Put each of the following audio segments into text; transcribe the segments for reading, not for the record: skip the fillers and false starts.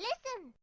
listen.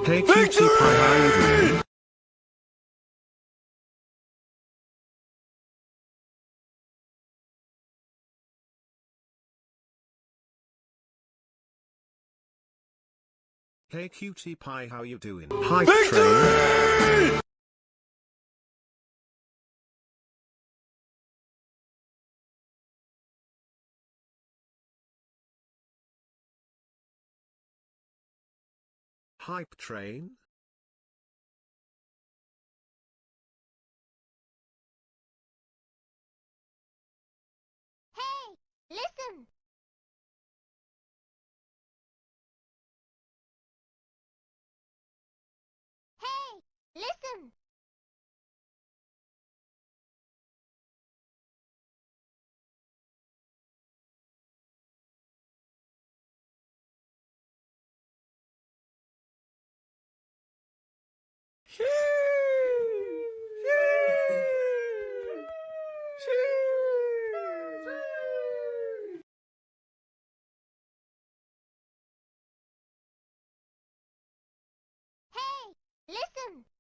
Hey cutie pie, how you doing? Hey cutie pie, how you doing? Hype train. Hype train. Hey, listen. Hey, listen. Hey, listen.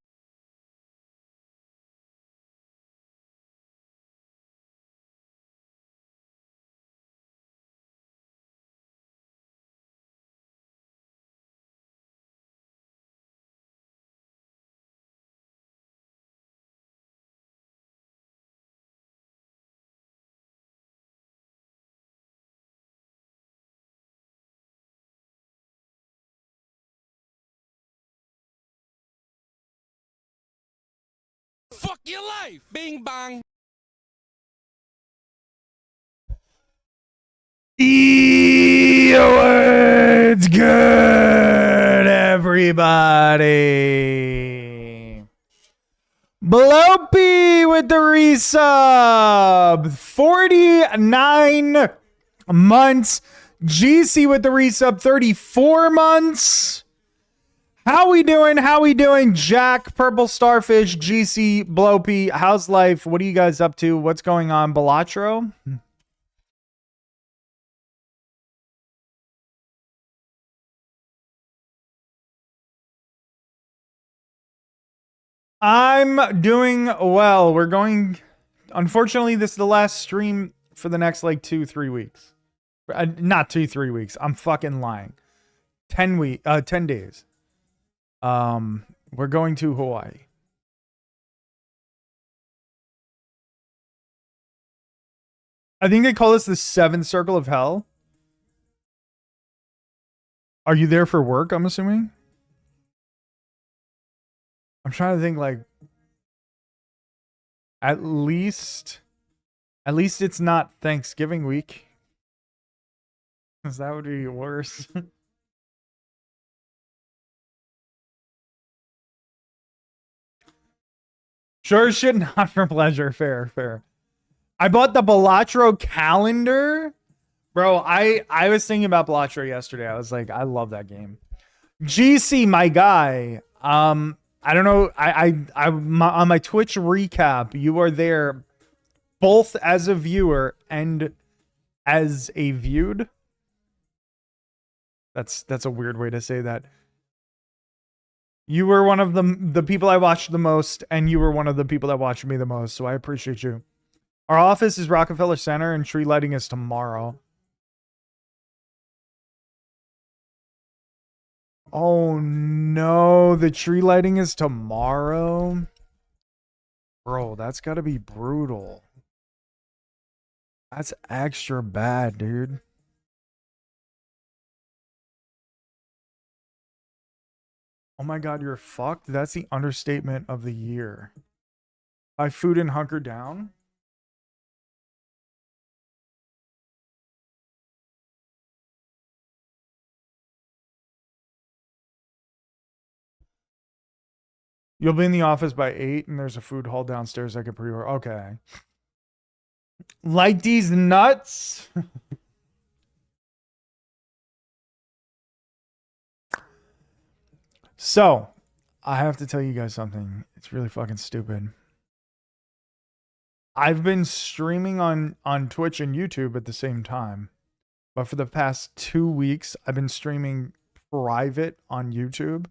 Fuck your life! Bing bang! Yo, what's good, everybody? Blopey with the resub. 49 months. GC with the resub. 34 months. How we doing? How we doing? Jack, Purple Starfish, GC, Blopey. How's life? What are you guys up to? What's going on? Balatro? I'm doing well. We're going. Unfortunately, this is the last stream for the next like 2-3 weeks. Not 2-3 weeks. I'm fucking lying. 10 days. We're going to Hawaii. I think they call this the seventh circle of hell. Are you there for work? I'm assuming. I'm trying to think like at least it's not Thanksgiving week. Because that would be worse. Sure shit, not for pleasure. Fair, fair. I bought the Balatro calendar. Bro, I was thinking about Balatro yesterday. I was like, I love that game. GC, my guy. I don't know. On my Twitch recap, you are there both as a viewer and as a viewed. That's a weird way to say that. You were one of the people I watched the most, and you were one of the people that watched me the most, so I appreciate you. Our office is Rockefeller Center, and tree lighting is tomorrow. Oh no, the tree lighting is tomorrow? Bro, that's gotta be brutal. That's extra bad, dude. Oh my god, you're fucked? That's the understatement of the year. Buy food and hunker down? You'll be in the office by 8 and there's a food hall downstairs I could pre-order. Okay. Like these nuts? So, I have to tell you guys something. It's really fucking stupid. I've been streaming on Twitch and YouTube at the same time. But for the past 2 weeks, I've been streaming private on YouTube.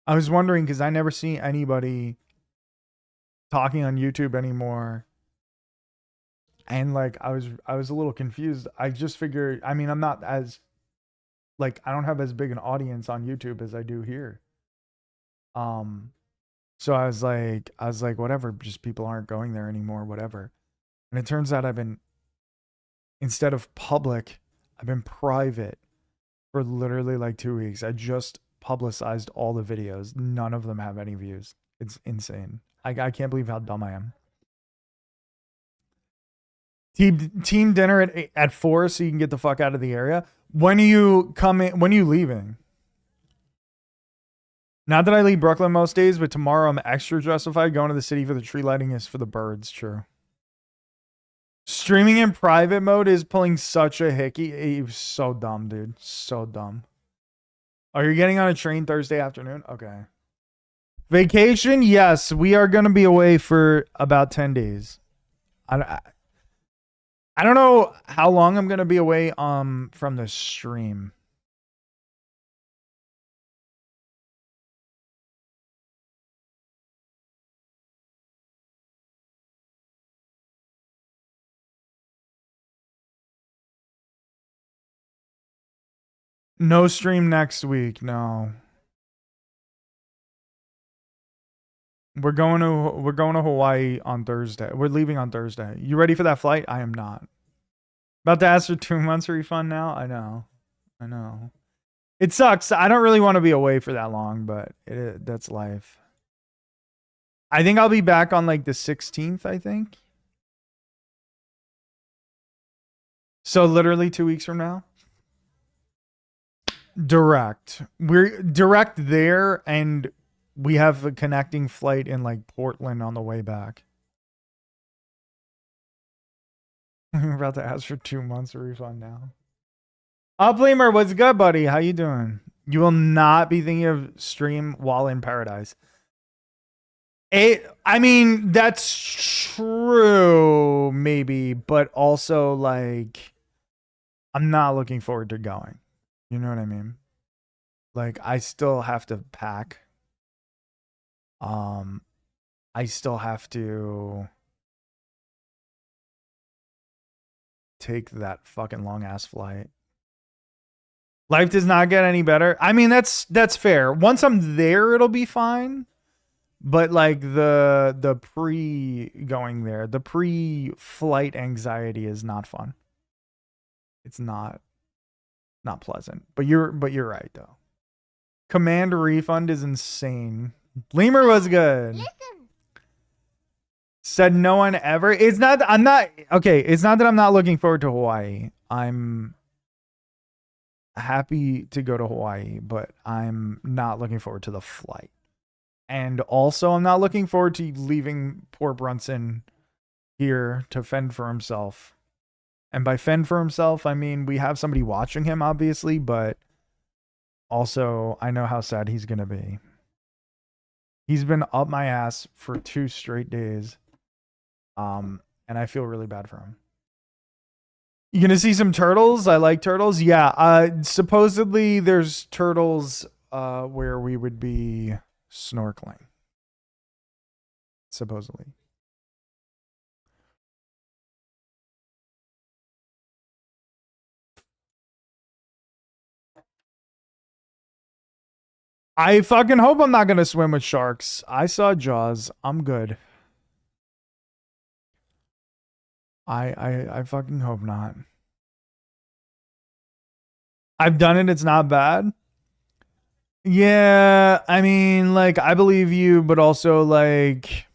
I was wondering because I never see anybody talking on YouTube anymore. And like I was a little confused. I just figured, I mean, I'm not as like I don't have as big an audience on YouTube as I do here. So I was like whatever, just people aren't going there anymore, whatever. And it turns out instead of public, I've been private for literally like 2 weeks. I just publicized all the videos. None of them have any views. It's insane. I can't believe how dumb I am. Team dinner at 4 so you can get the fuck out of the area. When are you coming? When are you leaving? Not that I leave Brooklyn most days, but tomorrow I'm extra justified. Going to the city for the tree lighting is for the birds. True. Streaming in private mode is pulling such a hickey. It's so dumb, dude. So dumb. Oh, you're getting on a train Thursday afternoon? Okay. Vacation? Yes, we are going to be away for about 10 days. I don't know how long I'm going to be away from the stream. No stream next week, no. We're going to Hawaii on Thursday. We're leaving on Thursday. You ready for that flight? I am not. About to ask for 2 months refund now? I know. It sucks. I don't really want to be away for that long, but that's life. I think I'll be back on like the 16th, I think. So literally 2 weeks from now. Direct. We're direct there, and we have a connecting flight in like Portland on the way back. We're about to ask for 2 months refund now. Uplamer, what's good, buddy? How you doing? You will not be thinking of stream while in paradise. I mean, that's true, maybe, but also like I'm not looking forward to going. You know what I mean? Like I still have to pack. I still have to take that fucking long ass flight. Life does not get any better. I mean, that's fair. Once I'm there, it'll be fine. But like the pre-going there, the pre-flight anxiety is not fun. It's not pleasant. But you're right though. Command refund is insane. Lemur was good. Listen. Said no one ever. It's not that I'm not looking forward to Hawaii. happy to go to Hawaii, but I'm not looking forward to the flight. And also, I'm not looking forward to leaving poor Brunson here to fend for himself. And by fend for himself, I mean we have somebody watching him, obviously, but also I know how sad he's going to be. He's been up my ass for 2 straight days. And I feel really bad for him. You gonna see some turtles? I like turtles. Yeah. Supposedly there's turtles where we would be snorkeling. Supposedly. I fucking hope I'm not gonna swim with sharks. I saw Jaws. I'm good. I fucking hope not. I've done it. It's not bad. Yeah, I mean, like, I believe you, but also, like,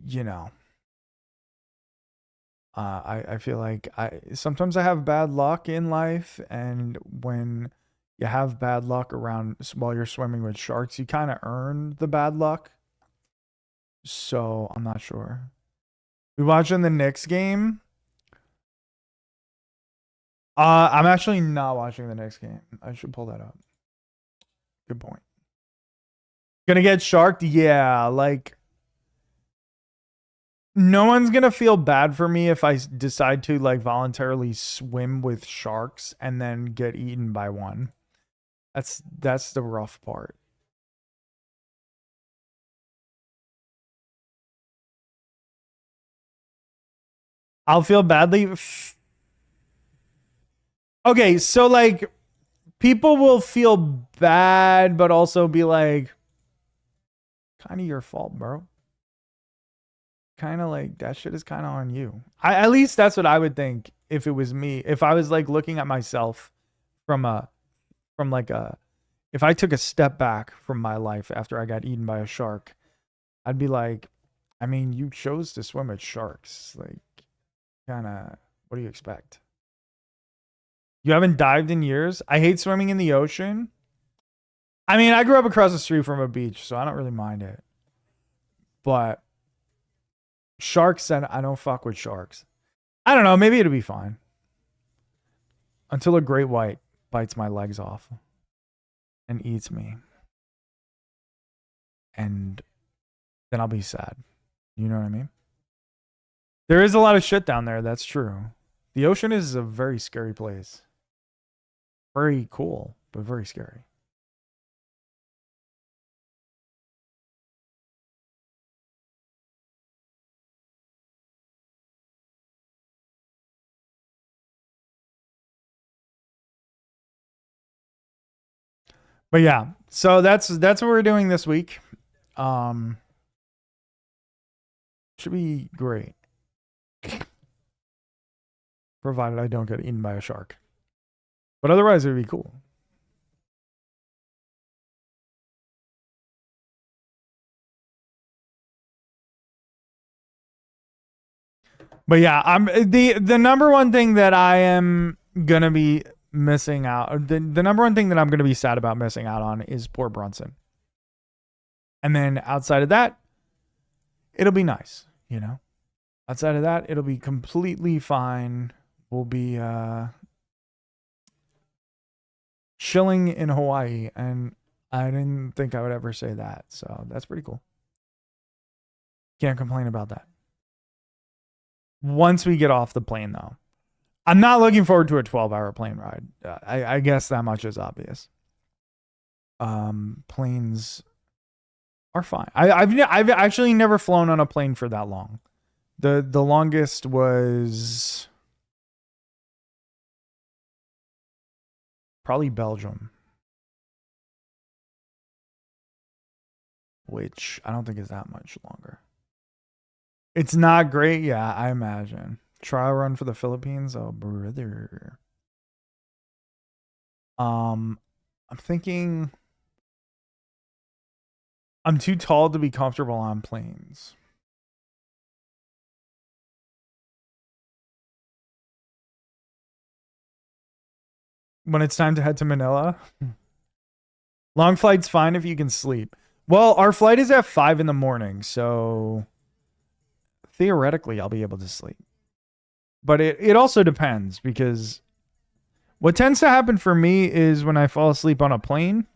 you know, I feel like sometimes I have bad luck in life, and when you have bad luck around while you're swimming with sharks, you kind of earn the bad luck. So I'm not sure. We watching the Knicks game? I'm actually not watching the Knicks game. I should pull that up. Good point. Gonna get sharked? Yeah, like no one's gonna feel bad for me if I decide to like voluntarily swim with sharks and then get eaten by one. That's the rough part. I'll feel badly. Okay, so like people will feel bad, but also be like, kind of your fault, bro. Kind of like that shit is kind of on you. At least that's what I would think if it was me. If I was like looking at myself from if I took a step back from my life after I got eaten by a shark, I'd be like, I mean, you chose to swim with sharks. Like, kind of, what do you expect? You haven't dived in years? I hate swimming in the ocean. I mean, I grew up across the street from a beach, so I don't really mind it. But sharks, and I don't fuck with sharks. I don't know. Maybe it'll be fine. Until a great white bites my legs off and eats me. And then I'll be sad. You know what I mean? There is a lot of shit down there. That's true. The ocean is a very scary place. Very cool, but very scary. But yeah, so that's what we're doing this week. Should be great. Provided I don't get eaten by a shark. But otherwise it would be cool. But yeah, I'm the number one thing that I am gonna be missing out. The number one thing that I'm gonna be sad about missing out on is poor Brunson. And then outside of that, it'll be nice, you know. Outside of that, it'll be completely fine. We'll be chilling in Hawaii, and I didn't think I would ever say that. So that's pretty cool. Can't complain about that. Once we get off the plane, though, I'm not looking forward to a 12-hour plane ride. I guess that much is obvious. Planes are fine. I've actually never flown on a plane for that long. The longest was probably Belgium, which I don't think is that much longer. It's not great. Yeah, I imagine. Trial run for the Philippines. Oh, brother. I'm thinking I'm too tall to be comfortable on planes. when it's time to head to Manila. Long flight's fine if you can sleep. Well, our flight is at 5 in the morning, so theoretically I'll be able to sleep. But it also depends, because what tends to happen for me is when I fall asleep on a plane,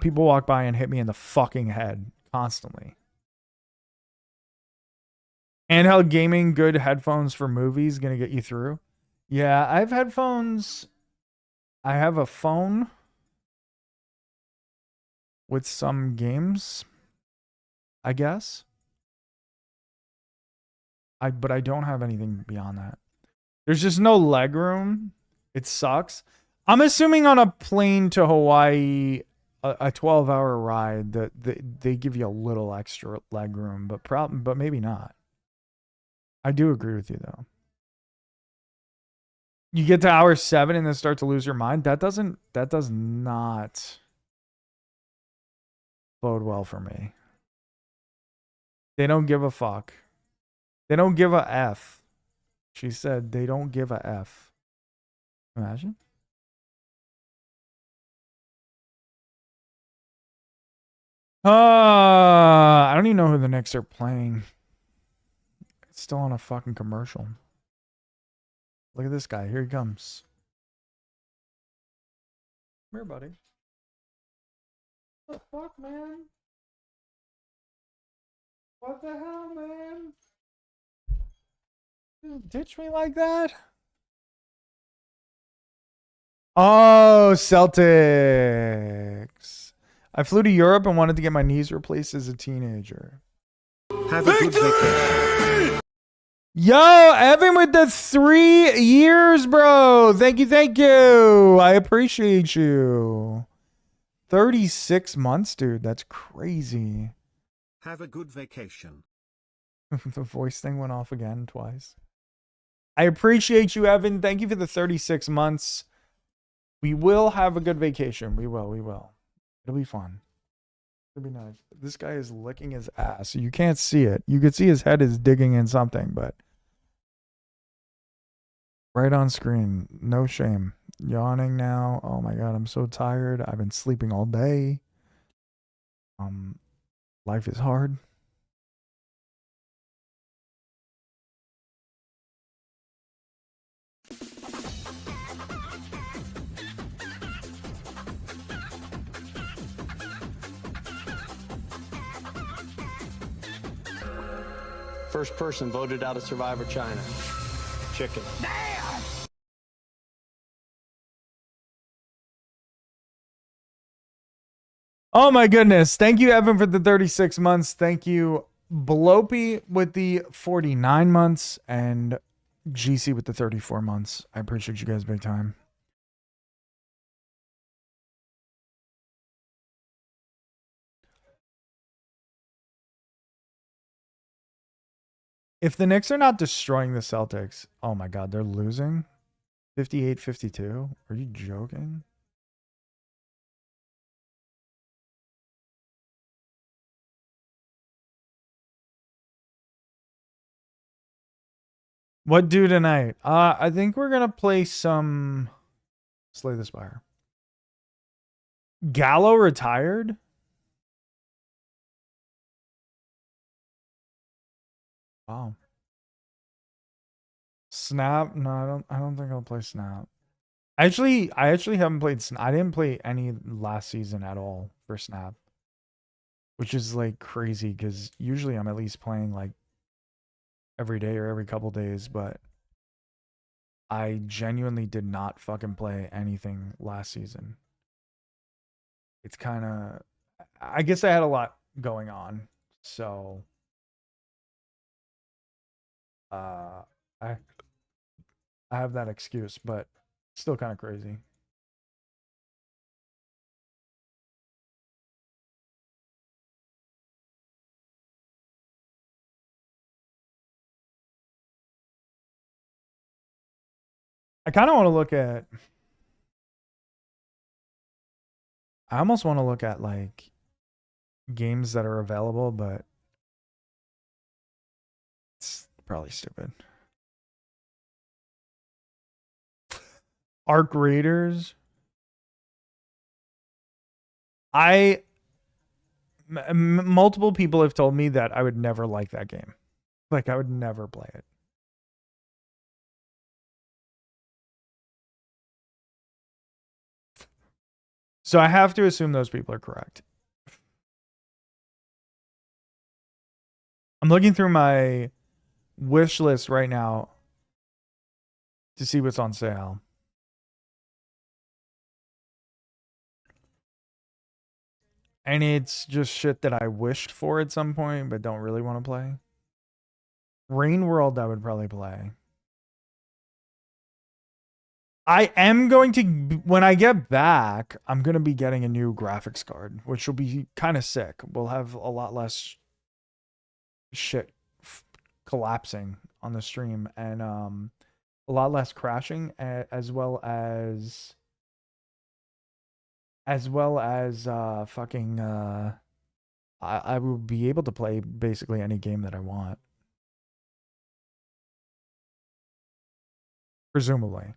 people walk by and hit me in the fucking head constantly. Handheld gaming, good headphones for movies, gonna get you through. Yeah, I have headphones. I have a phone with some games, I guess. But I don't have anything beyond that. There's just no leg room. It sucks. I'm assuming on a plane to Hawaii, a 12-hour ride, that they give you a little extra leg room, but maybe not. I do agree with you though. You get to hour 7 and then start to lose your mind. That does not bode well for me. They don't give a fuck. They don't give a F. She said they don't give a F. Imagine. I don't even know who the Knicks are playing. It's still on a fucking commercial. Look at this guy. Here he comes. Come here, buddy. What the fuck, man? What the hell, man? You ditch me like that? Oh, Celtics. I flew to Europe and wanted to get my knees replaced as a teenager. Have a good vacation. Yo, Evan with the 3 years, bro. Thank you. I appreciate you. 36 months, dude. That's crazy. Have a good vacation. The voice thing went off again twice. I appreciate you, Evan. Thank you for the 36 months. We will have a good vacation. We will. It'll be fun. It'll be nice. This guy is licking his ass. You can't see it. You can see his head is digging in something, but right on screen. No shame. Yawning now. Oh my God, I'm so tired. I've been sleeping all day. Life is hard. First person voted out of Survivor China. Chicken. Oh my goodness. Thank you, Evan, for the 36 months. Thank you, Bloppy, with the 49 months, and GC with the 34 months. I appreciate you guys big time. If the Knicks are not destroying the Celtics, oh my God, they're losing 58-52. Are you joking? What do tonight? I think we're gonna play some Slay the Spire. Gallo retired? Wow. Snap? No, I don't think I'll play Snap. I actually haven't played Snap. I didn't play any last season at all for Snap. Which is like crazy because usually I'm at least playing like every day or every couple days, but I genuinely did not fucking play anything last season. It's kind of, I guess I had a lot going on, so I have that excuse, but still kind of crazy. I kind of want to look at, I almost want to look at like games that are available, but it's probably stupid. Arc Raiders. Multiple people have told me that I would never like that game. Like, I would never play it. So I have to assume those people are correct. I'm looking through my wish list right now to see what's on sale. And it's just shit that I wished for at some point, but don't really want to play. Rain World, I would probably play. I am going to, when I get back, I'm going to be getting a new graphics card, which will be kind of sick. We'll have a lot less shit collapsing on the stream and a lot less crashing, as well as fucking I will be able to play basically any game that I want, presumably.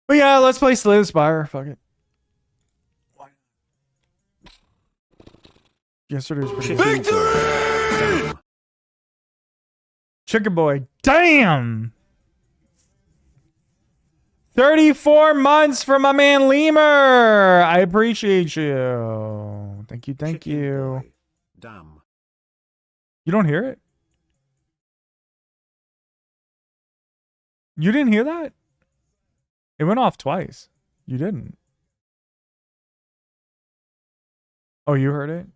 But yeah, let's play Slay the Spire. Fuck it. Yesterday was pretty good. Victory! Chicken Boy. Damn! 34 months for my man Lemur. I appreciate you. Thank you, thank Chicken you. boy. Damn. You don't hear it? You didn't hear that? It went off twice. You didn't. Oh, you heard it?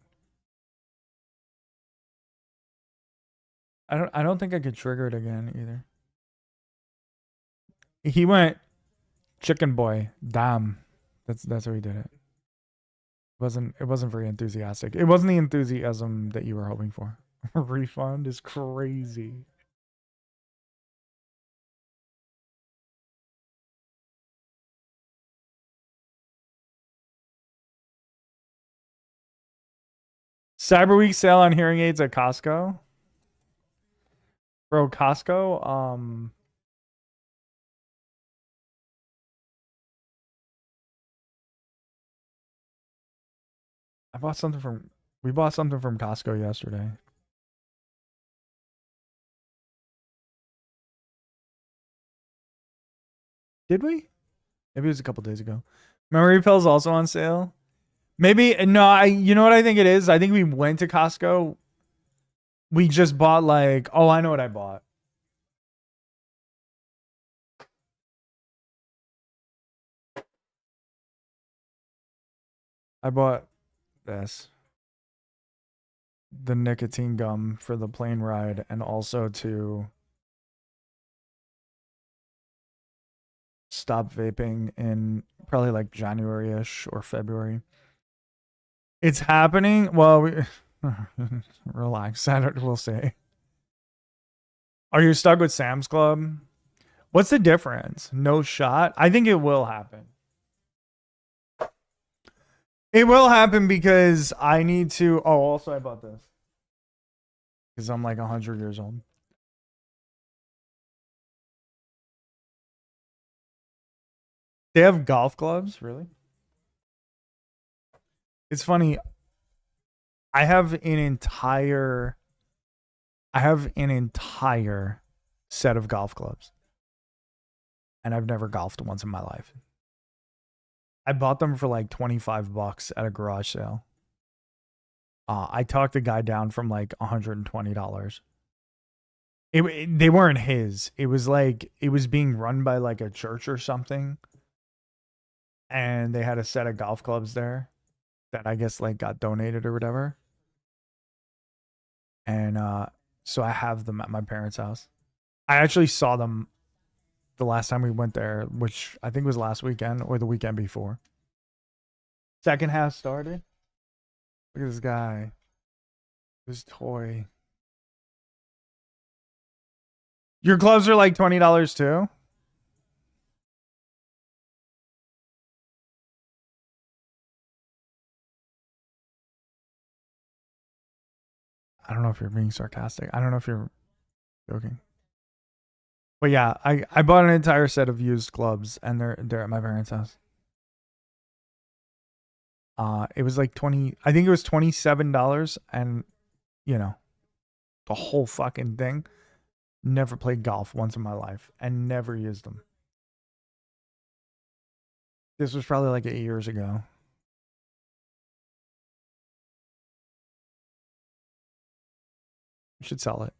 I don't think I could trigger it again either. He went Chicken Boy. Damn. That's how he did it. It wasn't very enthusiastic. It wasn't the enthusiasm that you were hoping for. Refund is crazy. Cyber Week sale on hearing aids at Costco. Bro, Costco, we bought something from Costco yesterday. Did we? Maybe it was a couple days ago. Memory Pill's also on sale. Maybe, no, you know what I think it is? I think we went to Costco. We just bought like, oh, I know what I bought. I bought this. The nicotine gum for the plane ride, and also to stop vaping in probably like January-ish or February. It's happening. Well, relax. We'll see. Are you stuck with Sam's Club? What's the difference? No shot? I think it will happen. It will happen because I need to. Oh, also I bought this because I'm like 100 years old. They have golf clubs, really? It's funny. I have an entire set of golf clubs, and I've never golfed once in my life. I bought them for like $25 at a garage sale. I talked the guy down from like $120. They weren't his. It was like, it was being run by like a church or something. And they had a set of golf clubs there that I guess like got donated or whatever. And so I have them at my parents' house. I actually saw them the last time we went there, which I think was last weekend or the weekend before. Second half started. Look at this guy. This toy. Your gloves are like $20 too? I don't know if you're being sarcastic. I don't know if you're joking. But yeah, I bought an entire set of used gloves and they're at my parents' house. It was like I think it was $27 and you know, the whole fucking thing. Never played golf once in my life and never used them. This was probably like 8 years ago. I should sell it.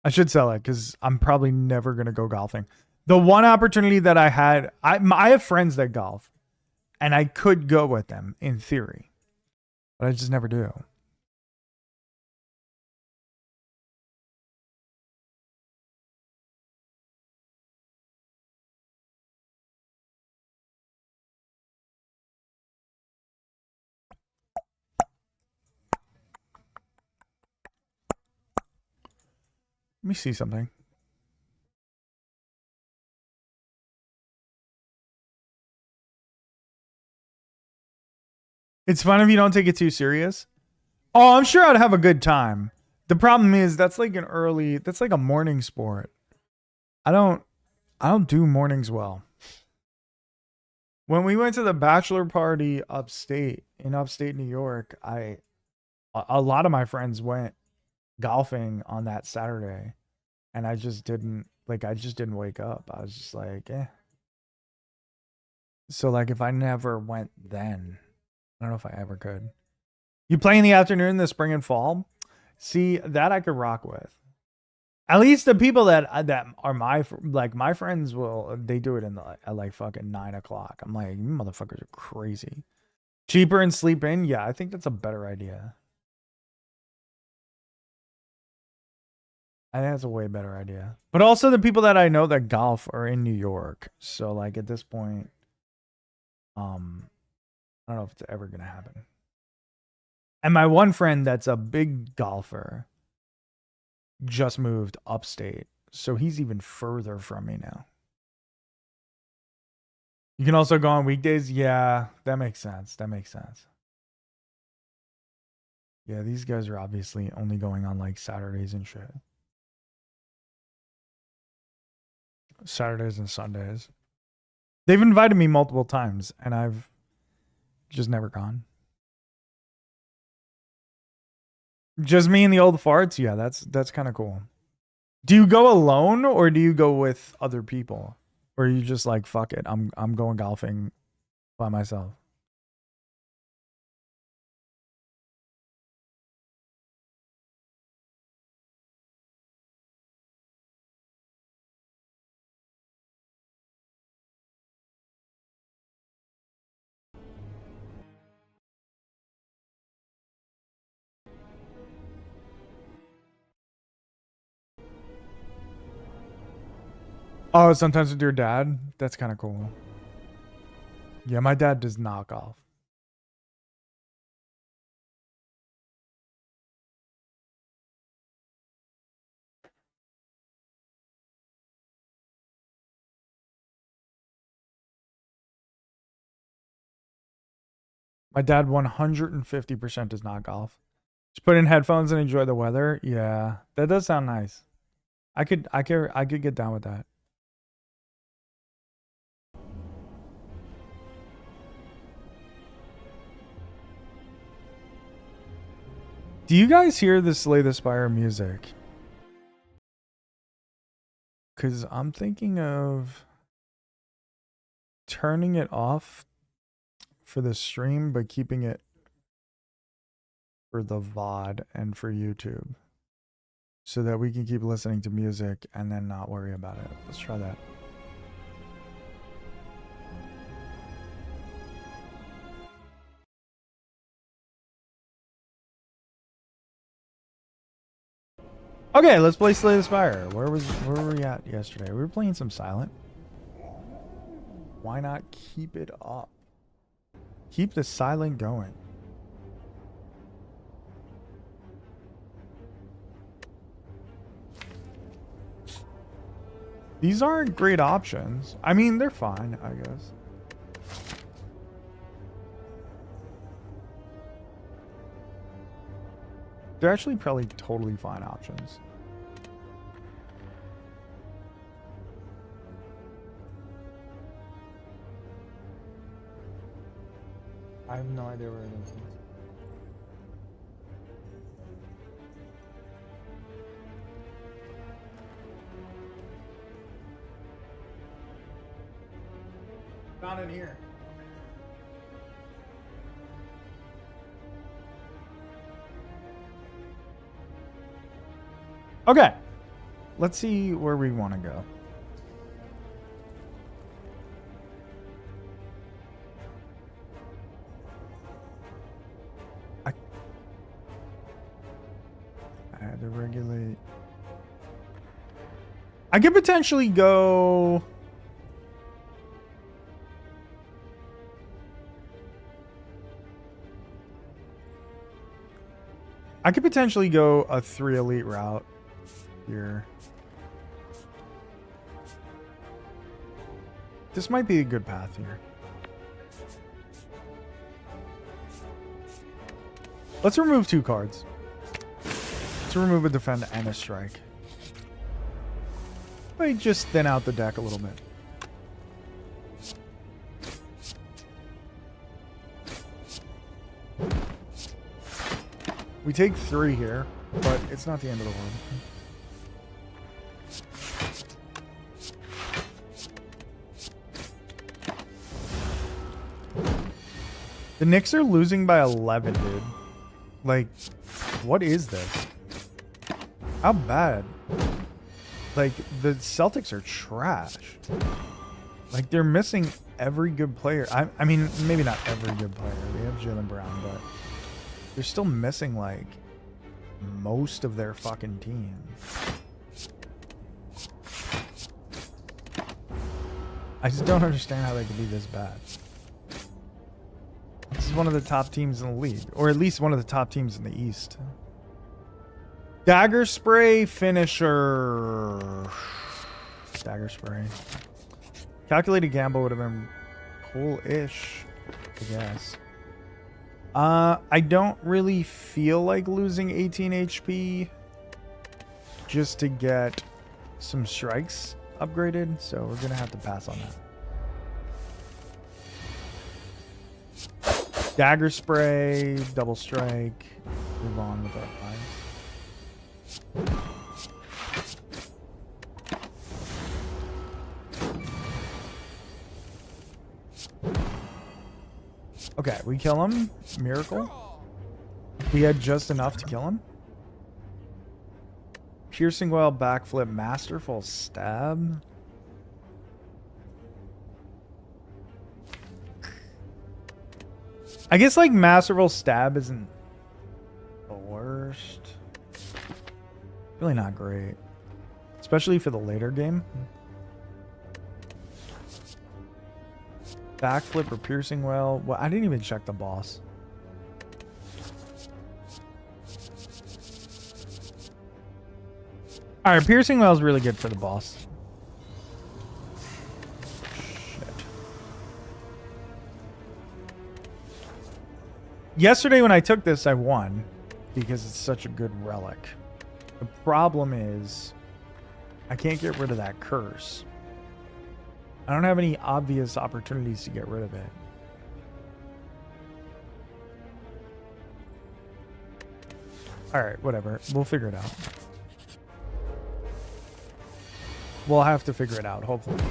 I should sell it because I'm probably never going to go golfing. The one opportunity that I had, I have friends that golf and I could go with them in theory, but I just never do. Let me see something. It's fun if you don't take it too serious. Oh, I'm sure I'd have a good time. The problem is that's like that's like a morning sport. I don't do mornings well. When we went to the bachelor party in upstate New York, a lot of my friends went golfing on that Saturday and I just didn't wake up. I was just like, eh. So like if I never went then, I don't know if I ever could. You play in the afternoon, the spring and fall? See, that I could rock with. At least the people that are my friends they do it at like fucking 9 o'clock. I'm like, you motherfuckers are crazy. Cheaper and sleep in? Yeah, I think that's a better idea. I think that's a way better idea. But also the people that I know that golf are in New York. So like at this point, I don't know if it's ever gonna happen. And my one friend that's a big golfer just moved upstate. So he's even further from me now. You can also go on weekdays. Yeah, that makes sense. That makes sense. Yeah, these guys are obviously only going on like Saturdays and shit. Saturdays and Sundays. They've invited me multiple times and I've just never gone. Just me and the old farts? Yeah, that's kind of cool. Do you go alone or do you go with other people? Or are you just like, fuck it, I'm going golfing by myself? Oh, sometimes with your dad? That's kind of cool. Yeah, my dad does not golf. My dad 150% does not golf. Just put in headphones and enjoy the weather. Yeah, that does sound nice. I could get down with that. Do you guys hear the Slay the Spire music? Because I'm thinking of turning it off for the stream, but keeping it for the VOD and for YouTube. So that we can keep listening to music and then not worry about it. Let's try that. Okay, let's play Slay the Spire. Where were we at yesterday? We were playing some Silent. Why not keep it up? Keep the Silent going. These aren't great options. I mean, they're fine, I guess. They're actually probably totally fine options. I have no idea where it is. Not in here. Okay. Let's see where we want to go. I had to regulate. I could potentially go. I could potentially go a 3 elite route here. This might be a good path here. Let's remove 2 cards. Let's remove a defend and a strike. Might just thin out the deck a little bit. We take 3 here, but it's not the end of the world. The Knicks are losing by 11, dude. Like, what is this? How bad? Like, the Celtics are trash. Like, they're missing every good player. I mean, maybe not every good player. They have Jaylen Brown, but they're still missing, like, most of their fucking team. I just don't understand how they could be this bad. This is one of the top teams in the league, or at least one of the top teams in the East. Dagger Spray Finisher. Dagger Spray. Calculated Gamble would have been cool-ish, I guess. I don't really feel like losing 18 HP just to get some strikes upgraded, so we're gonna have to pass on that. Dagger Spray, Double Strike, move on with our lives. Okay, we kill him. Miracle. We had just enough to kill him. Piercing Well, Backflip, Masterful Stab. I guess like Masterful Stab isn't the worst. Really not great. Especially for the later game. Backflip or Piercing Well. Well, I didn't even check the boss. Alright, Piercing Well is really good for the boss. Shit. Yesterday when I took this, I won. Because it's such a good relic. The problem is, I can't get rid of that curse. I don't have any obvious opportunities to get rid of it. Alright, whatever. We'll figure it out. We'll have to figure it out, hopefully.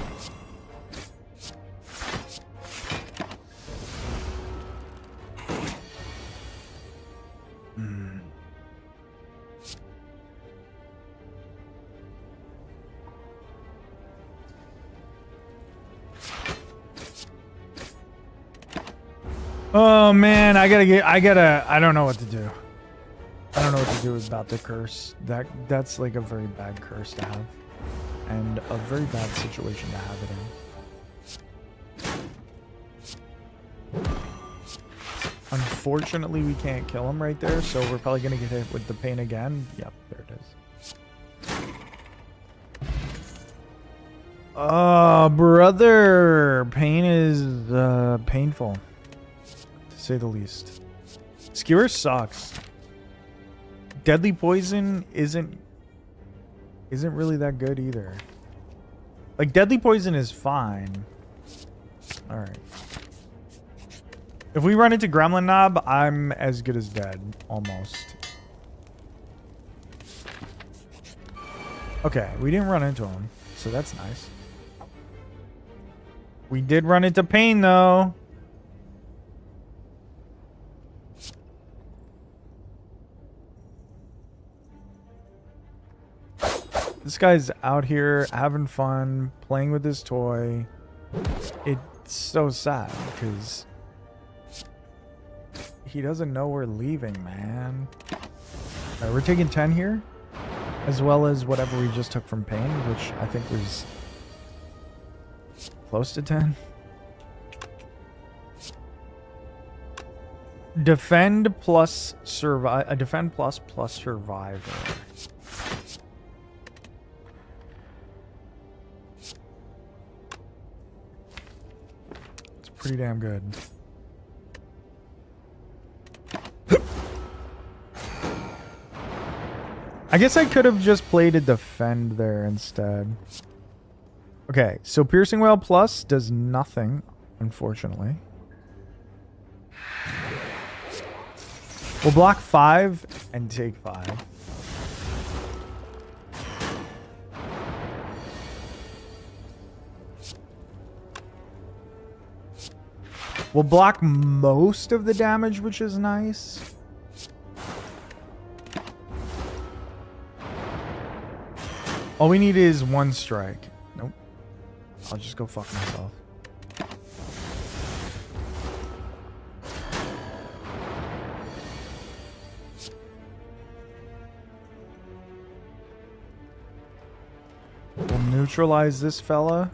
Oh man, I don't know what to do. I don't know what to do about the curse. That's like a very bad curse to have. And a very bad situation to have it in. Unfortunately, we can't kill him right there, so we're probably gonna get hit with the pain again. Yep, there it is. Oh, brother. Pain is painful, to say the least. Skewer sucks. Deadly Poison isn't really that good either. Like, Deadly Poison is fine. Alright. If we run into Gremlin Knob, I'm as good as dead. Almost. Okay, we didn't run into him, so that's nice. We did run into Pain, though. This guy's out here having fun, playing with his toy. It's so sad because he doesn't know we're leaving, man. Alright, we're taking 10 here, as well as whatever we just took from Pain, which I think was close to 10. Defend plus survive. Defend plus survivor. It's pretty damn good. I guess I could have just played a defend there instead. Okay, so Piercing Wail Plus does nothing, unfortunately. We'll block 5 and take 5. We'll block most of the damage, which is nice. All we need is 1 strike. Nope. I'll just go fuck myself. We'll neutralize this fella.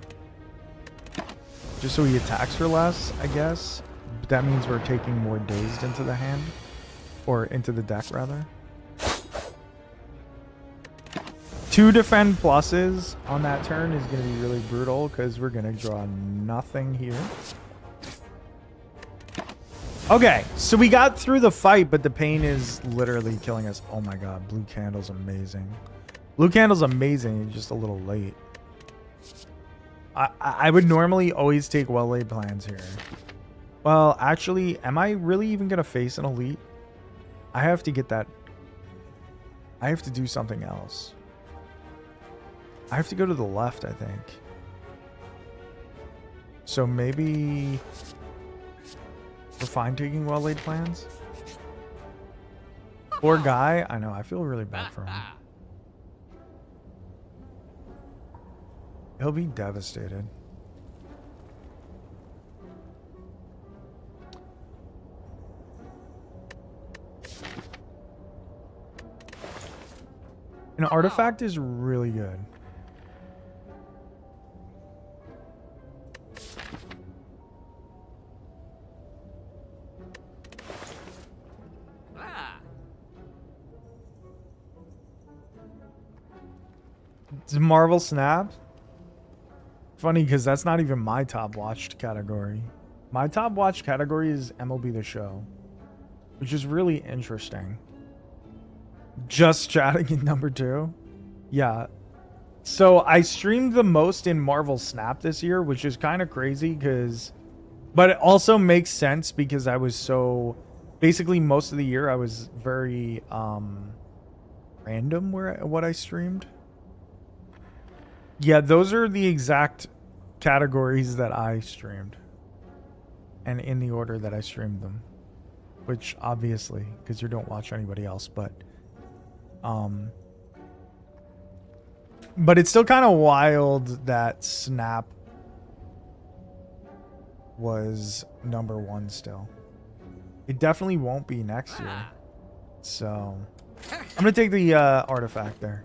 Just so he attacks for less, I guess. But that means we're taking more dazed into the hand. Or into the deck, rather. 2 defend pluses on that turn is going to be really brutal because we're going to draw nothing here. Okay, so we got through the fight, but the Pain is literally killing us. Oh my god, Blue Candle's amazing. Blue Candle's amazing, just a little late. I would normally always take well-laid plans here. Well, actually, am I really even going to face an elite? I have to get that. I have to do something else. I have to go to the left, I think. So maybe we're fine taking well-laid plans. Poor guy. I know, I feel really bad for him. He'll be devastated. An artifact is really good. It's Marvel Snap. Funny because that's not even my top watched category. My top watched category is MLB The Show, which is really interesting. Just chatting in number 2. Yeah. So I streamed the most in Marvel Snap this year, which is kind of crazy because, but it also makes sense because I was so, basically most of the year I was very random what I streamed. Yeah, those are the exact categories that I streamed. And in the order that I streamed them. Which, obviously, because you don't watch anybody else, but it's still kind of wild that Snap was number 1 still. It definitely won't be next year. So, I'm going to take the artifact there.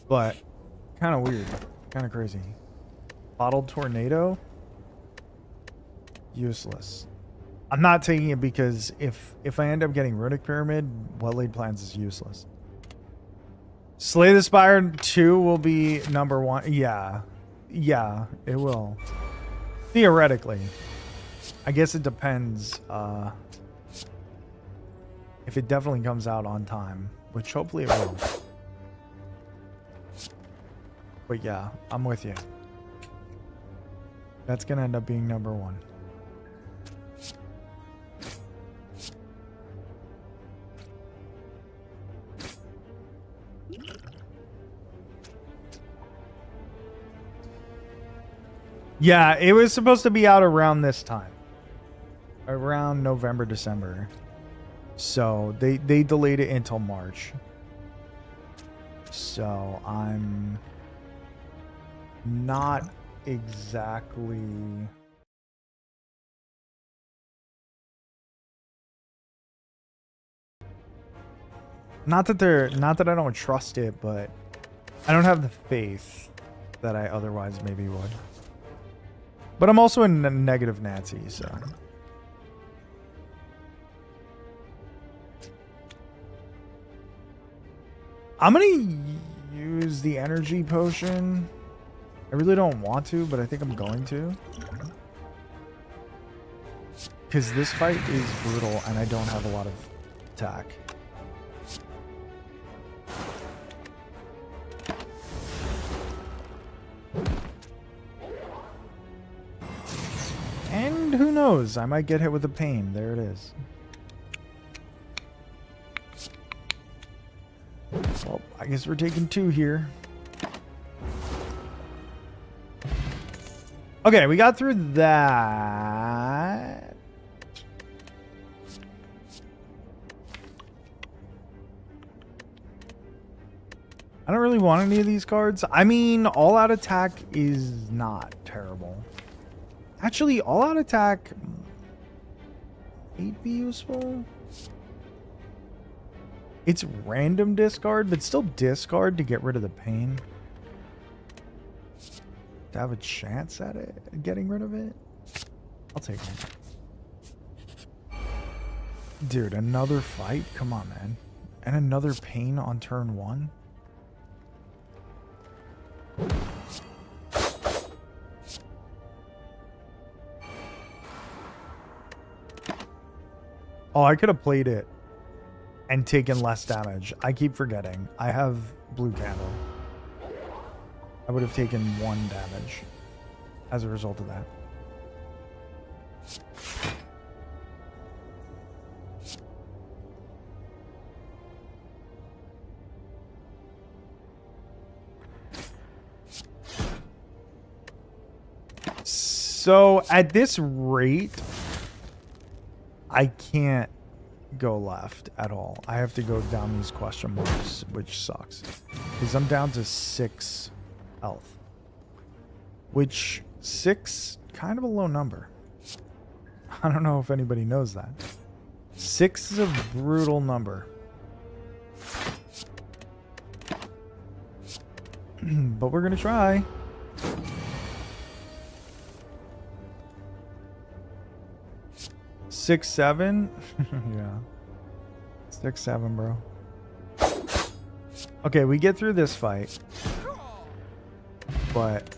But kind of weird. Kind of crazy. Bottled Tornado. Useless. I'm not taking it because if I end up getting Runic Pyramid, well-laid plans is useless. Slay the Spire 2 will be number 1. Yeah. Yeah, it will. Theoretically. I guess it depends if it definitely comes out on time, which hopefully it will. But yeah, I'm with you. That's gonna end up being number one. Yeah, it was supposed to be out around this time. Around November, December. So they delayed it until March. So I'm not exactly not that I don't trust it, but I don't have the faith that I otherwise maybe would. But I'm also a negative Nazi, so. I'm gonna use the energy potion. I really don't want to, but I think I'm going to. Because this fight is brutal and I don't have a lot of attack. And who knows? I might get hit with a pain. There it is. Well, I guess we're taking 2 here. Okay, we got through that. I don't really want any of these cards. I mean, all out attack is not terrible. Actually, all out attack might be useful. It's random discard, but still discard to get rid of the pain. To have a chance at it, getting rid of it. I'll take it. Dude, another fight? Come on, man. And another pain on turn 1? Oh, I could have played it and taken less damage. I keep forgetting. I have blue candle. I would have taken 1 damage as a result of that. So at this rate, I can't go left at all. I have to go down these question marks, which sucks. Because I'm down to 6 health. Which, 6, kind of a low number. I don't know if anybody knows that. 6 is a brutal number. But we're going to try. Six, 7? Yeah. 6, 7, bro. Okay, we get through this fight. But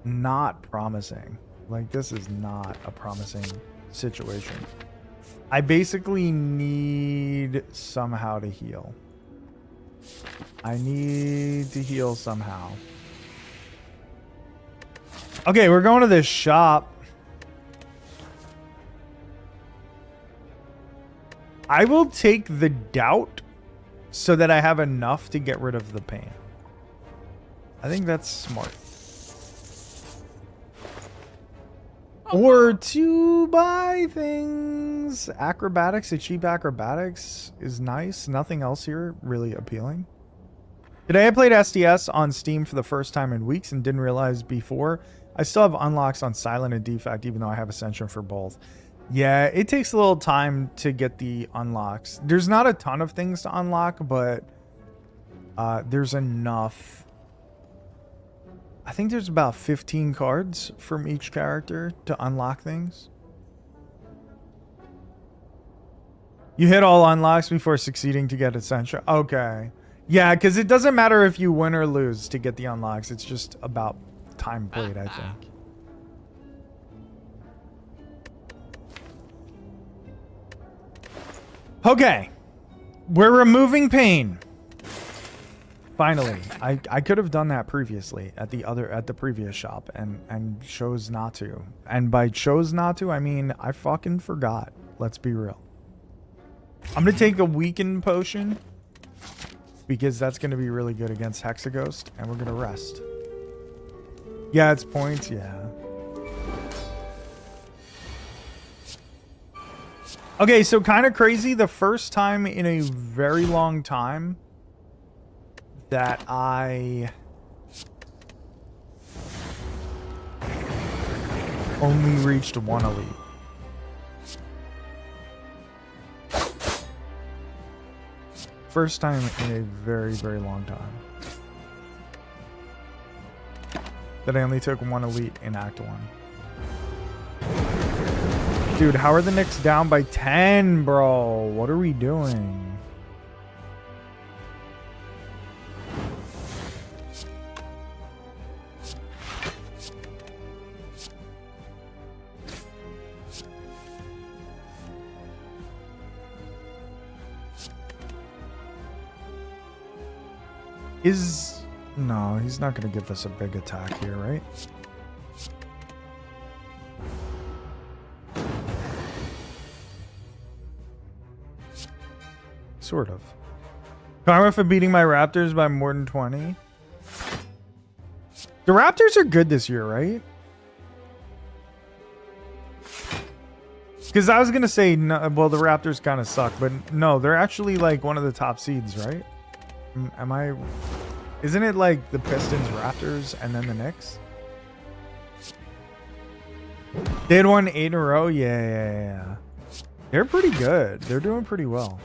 not promising. Like, this is not a promising situation. I basically need somehow to heal. I need to heal somehow. Okay, we're going to this shop. I will take the doubt so that I have enough to get rid of the pain. I think that's smart. Or to buy things. Acrobatics, the cheap acrobatics is nice. Nothing else here really appealing. Today I played SDS on Steam for the first time in weeks and didn't realize before. I still have unlocks on Silent and Defect even though I have Ascension for both. Yeah, it takes a little time to get the unlocks. There's not a ton of things to unlock, but there's enough. I think there's about 15 cards from each character to unlock things. You hit all unlocks before succeeding to get Ascension. Okay. Yeah, because it doesn't matter if you win or lose to get the unlocks. It's just about time played, I think. Okay. We're removing pain. Finally. I could have done that previously at the previous shop and chose not to. And by chose not to, I mean I fucking forgot. Let's be real. I'm gonna take a weakened potion because that's gonna be really good against Hexaghost, and we're gonna rest. Yeah, it's points, yeah. Okay, so kind of crazy. The first time in a very long time that I only reached one elite. First time in a very, very long time that I only took one elite in Act 1. Dude, how are the Knicks down by 10, bro? What are we doing? No, he's not going to give us a big attack here, right? Sort of. Karma for beating my Raptors by more than 20. The Raptors are good this year, right? Because I was going to say, no, well, the Raptors kind of suck, but no, they're actually like one of the top seeds, right? Am I... Isn't it like the Pistons, Raptors, and then the Knicks? They had won 8 in a row? Yeah. They're pretty good. They're doing pretty well.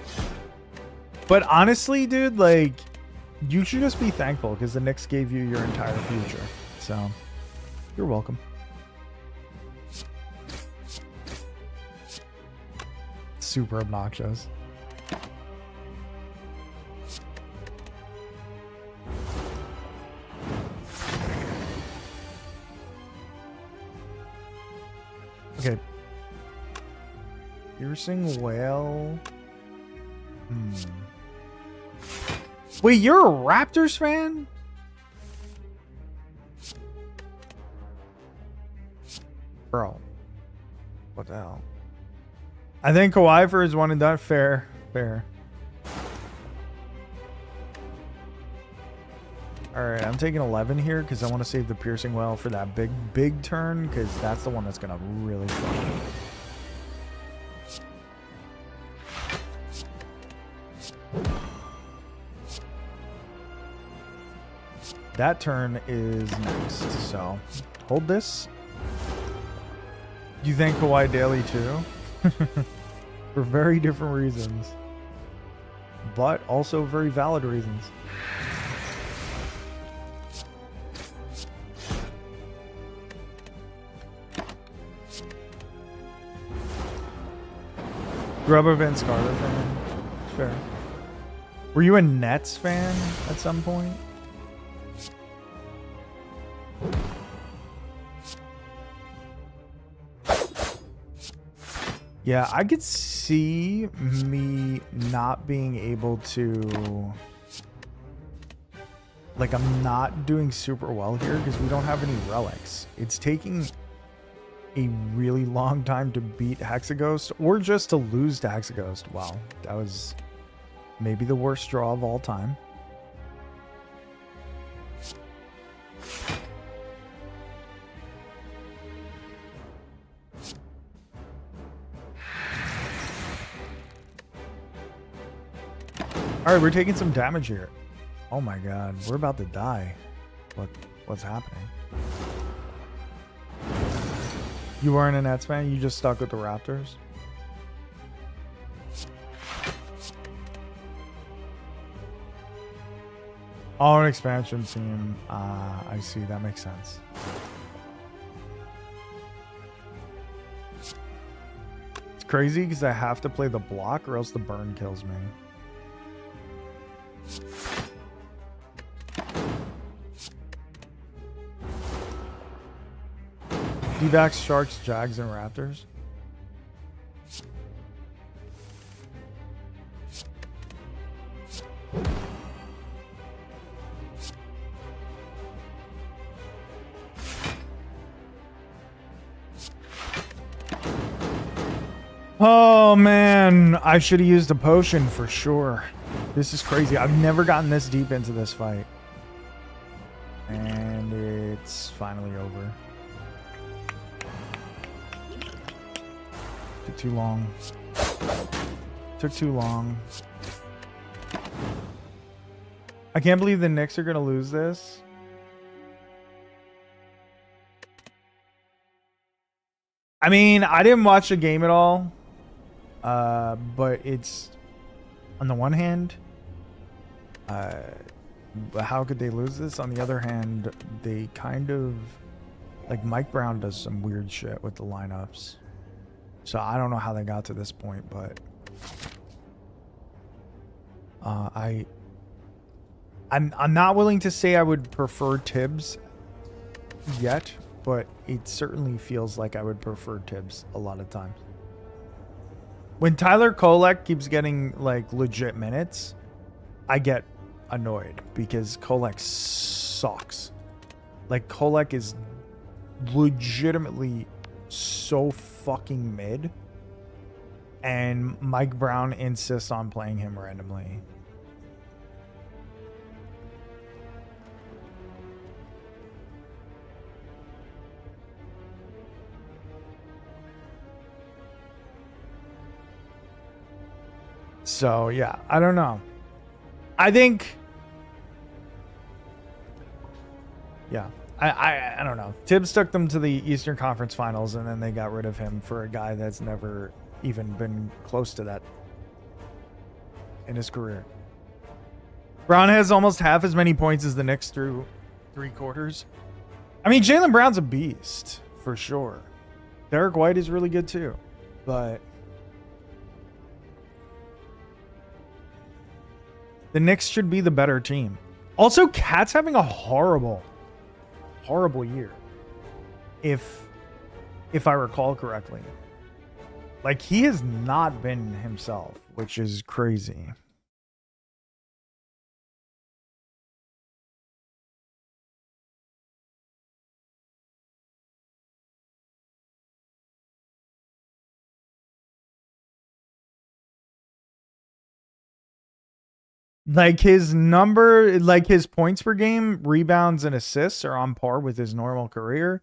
But honestly, dude, like, you should just be thankful because the Knicks gave you your entire future. So, you're welcome. Super obnoxious. Okay. Piercing Whale. Wait, you're a Raptors fan? Bro. What the hell? I think Kawhi for his one and done. Fair. Alright, I'm taking 11 here because I want to save the Piercing Well for that big turn because that's the one that's going to really fuck. That turn is next, so hold this. You thank Kawhi daily too? For very different reasons. But also very valid reasons. Grew up a Vince Carter fan. Fair. Were you a Nets fan at some point? Yeah, I could see me not being able to... Like, I'm not doing super well here because we don't have any relics. It's taking a really long time to beat Hexaghost or just to lose to Hexaghost. Wow, that was maybe the worst draw of all time. All right, we're taking some damage here. Oh my god, we're about to die. What's happening? You aren't a Nets fan? You just stuck with the Raptors? Oh, an expansion team. I see. That makes sense. It's crazy because I have to play the block or else the burn kills me. D-backs, Sharks, Jags, and Raptors. Oh man, I should have used a potion for sure. This is crazy. I've never gotten this deep into this fight. And it's finally over. Took too long. Took too long. I can't believe the Knicks are going to lose this. I mean, I didn't watch the game at all. But it's, on the one hand, how could they lose this? On the other hand, they kind of, like, Mike Brown does some weird shit with the lineups. So I don't know how they got to this point, but I'm not willing to say I would prefer Tibbs yet, but it certainly feels like I would prefer Tibbs a lot of times. When Tyler Kolek keeps getting like legit minutes, I get annoyed because Kolek sucks. Like Kolek is legitimately so fucking mid, and Mike Brown insists on playing him randomly. So yeah, I don't know. I think, yeah, I don't know. Tibbs took them to the Eastern Conference Finals, and then they got rid of him for a guy that's never even been close to that in his career. Brown has almost half as many points as the Knicks through 3 quarters. I mean, Jaylen Brown's a beast for sure. Derek White is really good too, but the Knicks should be the better team. Also, Cat's having a horrible year. If I recall correctly. Like, he has not been himself, which is crazy. Like his number, like his points per game, rebounds, and assists are on par with his normal career.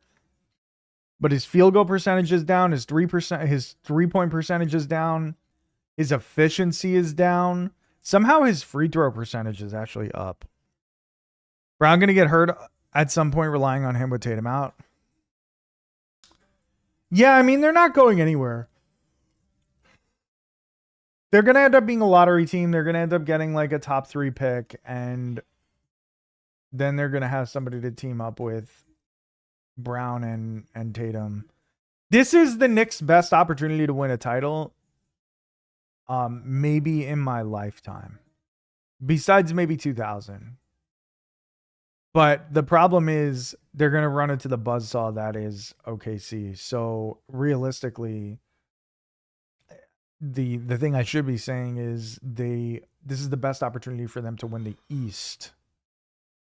But his field goal percentage is down. His 3-point percentage is down. His efficiency is down. Somehow his free throw percentage is actually up. Brown going to get hurt at some point, relying on him with Tatum out. Yeah, I mean, they're not going anywhere. They're going to end up being a lottery team. They're going to end up getting like a top 3 pick. And then they're going to have somebody to team up with Brown and Tatum. This is the Knicks' best opportunity to win a title. Maybe in my lifetime. Besides maybe 2000. But the problem is they're going to run into the buzzsaw that is OKC. So realistically, the thing I should be saying is this is the best opportunity for them to win the East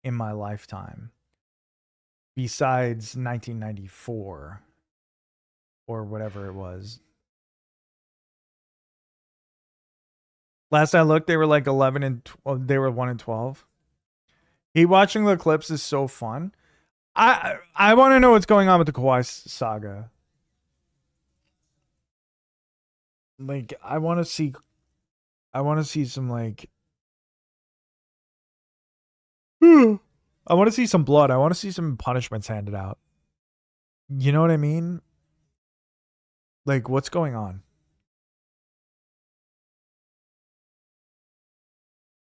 in my lifetime. Besides 1994 or whatever it was. Last I looked, they were like 11 and they were 1 and 12. Watching the clips is so fun. I want to know what's going on with the Kawhi saga. Like, I want to see some like I want to see some blood. I want to see some punishments handed out. You know what I mean? Like, what's going on?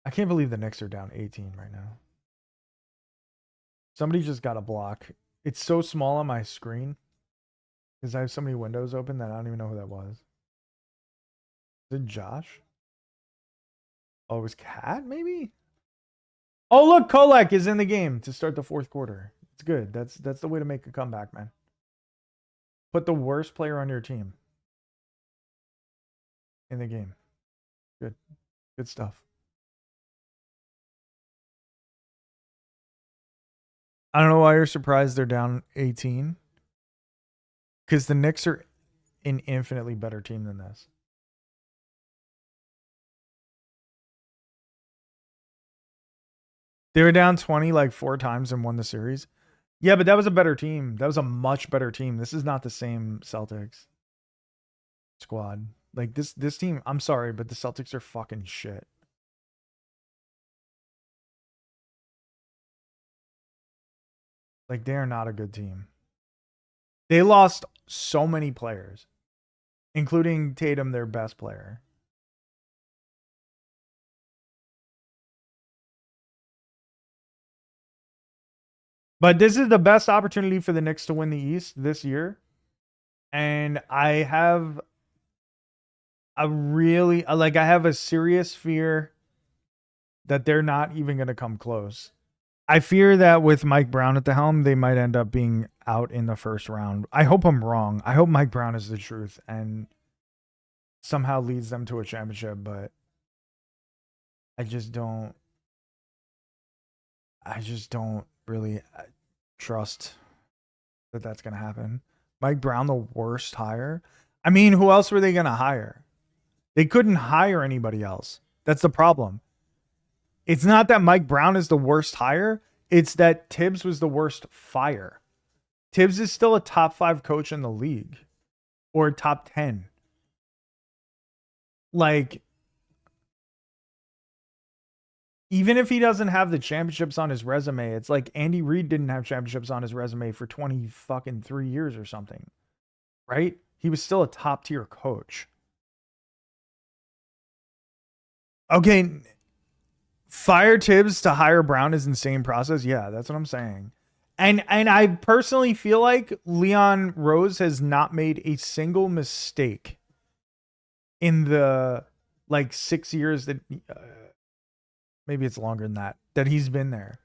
I can't believe the Knicks are down 18 right now. Somebody just got a block. It's so small on my screen because I have so many windows open that I don't even know who that was. Is it Josh? Oh, it was Cat, maybe? Oh, look, Kolek is in the game to start the 4th quarter. It's good. That's the way to make a comeback, man. Put the worst player on your team in the game. Good. Good stuff. I don't know why you're surprised they're down 18. Because the Knicks are an infinitely better team than this. They were down 20 like 4 times and won the series. Yeah, but that was a better team. That was a much better team. This is not the same Celtics squad. Like this team, I'm sorry, but the Celtics are fucking shit. Like, they are not a good team. They lost so many players, including Tatum, their best player. But this is the best opportunity for the Knicks to win the East this year. And I have a serious fear that they're not even going to come close. I fear that with Mike Brown at the helm, they might end up being out in the first round. I hope I'm wrong. I hope Mike Brown is the truth and somehow leads them to a championship, but I just don't really trust that that's going to happen. Mike Brown, the worst hire. I mean, who else were they going to hire? They couldn't hire anybody else. That's the problem. It's not that Mike Brown is the worst hire. It's that Tibbs was the worst fire. Tibbs is still a top 5 coach in the league or top 10. Like, even if he doesn't have the championships on his resume, it's like Andy Reid didn't have championships on his resume for 3 years or something, right? He was still a top tier coach. Okay. Fire Tibbs to hire Brown is insane process. Yeah, that's what I'm saying. And I personally feel like Leon Rose has not made a single mistake in the 6 years that maybe it's longer than that he's been there.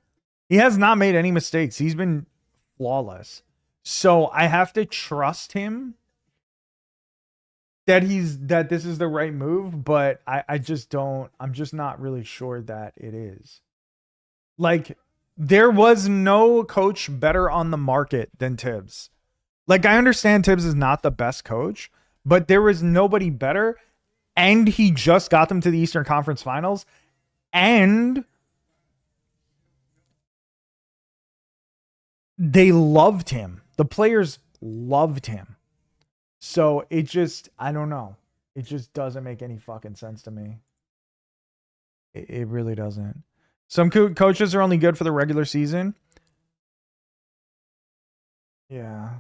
He has not made any mistakes. He's been flawless. So I have to trust him that this is the right move, but I'm just not really sure that it is. Like, there was no coach better on the market than Tibbs. Like, I understand Tibbs is not the best coach, but there was nobody better, and he just got them to the Eastern Conference Finals, and they loved him. The players loved him. So it just, I don't know. It just doesn't make any fucking sense to me. It really doesn't. Some coaches are only good for the regular season. Yeah.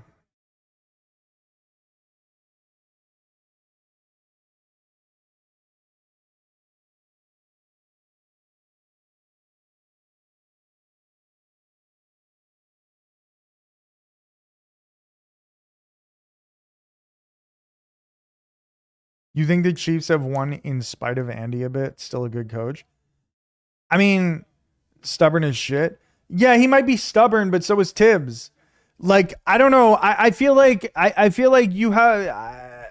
You think the Chiefs have won in spite of Andy a bit? Still a good coach? I mean, stubborn as shit. Yeah, he might be stubborn, but so is Tibbs. Like, I don't know. I feel like you have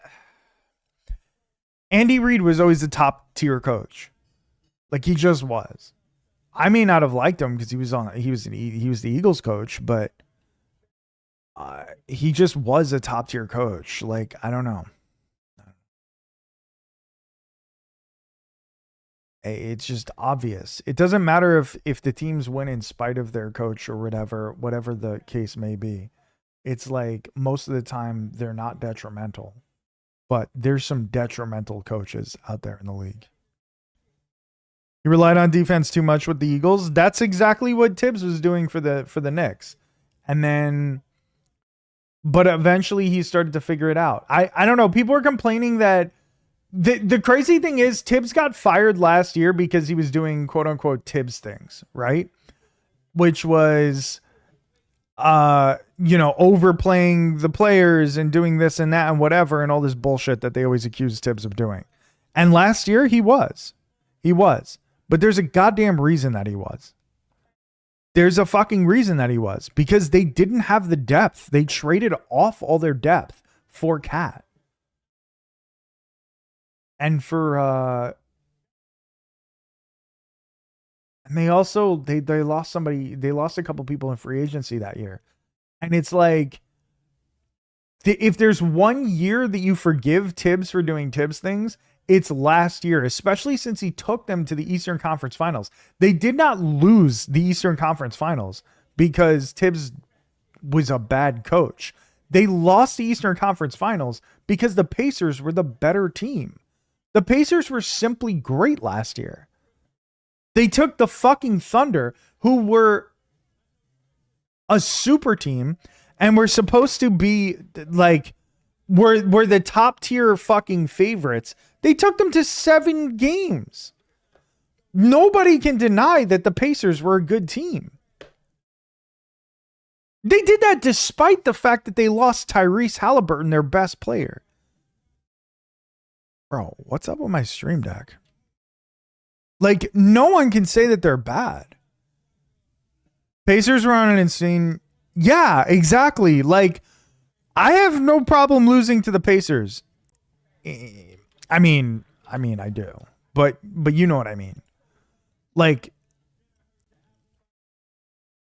Andy Reid was always the top tier coach. Like, he just was. I may not have liked him because he was the Eagles coach, but he just was a top tier coach. Like, I don't know. It's just obvious. It doesn't matter if the teams win in spite of their coach or whatever the case may be. It's like most of the time they're not detrimental, but there's some detrimental coaches out there in the league. He relied on defense too much with the Eagles. That's exactly what Tibbs was doing for the Knicks. And then, but eventually he started to figure it out. I don't know. People are complaining that the crazy thing is Tibbs got fired last year because he was doing quote unquote Tibbs things, right? Which was, overplaying the players and doing this and that and whatever and all this bullshit that they always accuse Tibbs of doing. And last year he was, but there's a goddamn reason that he was. There's a fucking reason that he was, because they didn't have the depth. They traded off all their depth. for Cat. And for and they also they lost somebody, they lost a couple people in free agency that year. And it's like, if there's one year that you forgive Tibbs for doing Tibbs things, it's last year, especially since he took them to the Eastern Conference Finals. They did not lose the Eastern Conference Finals because Tibbs was a bad coach. They lost the Eastern Conference Finals because the Pacers were the better team. The Pacers were simply great last year. They took the fucking Thunder, who were a super team and were supposed to be like, were the top tier fucking favorites. They took them to 7 games. Nobody can deny that the Pacers were a good team. They did that despite the fact that they lost Tyrese Halliburton, their best player. Bro, what's up with my stream deck? Like, no one can say that they're bad. Pacers were on an insane... Yeah, exactly. Like, I have no problem losing to the Pacers. I mean, I do. But you know what I mean. Like,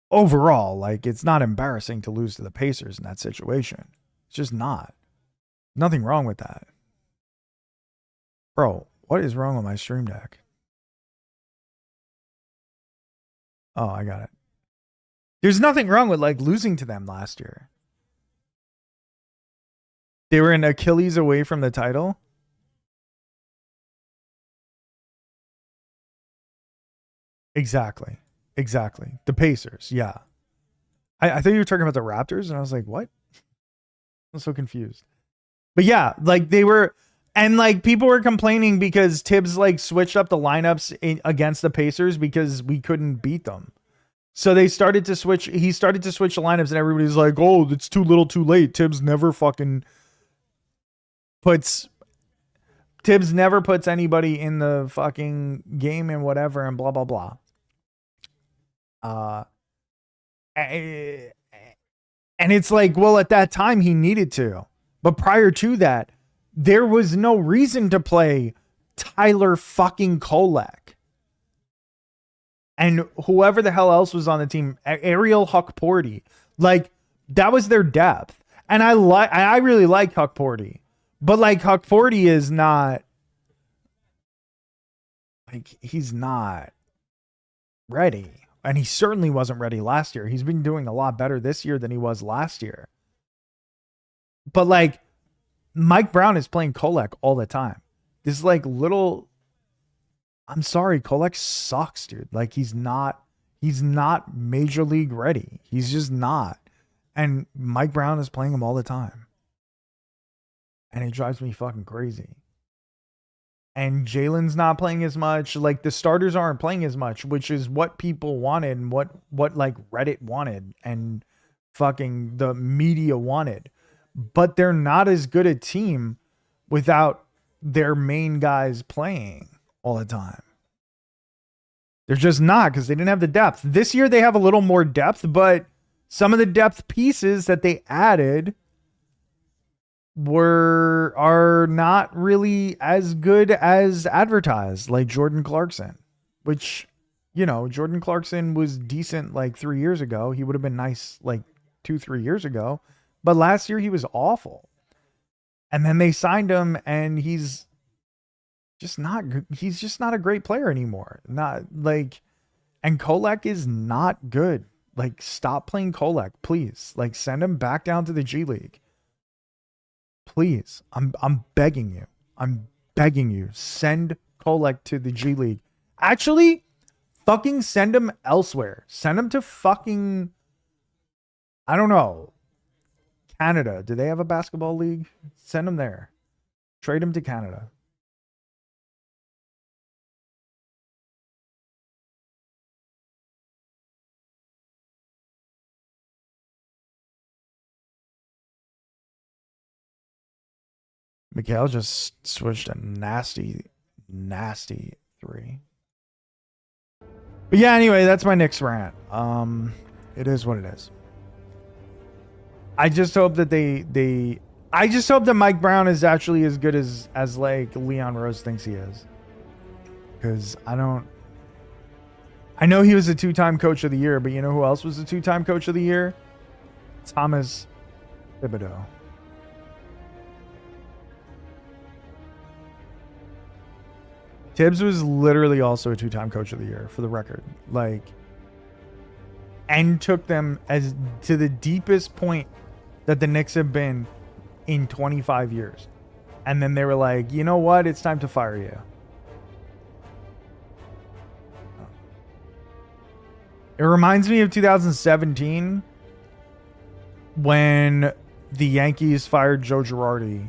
overall, like, it's not embarrassing to lose to the Pacers in that situation. It's just not. Nothing wrong with that. Bro, what is wrong with my stream deck? Oh, I got it. There's nothing wrong with, like, losing to them last year. They were an Achilles away from the title. Exactly. The Pacers, yeah. I thought you were talking about the Raptors, and I was like, what? I'm so confused. But yeah, like, they were... And, like, people were complaining because Tibbs, like, switched up the lineups against the Pacers because we couldn't beat them. So he started to switch the lineups, and everybody's like, oh, it's too little too late. Tibbs never puts anybody in the fucking game and whatever and blah, blah, blah. And it's like, well, at that time he needed to. But prior to that, there was no reason to play Tyler fucking Kolek. And whoever the hell else was on the team, Ariel Hukporti. Like, that was their depth. And I really like Hukporti. But, like, Hukporti is not... Like, he's not ready. And he certainly wasn't ready last year. He's been doing a lot better this year than he was last year. But, like, Mike Brown is playing Kolek all the time. This, like, little... I'm sorry, Kolek sucks, dude. Like, he's not major league ready. He's just not. And Mike Brown is playing him all the time. And it drives me fucking crazy. And Jalen's not playing as much. Like, the starters aren't playing as much, which is what people wanted and what like Reddit wanted and fucking the media wanted. But they're not as good a team without their main guys playing all the time. They're just not, because they didn't have the depth. This year they have a little more depth, but some of the depth pieces that they added are not really as good as advertised, like Jordan Clarkson, which, you know, Jordan Clarkson was decent like 3 years ago. He would have been nice like 2-3 years ago, but last year he was awful. And then they signed him, and he's just not a great player anymore. Not like, and Kolek is not good. Like, stop playing Kolek, please. Like, send him back down to the G League. Please. I'm begging you. I'm begging you. Send Kolek to the G League. Actually, fucking send him elsewhere. Send him to fucking, I don't know, Canada. Do they have a basketball league? Send him there. Trade him to Canada. Mikhail just switched a nasty 3. But yeah, anyway, that's my Knicks rant. It is what it is. I just hope that I just hope that Mike Brown is actually as good as like Leon Rose thinks he is. Because I know he was a 2-time coach of the year, but you know who else was a 2-time coach of the year? Thomas Thibodeau. Tibbs was literally also a 2-time coach of the year, for the record. Like, and took them as to the deepest point that the Knicks have been in 25 years. And then they were like, you know what? It's time to fire you. It reminds me of 2017 when the Yankees fired Joe Girardi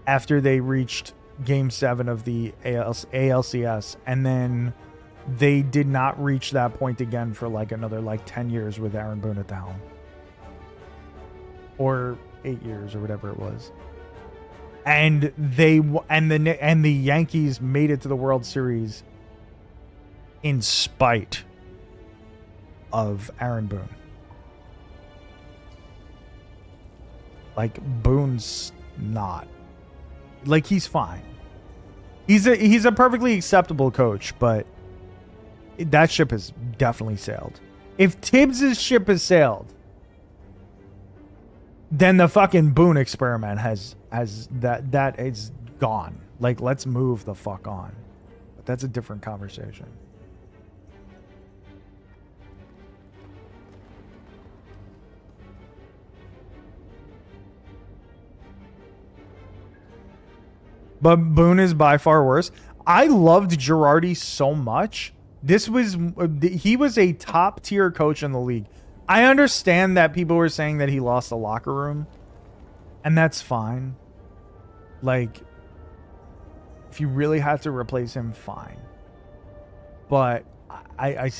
after they reached Game 7 of the ALCS, and then they did not reach that point again for like another 10 years with Aaron Boone at the helm, or 8 years or whatever it was. And the Yankees made it to the World Series in spite of Aaron Boone. Like, Boone's not, like, he's fine. He's a perfectly acceptable coach, but that ship has definitely sailed. If Tibbs' ship has sailed, then the fucking Boone experiment has that is gone. Like, let's move the fuck on. But that's a different conversation. But Boone is by far worse. I loved Girardi so much. He was a top tier coach in the league. I understand that people were saying that he lost the locker room, and that's fine. Like, if you really had to replace him, fine. But I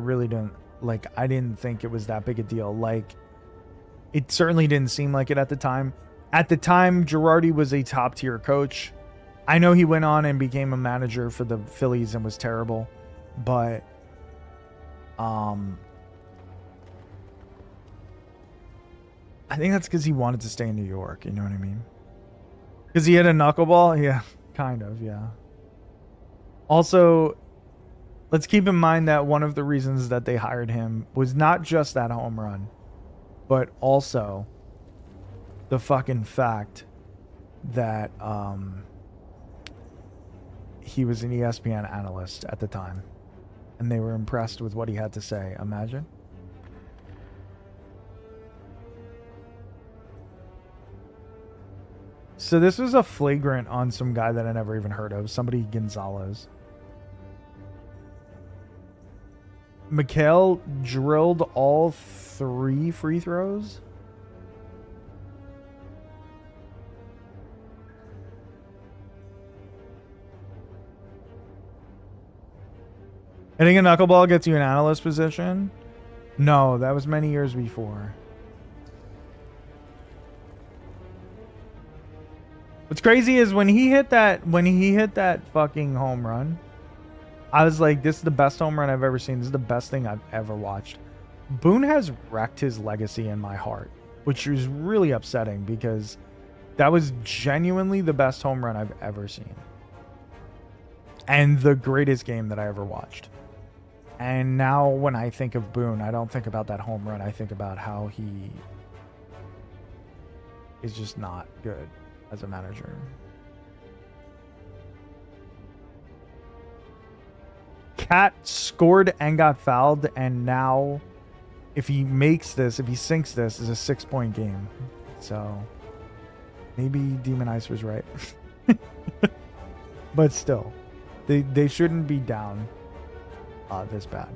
really didn't, like, I didn't think it was that big a deal. Like, it certainly didn't seem like it at the time. At the time, Girardi was a top tier coach. I know he went on and became a manager for the Phillies and was terrible, but I think that's because he wanted to stay in New York. You know what I mean? Because he had a knuckleball? Yeah, kind of, yeah. Also, let's keep in mind that one of the reasons that they hired him was not just that home run, but also the fucking fact that he was an ESPN analyst at the time, and they were impressed with what he had to say. Imagine. So this was a flagrant on some guy that I never even heard of. Somebody Gonzalez. Mikhail drilled all 3 free throws. Hitting a knuckleball gets you an analyst position? No, that was many years before. What's crazy is when he hit that fucking home run, I was like, this is the best home run I've ever seen. This is the best thing I've ever watched. Boone has wrecked his legacy in my heart, which is really upsetting because that was genuinely the best home run I've ever seen. And the greatest game that I ever watched. And now when I think of Boone, I don't think about that home run. I think about how he is just not good as a manager. Cat scored and got fouled, and now if he sinks this, is a 6-point game. So maybe Demon Ice was right. But still, they shouldn't be down this bad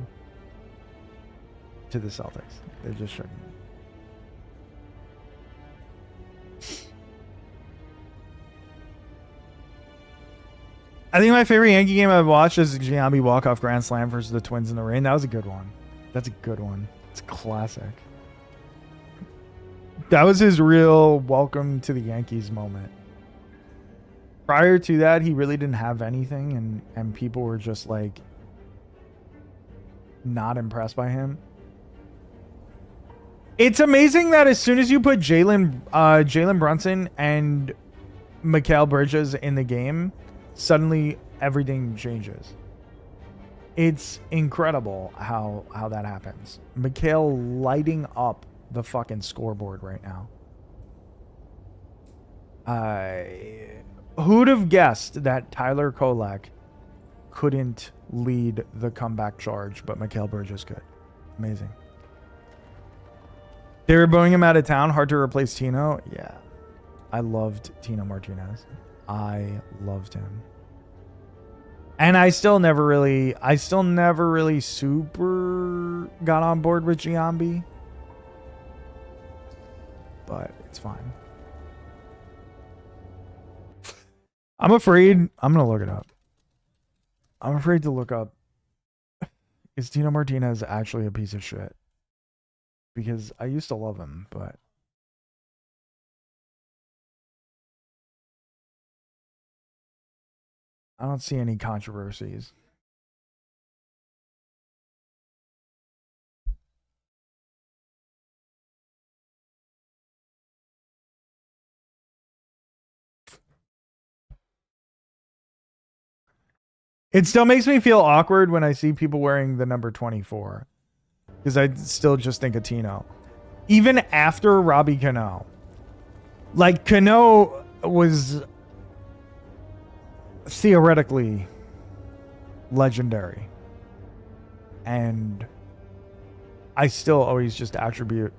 to the Celtics. They just shouldn't. I think my favorite Yankee game I've watched is the Giambi walk-off grand slam versus the Twins in the rain. That was a good one. That's a good one. It's a classic. That was his real welcome to the Yankees moment. Prior to that, he really didn't have anything, and people were just like not impressed by him. It's amazing that as soon as you put Jalen Brunson and Mikal Bridges in the game, suddenly everything changes. It's incredible how that happens. Mikal lighting up the fucking scoreboard right now. Who'd have guessed that Tyler Kolek couldn't lead the comeback charge, but Mikal Bridges could. Amazing. They were booing him out of town. Hard to replace Tino. Yeah. I loved Tino Martinez. I loved him. And I still never really super got on board with Giambi. But it's fine. I'm afraid. I'm going to look it up. I'm afraid to look up. Is Tino Martinez actually a piece of shit? Because I used to love him, but I don't see any controversies. It still makes me feel awkward when I see people wearing the number 24. Because I still just think of Tino. Even after Robbie Cano. Like, Cano was theoretically legendary. And I still always just attribute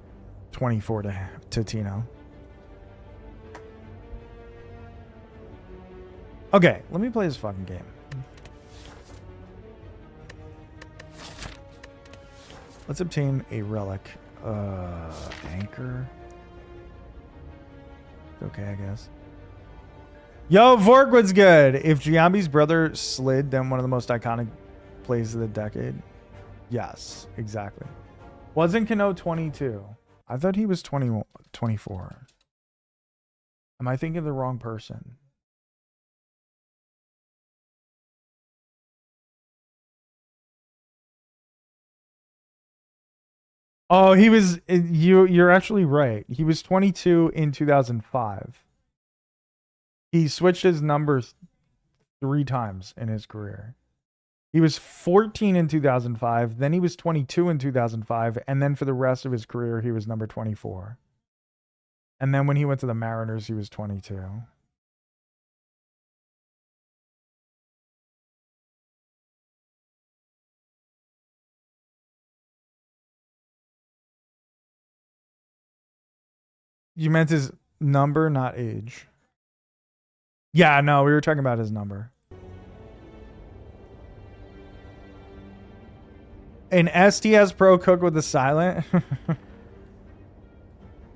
24 to Tino. Okay, let me play this fucking game. Let's obtain a relic. Anchor. Okay, I guess. Yo, Vorkwood's good. If Giambi's brother slid, then one of the most iconic plays of the decade. Yes, exactly. Wasn't Cano 22? I thought he was 24. Am I thinking of the wrong person? Oh, he was. You're actually right. He was 22 in 2005. He switched his numbers 3 times in his career. He was 14 in 2005. Then he was 22 in 2005. And then for the rest of his career, he was number 24. And then when he went to the Mariners, he was 22. You meant his number, not age. Yeah, no, we were talking about his number. An STS Pro cook with a silent.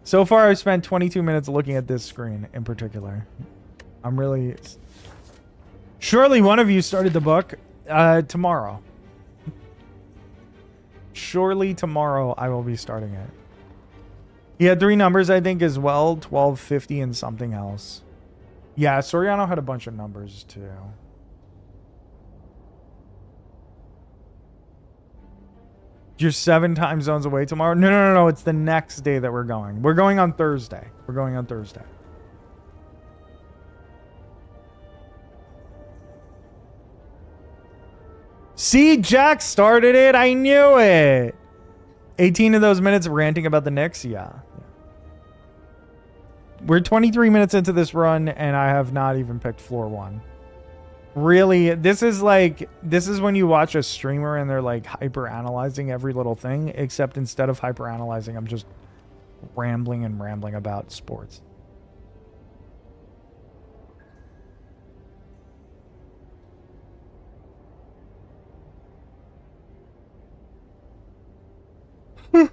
So far, I've spent 22 minutes looking at this screen in particular. I'm really... Surely one of you started the book tomorrow. Surely tomorrow I will be starting it. He had 3 numbers, I think, as well. 12, 50, and something else. Yeah, Soriano had a bunch of numbers, too. You're 7 time zones away tomorrow? No. It's the next day that we're going. We're going on Thursday. See, Jack started it. I knew it. 18 of those minutes ranting about the Knicks? Yeah. We're 23 minutes into this run, and I have not even picked floor 1. Really, this is when you watch a streamer and they're like hyper analyzing every little thing, except instead of hyper analyzing, I'm just rambling about sports. I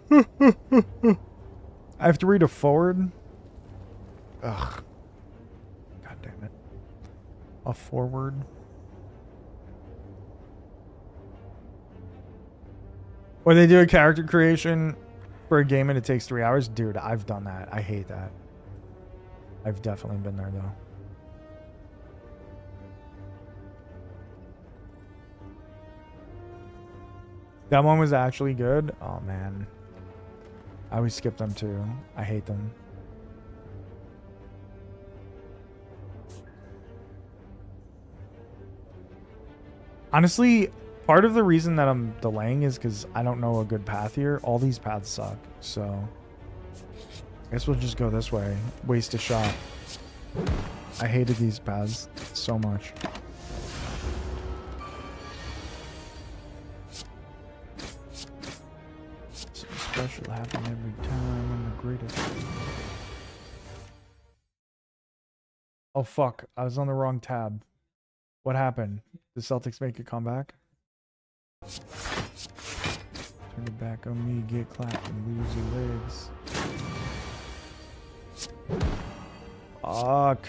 have to read a forward. Ugh. God damn it. A forward. Or they do a character creation for a game and it takes 3 hours. Dude, I've done that. I hate that. I've definitely been there though. That one was actually good. Oh man. I always skip them too. I hate them. Honestly, part of the reason that I'm delaying is because I don't know a good path here. All these paths suck, so I guess we'll just go this way. Waste a shot. I hated these paths so much. Something special happen every time. I'm the greatest. Oh fuck! I was on the wrong tab. What happened? The Celtics make a comeback? Turn it back on me, get clapped, and lose your legs. Fuck.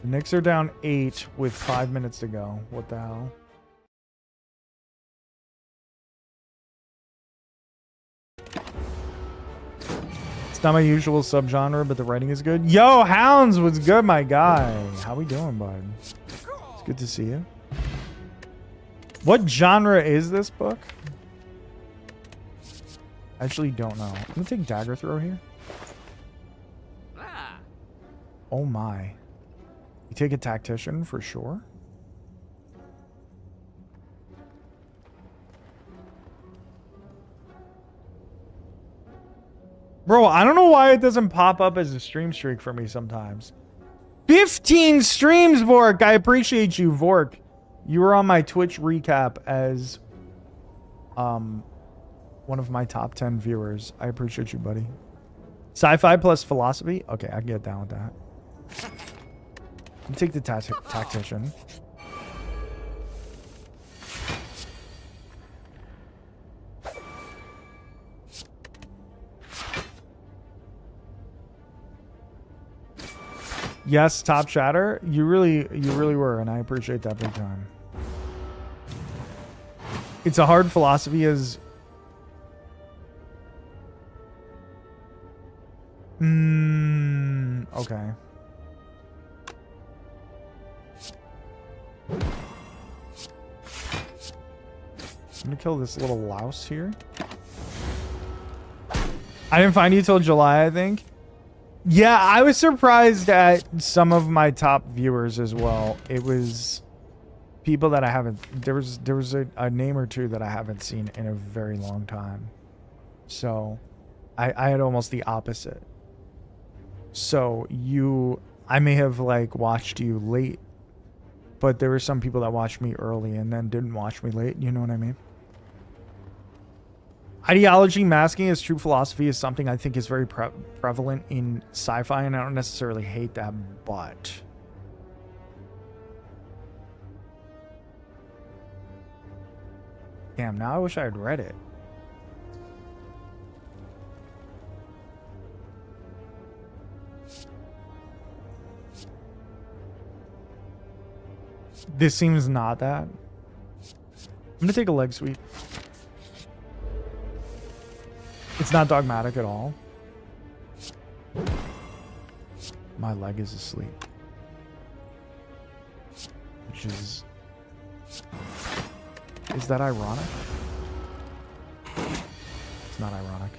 The Knicks are down 8 with 5 minutes to go. What the hell? It's not my usual subgenre, but the writing is good. Yo, Hounds, what's good, my guy? How we doing, bud? It's good to see you. What genre is this book? I actually don't know. I'm gonna take Dagger Throw here. Oh my. You take a Tactician for sure. Bro, I don't know why it doesn't pop up as a stream streak for me sometimes. 15 streams, Vork. I appreciate you, Vork. You were on my Twitch recap as one of my top 10 viewers. I appreciate you, buddy. Sci-fi plus philosophy? Okay, I can get down with that. I'll take the Tactician. Yes, Top Shatter. You really were, and I appreciate that big time. It's a hard philosophy as... okay. I'm gonna kill this little louse here. I didn't find you till July, I think. Yeah, I was surprised at some of my top viewers as well. It was people that I haven't... There was a name or two that I haven't seen in a very long time. So, I had almost the opposite. So, I may have, like, watched you late. But there were some people that watched me early and then didn't watch me late. You know what I mean? Ideology masking as true philosophy is something I think is very prevalent in sci-fi, and I don't necessarily hate that, but... Damn, now I wish I had read it. This seems not that. I'm gonna take a leg sweep. It's not dogmatic at all. My leg is asleep. Which is... Is that ironic? It's not ironic.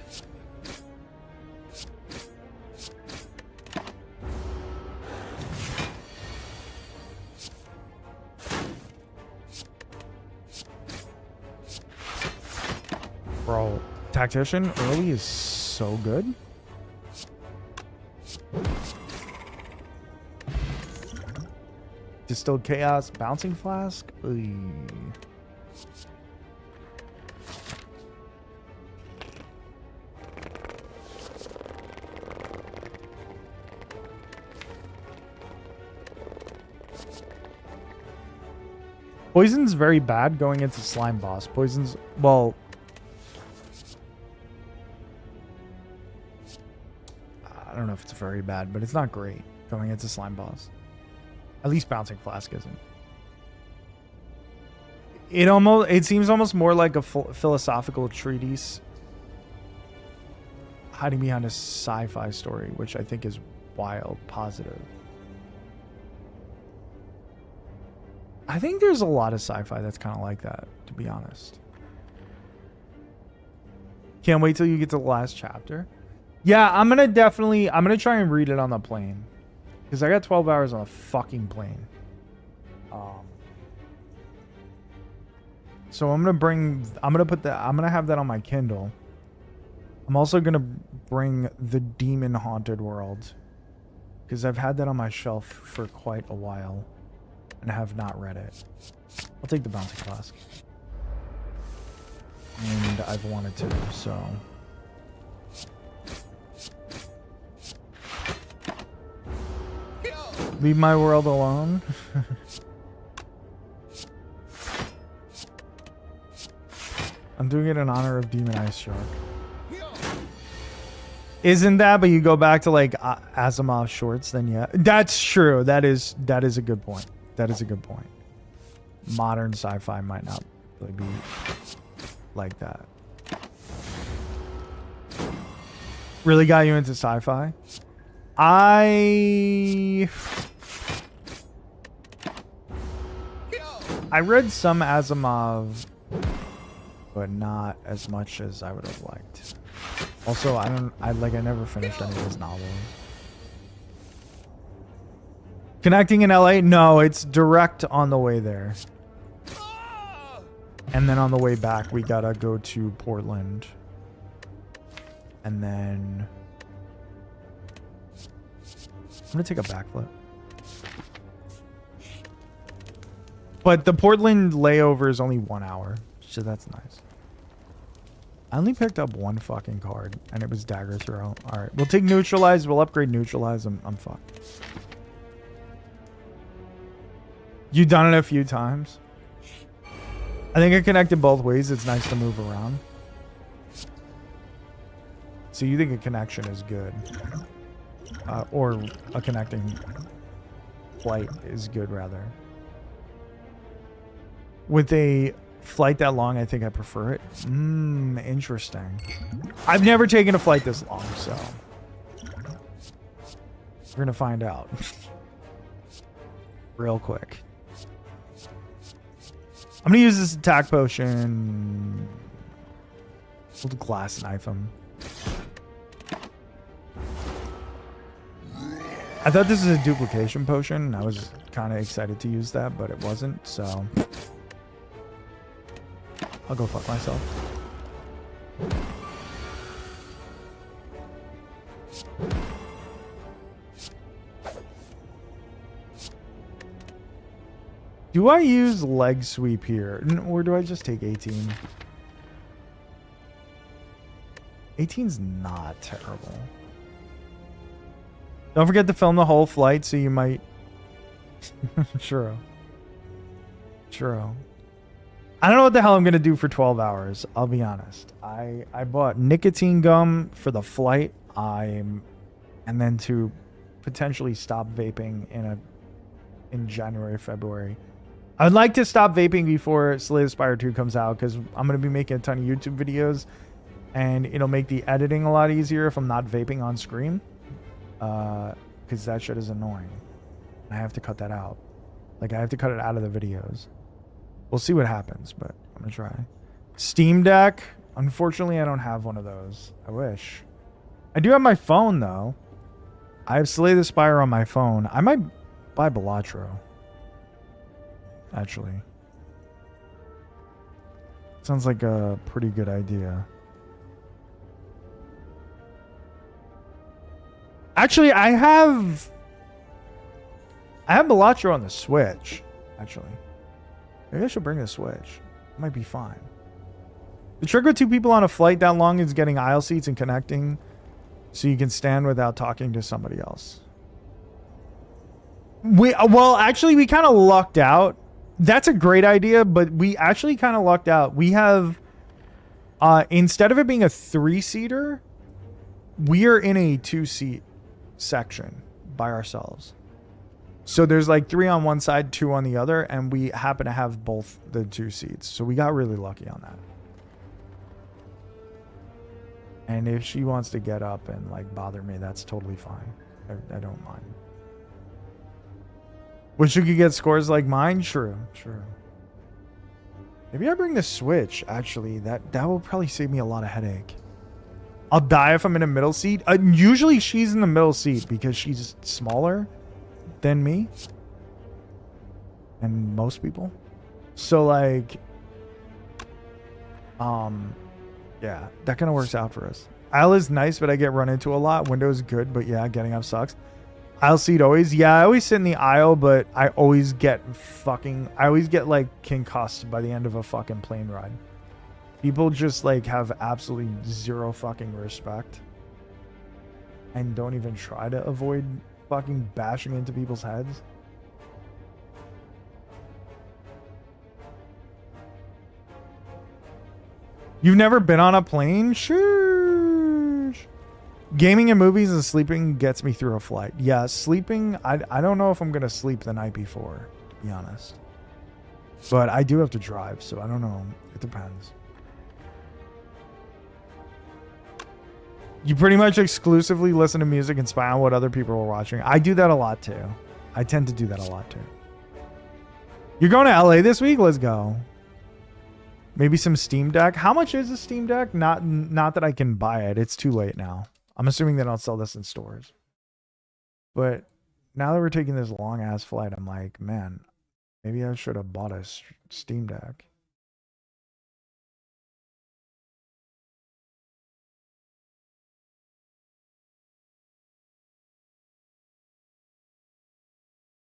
Bro, Tactician early is so good. Distilled Chaos, Bouncing Flask. Oy. Poison's very bad going into Slime Boss. Poison's, well... I don't know if it's very bad, but it's not great going into Slime Boss. At least Bouncing Flask isn't. It seems almost more like a philosophical treatise hiding behind a sci-fi story, which I think is wild positive. I think there's a lot of sci-fi that's kind of like that, to be honest. Can't wait till you get to the last chapter. Yeah, I'm gonna try and read it on the plane. Because I got 12 hours on a fucking plane. So I'm gonna have that on my Kindle. I'm also gonna bring The Demon Haunted World. Because I've had that on my shelf for quite a while. And I have not read it. I'll take the Bounty Class. And I've wanted to, so... Leave my world alone. I'm doing it in honor of Demon Ice Shark. Isn't that? But you go back to like Asimov shorts, then yeah, that's true. That is a good point. That is a good point. Modern sci-fi might not really be like that. Really got you into sci-fi? I read some Asimov, but not as much as I would have liked. Also, I never finished any of his novels. Connecting in LA? No, it's direct on the way there. And then on the way back, we gotta go to Portland. And then... I'm gonna take a backflip. But the Portland layover is only 1 hour, so that's nice. I only picked up one fucking card, and it was Dagger Throw. Alright, we'll take Neutralize. We'll upgrade Neutralize. I'm fucked. You done it a few times? I think I connected both ways. It's nice to move around. So you think a connection is good. Or a connecting flight is good, rather. With a flight that long, I think I prefer it. Interesting. I've never taken a flight this long, so... we're gonna find out. Real quick. I'm gonna use this attack potion. We'll glass knife him. I thought this was a duplication potion. I was kind of excited to use that, but it wasn't, so... I'll go fuck myself. Do I use leg sweep here? Or do I just take 18? 18's not terrible. Don't forget to film the whole flight, so you might... True. I don't know what the hell I'm going to do for 12 hours. I'll be honest. I bought nicotine gum for the flight. And then to potentially stop vaping in January, February. I'd like to stop vaping before Slay the Spire 2 comes out, because I'm going to be making a ton of YouTube videos, and it'll make the editing a lot easier if I'm not vaping on screen. Because that shit is annoying. I have to cut that out. Like, I have to cut it out of the videos. We'll see what happens, but I'm gonna try. Steam Deck. Unfortunately, I don't have one of those. I wish. I do have my phone, though. I have Slay the Spire on my phone. I might buy Balatro. Actually. Sounds like a pretty good idea. Actually, I have Balatro on the Switch, actually. Maybe I should bring the Switch. It might be fine. The trick with two people on a flight that long is getting aisle seats and connecting so you can stand without talking to somebody else. Well, actually, we kind of lucked out. That's a great idea, but we actually kind of lucked out. We have, instead of it being a 3-seater, we are in a 2-seat section by ourselves. So there's like 3 on one side, 2 on the other, and we happen to have both the 2 seats. So we got really lucky on that. And if she wants to get up and like bother me, that's totally fine. I don't mind. Wish you could get scores like mine? True. Maybe I bring the Switch, actually. That will probably save me a lot of headache. I'll die if I'm in a middle seat. Usually she's in the middle seat because she's smaller than me and most people. So like, yeah, that kind of works out for us. Aisle is nice, but I get run into a lot. Window is good, but yeah, getting up sucks. Aisle seat always, yeah, I always sit in the aisle, but I always get like concussed by the end of a fucking plane ride. People just like have absolutely zero fucking respect and don't even try to avoid fucking bashing into people's heads. You've never been on a plane? Sure. Gaming and movies and sleeping gets me through a flight. Yeah, sleeping, I don't know if I'm going to sleep the night before, to be honest. But I do have to drive, so I don't know. It depends. You pretty much exclusively listen to music and spy on what other people are watching. I do that a lot too. I tend to do that a lot too. You're going to LA this week? Let's go. Maybe some Steam Deck. How much is a Steam Deck? Not that I can buy it. It's too late now. I'm assuming they don't sell this in stores. But now that we're taking this long ass flight, I'm like, man, maybe I should have bought a Steam Deck.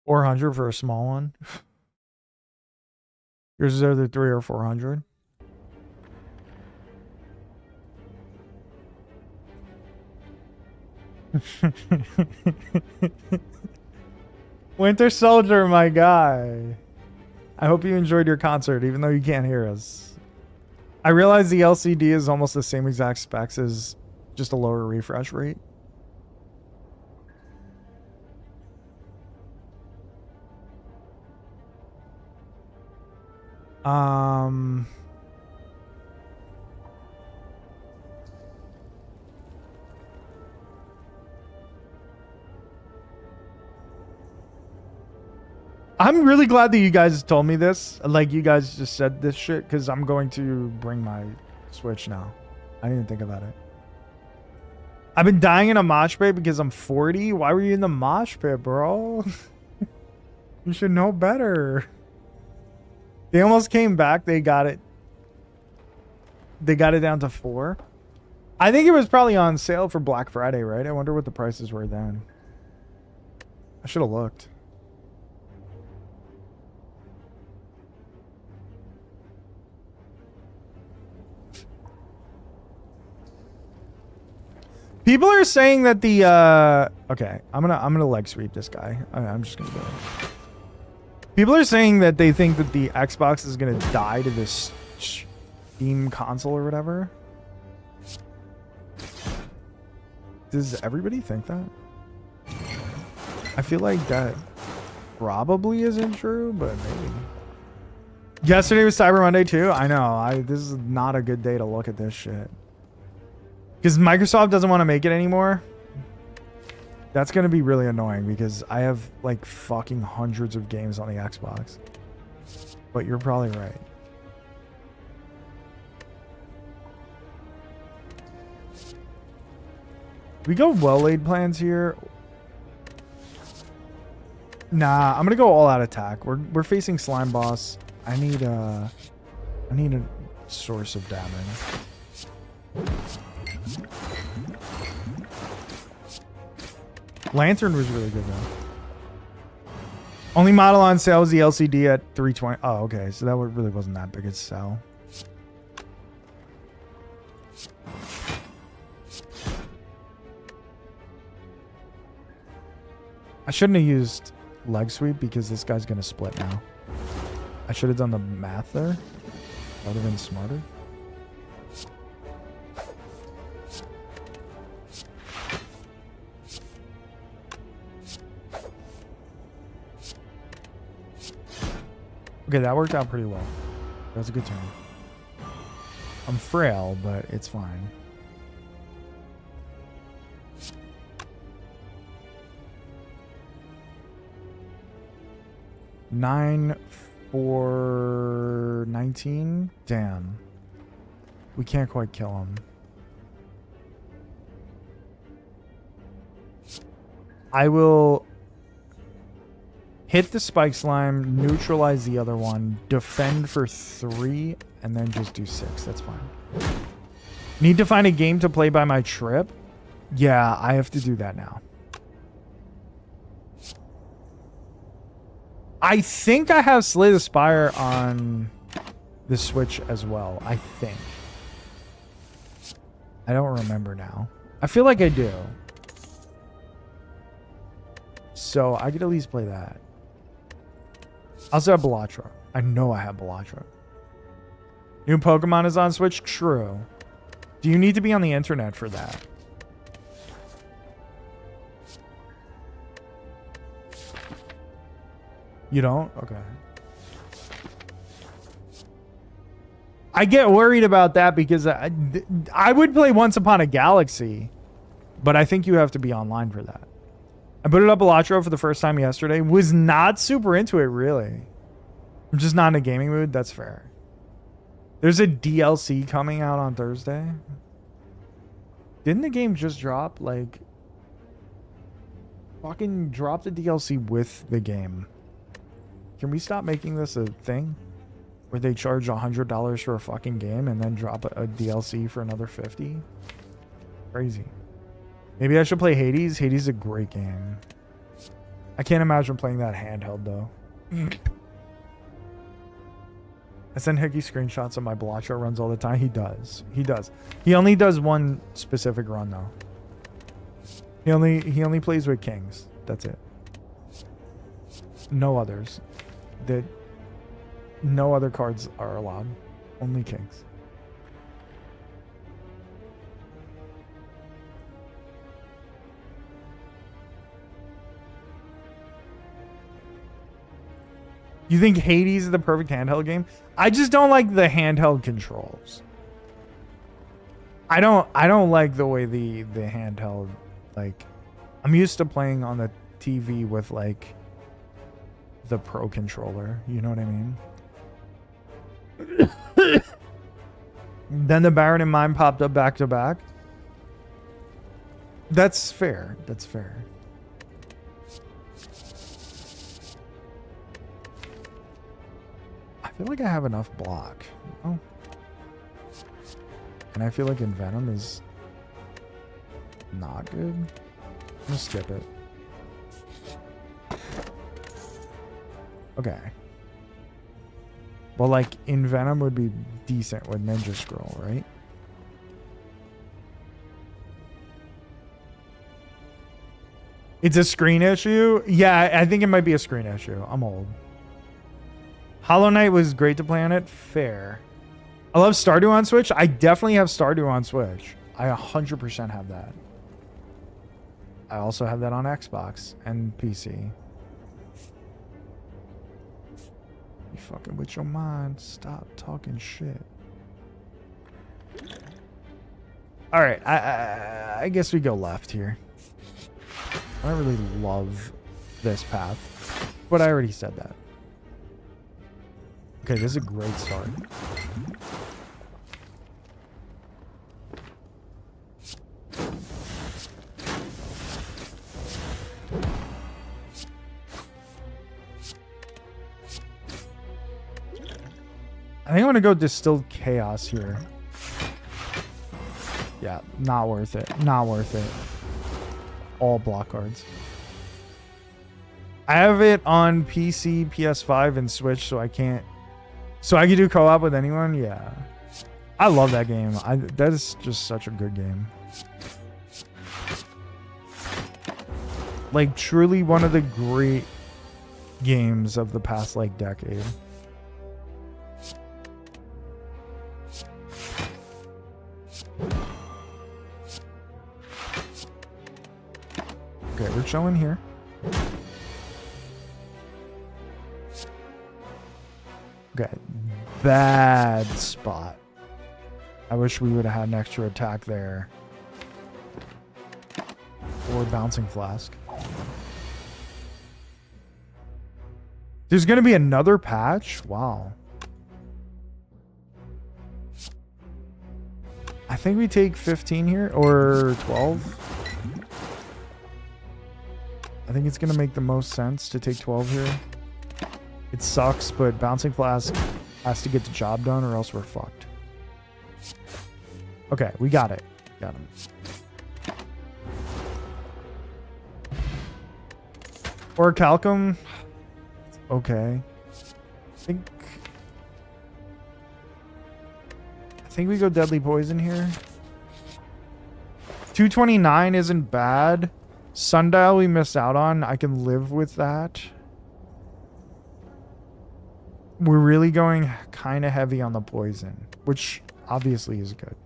$400 for a small one. Yours is either 300 or 400. Winter Soldier, my guy. I hope you enjoyed your concert, even though you can't hear us. I realize the LCD is almost the same exact specs as just a lower refresh rate. I'm really glad that you guys told me this. Like, you guys just said this shit, because I'm going to bring my Switch now. I didn't even think about it. I've been dying in a mosh pit because I'm 40. Why were you in the mosh pit, bro? You should know better. They almost came back. They got it down to 4. I think it was probably on sale for Black Friday, right? I wonder what the prices were then. I should have looked. People are saying that the okay, I'm gonna leg sweep this guy. I'm just gonna go. People are saying that they think that the Xbox is gonna die to this Steam console or whatever. Does everybody think that? I feel like that probably isn't true, but maybe. Yesterday was Cyber Monday too. I know. This is not a good day to look at this shit. Because Microsoft doesn't want to make it anymore. That's going to be really annoying because I have like fucking hundreds of games on the Xbox. But you're probably right. We go well-laid plans here. Nah, I'm going to go all-out attack. We're facing Slime Boss. I need a source of damage. Lantern was really good though. Only model on sale was the LCD at $320. Oh, okay. So that really wasn't that big a sell. I shouldn't have used leg sweep because this guy's going to split now. I should have done the math there. That would have been smarter. Okay, that worked out pretty well. That was a good turn. I'm frail, but it's fine. $9 for $19. Damn. We can't quite kill him. I will hit the spike slime, neutralize the other one, defend for 3, and then just do 6. That's fine. Need to find a game to play by my trip? Yeah, I have to do that now. I think I have Slay the Spire on the Switch as well. I think. I don't remember now. I feel like I do. So I could at least play that. I also have Balatro. I know I have Balatro. New Pokemon is on Switch? True. Do you need to be on the internet for that? You don't? Okay. I get worried about that because I would play Once Upon a Galaxy, but I think you have to be online for that. I put it up Balatro for the first time yesterday. Was not super into it, really. I'm just not in a gaming mood. That's fair. There's a DLC coming out on Thursday. Didn't the game just drop? Like, fucking drop the DLC with the game. Can we stop making this a thing? Where they charge $100 for a fucking game and then drop a DLC for another 50? Crazy. Maybe I should play Hades. Hades is a great game. I can't imagine playing that handheld though. I send Hickey screenshots of my Balatro runs all the time. He does. He does. He only does one specific run though. He only plays with kings. That's it. No others. No other cards are allowed. Only kings. You think Hades is the perfect handheld game? I just don't like the handheld controls. I don't like the way the handheld, like, I'm used to playing on the TV with like the Pro controller, you know what I mean? Then the Baron and Mine popped up back to back. That's fair. That's fair. I feel like I have enough block. Oh. And I feel like Envenom is not good. I'm gonna skip it. Okay. Well, like, Envenom would be decent with Ninja Scroll, right? It's a screen issue? Yeah, I think it might be a screen issue. I'm old. Hollow Knight was great to play on it. Fair. I love Stardew on Switch. I definitely have Stardew on Switch. I 100% have that. I also have that on Xbox and PC. You fucking with your mind. Stop talking shit. All right. I guess we go left here. I don't really love this path, but I already said that. Okay, this is a great start. I think I'm gonna go Distilled Chaos here. Yeah, not worth it. Not worth it. All block cards. I have it on PC, PS5, and Switch, so I can't. So I can do co-op with anyone? Yeah. I love that game. That is just such a good game. Like, truly one of the great games of the past, like, decade. Okay, we're chilling here. Okay, bad spot. I wish we would have had an extra attack there. Or Bouncing Flask. There's going to be another patch? Wow. I think we take 15 here, or 12. I think it's going to make the most sense to take 12 here. It sucks, but Bouncing Flask has to get the job done or else we're fucked. Okay, we got it. Got him. Or Calcum. Okay. I think we go Deadly Poison here. 229 isn't bad. Sundial we missed out on. I can live with that. We're really going kind of heavy on the poison, which obviously is good.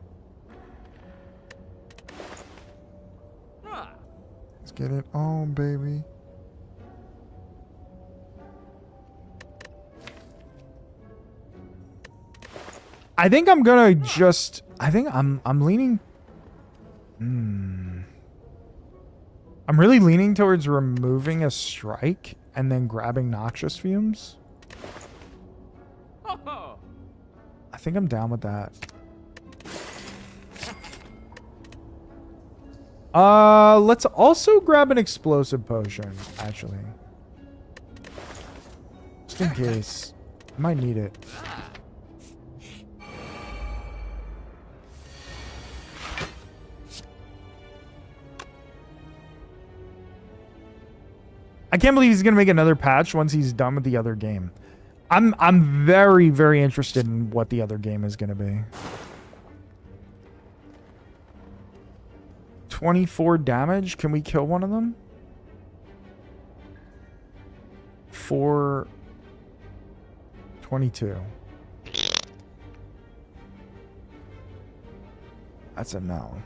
Let's get it on, baby. I think I'm gonna just. I think I'm leaning. I'm really leaning towards removing a strike and then grabbing Noxious Fumes. I think I'm down with that. Let's also grab an Explosive Potion, actually. Just in case. I might need it. I can't believe he's going to make another patch once he's done with the other game. I'm very, very interested in what the other game is going to be. 24 damage. Can we kill one of them? 22. That's a no.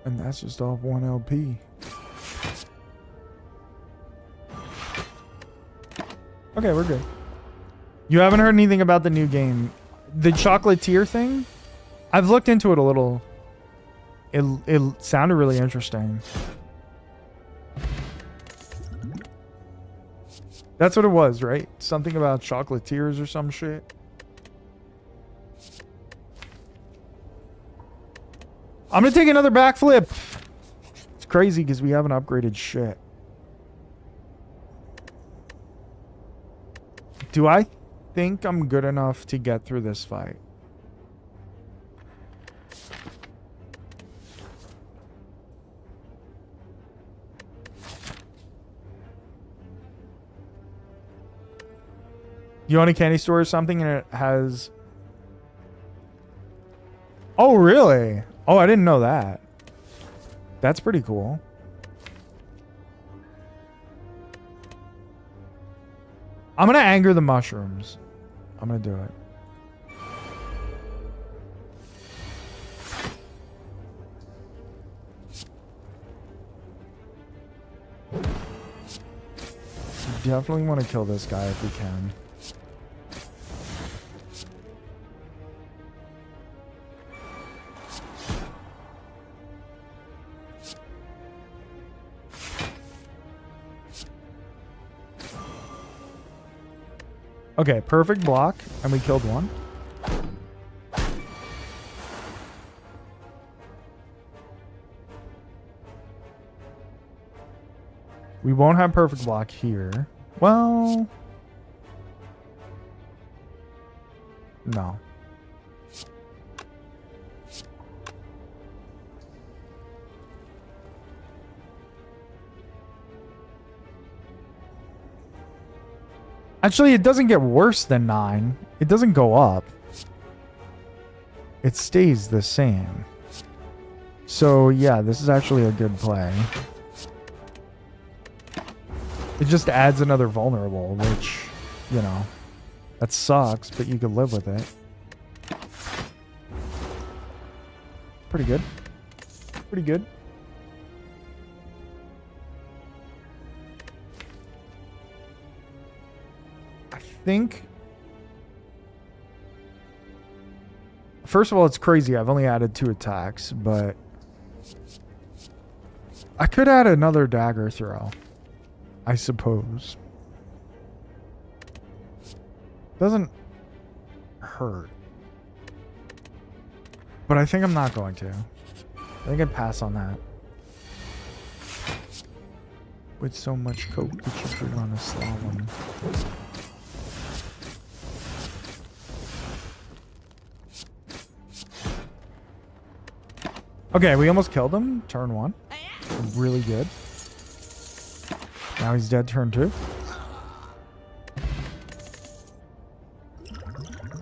And that's just off 1 LP. Okay, we're good. You haven't heard anything about the new game. The Chocolatier thing? I've looked into it a little. It sounded really interesting. That's what it was, right? Something about Chocolatiers or some shit. I'm gonna take another backflip. It's crazy because we haven't upgraded shit. Do I think I'm good enough to get through this fight? You own a candy store or something and it has... Oh, really? Oh, I didn't know that. That's pretty cool. I'm gonna anger the mushrooms. I'm gonna do it. Definitely want to kill this guy if we can. Okay, perfect block, and we killed one. We won't have perfect block here. Well... No. Actually, it doesn't get worse than 9. It doesn't go up. It stays the same. So, yeah, this is actually a good play. It just adds another vulnerable, which, you know, that sucks, but you can live with it. Pretty good. Pretty good. I think... First of all, it's crazy. I've only added 2 attacks, but... I could add another dagger throw, I suppose. Doesn't hurt. But I think I'm not going to. I think I'd pass on that. With so much coke that you could run a slalom. Okay, we almost killed him. Turn 1. Really good. Now he's dead turn 2.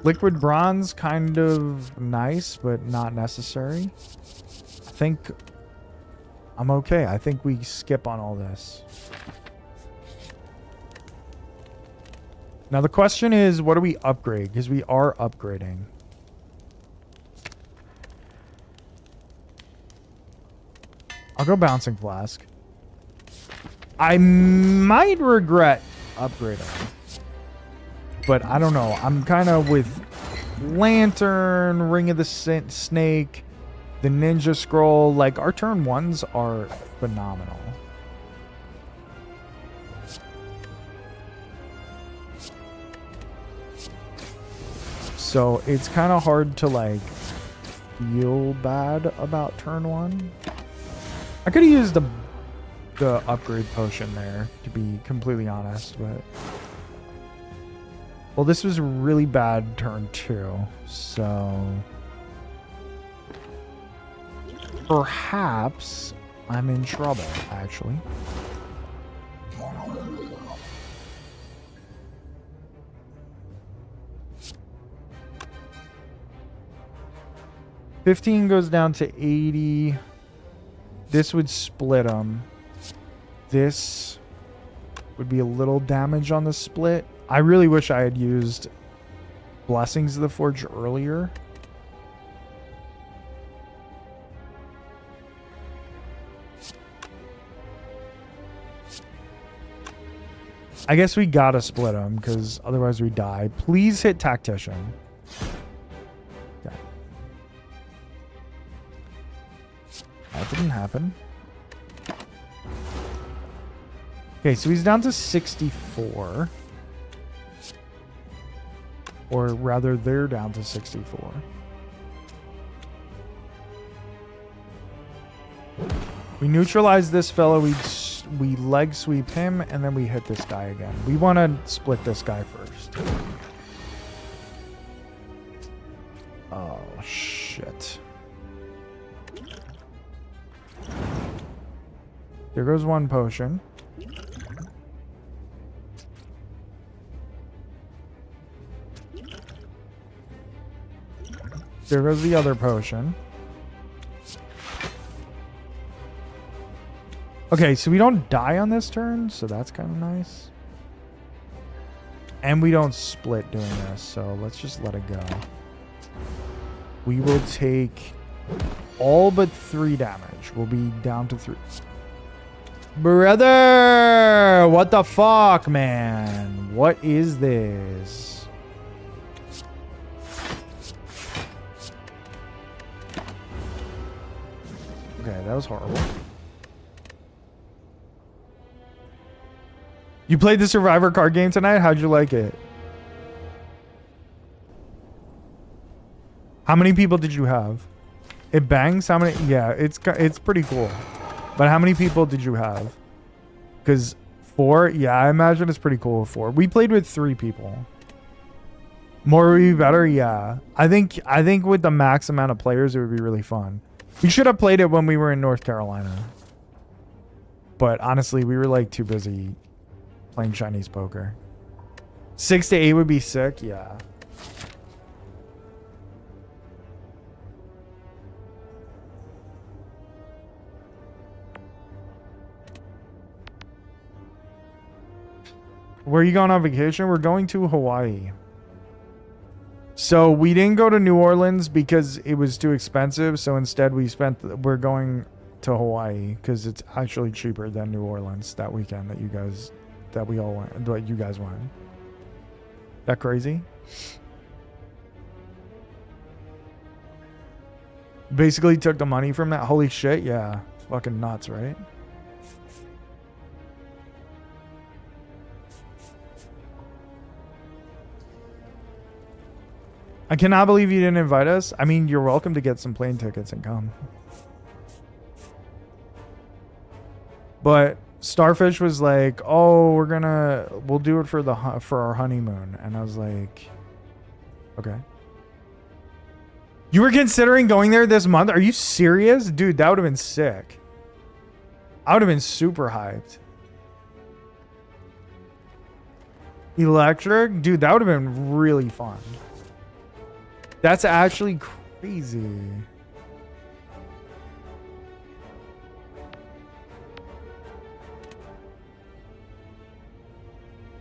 Liquid bronze, kind of nice, but not necessary. I think I'm okay. I think we skip on all this. Now the question is, what do we upgrade? Because we are upgrading. I'll go bouncing flask. I might regret upgrading. But I don't know. I'm kind of with Lantern, Ring of the Snake, the Ninja Scroll. Like, our turn 1s are phenomenal. So it's kind of hard to, like, feel bad about turn 1. I could have used the upgrade potion there, to be completely honest, but... Well, this was really bad turn 2, so... Perhaps I'm in trouble, actually. $15 goes down to 80. This would split them. This would be a little damage on the split. I really wish I had used Blessings of the Forge earlier. I guess we gotta split them because otherwise we die. Please hit Tactician. Okay. That didn't happen. Okay, so he's down to 64. Or rather, they're down to 64. We neutralize this fellow, we leg sweep him, and then we hit this guy again. We want to split this guy first. Oh, shit. There goes one potion. There goes the other potion. Okay, so we don't die on this turn, so that's kind of nice. And we don't split doing this, so let's just let it go. We will take all but 3 damage. We'll be down to 3. Brother! What the fuck, man? What is this? Okay, that was horrible. You played the Survivor card game tonight? How'd you like it? How many people did you have? It bangs? How many? Yeah, it's pretty cool. But how many people did you have? Because 4? Yeah, I imagine it's pretty cool with 4. We played with 3 people. More would be better? Yeah. I think with the max amount of players, it would be really fun. We should have played it when we were in North Carolina. But honestly, we were like too busy playing Chinese poker. 6 to 8 would be sick. Yeah. Where are you going on vacation? We're going to Hawaii. So we didn't go to New Orleans because it was too expensive. So instead we're going to Hawaii because it's actually cheaper than New Orleans that weekend that you guys went. That crazy? Basically took the money from that. Holy shit. Yeah. It's fucking nuts, right? I cannot believe you didn't invite us. I mean, you're welcome to get some plane tickets and come. But Starfish was like, "Oh, we'll do it for our honeymoon," and I was like, "Okay." You were considering going there this month? Are you serious, dude? That would have been sick. I would have been super hyped. Electric, dude, that would have been really fun. That's actually crazy.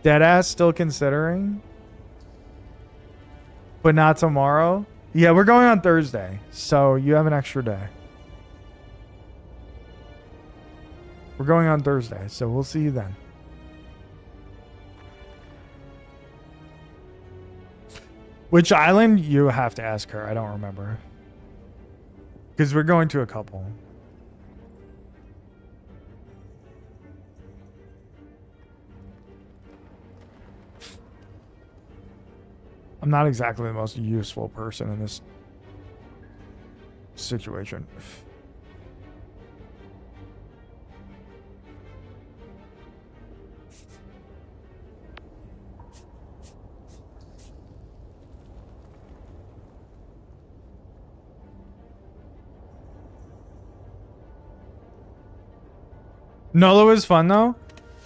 Deadass still considering? But not tomorrow? Yeah, we're going on Thursday, so you have an extra day. We're going on Thursday, so we'll see you then. Which island? You have to ask her. I don't remember. Because we're going to a couple. I'm not exactly the most useful person in this situation. Nolo was fun though.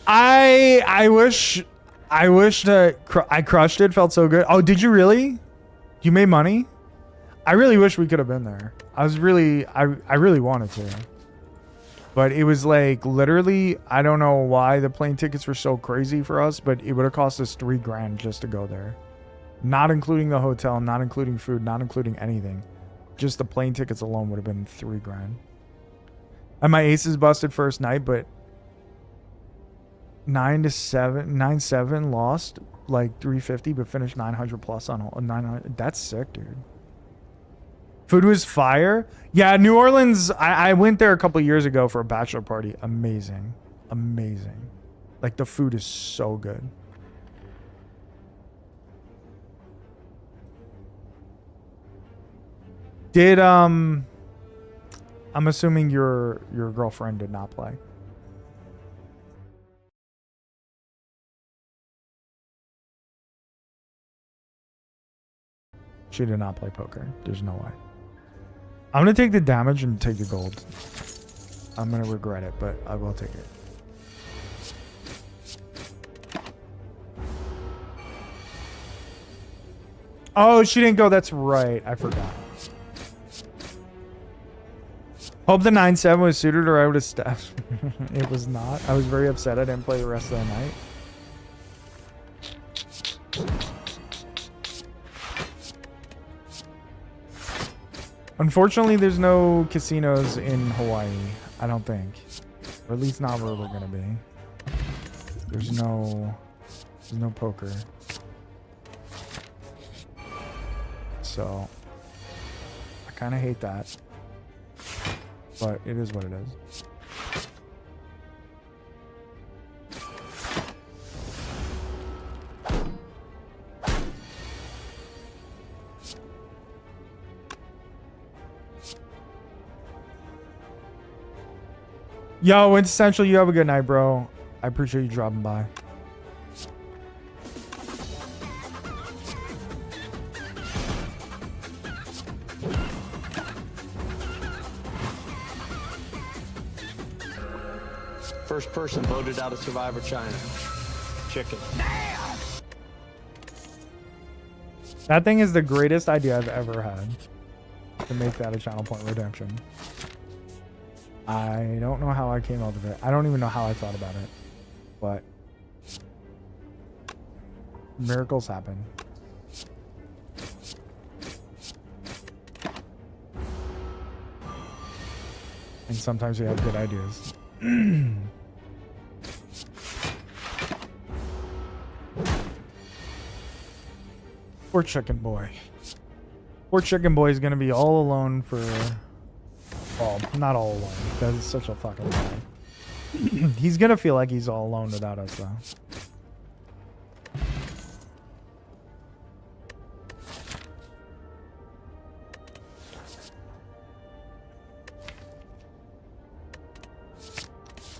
I wish that I crushed it. Felt so good. Oh, did you really? You made money? I really wish we could have been there. I really wanted to. But it was like literally, I don't know why the plane tickets were so crazy for us, but it would have cost us $3,000 just to go there. Not including the hotel, not including food, not including anything. Just the plane tickets alone would have been $3,000. And my aces busted first night, but 9-7 lost like 350, but finished 900 plus on 900. That's sick, dude. Food was fire. Yeah, New Orleans. I went there a couple years ago for a bachelor party. Amazing, amazing. Like the food is so good. Did I'm assuming your girlfriend did not play. She did not play poker. There's no way. I'm going to take the damage and take the gold. I'm going to regret it, but I will take it. Oh, she didn't go. That's right. I forgot. Hope the 9-7 was suited or I would have stepped. It was not. I was very upset I didn't play the rest of the night. Unfortunately, there's no casinos in Hawaii, I don't think. Or at least not where we're gonna be. There's no poker. So I kinda hate that. But it is what it is. Yo, Essential, you have a good night, bro. I appreciate you dropping by. First person voted out of Survivor China. Chicken. That thing is the greatest idea I've ever had. To make that a channel point redemption. I don't know how I came up with it. I don't even know how I thought about it. But miracles happen. And sometimes we have good ideas. Poor Chicken Boy. Poor Chicken Boy is going to be all alone for... Well, not all alone, because it's such a fucking lie. He's gonna feel like he's all alone without us, though.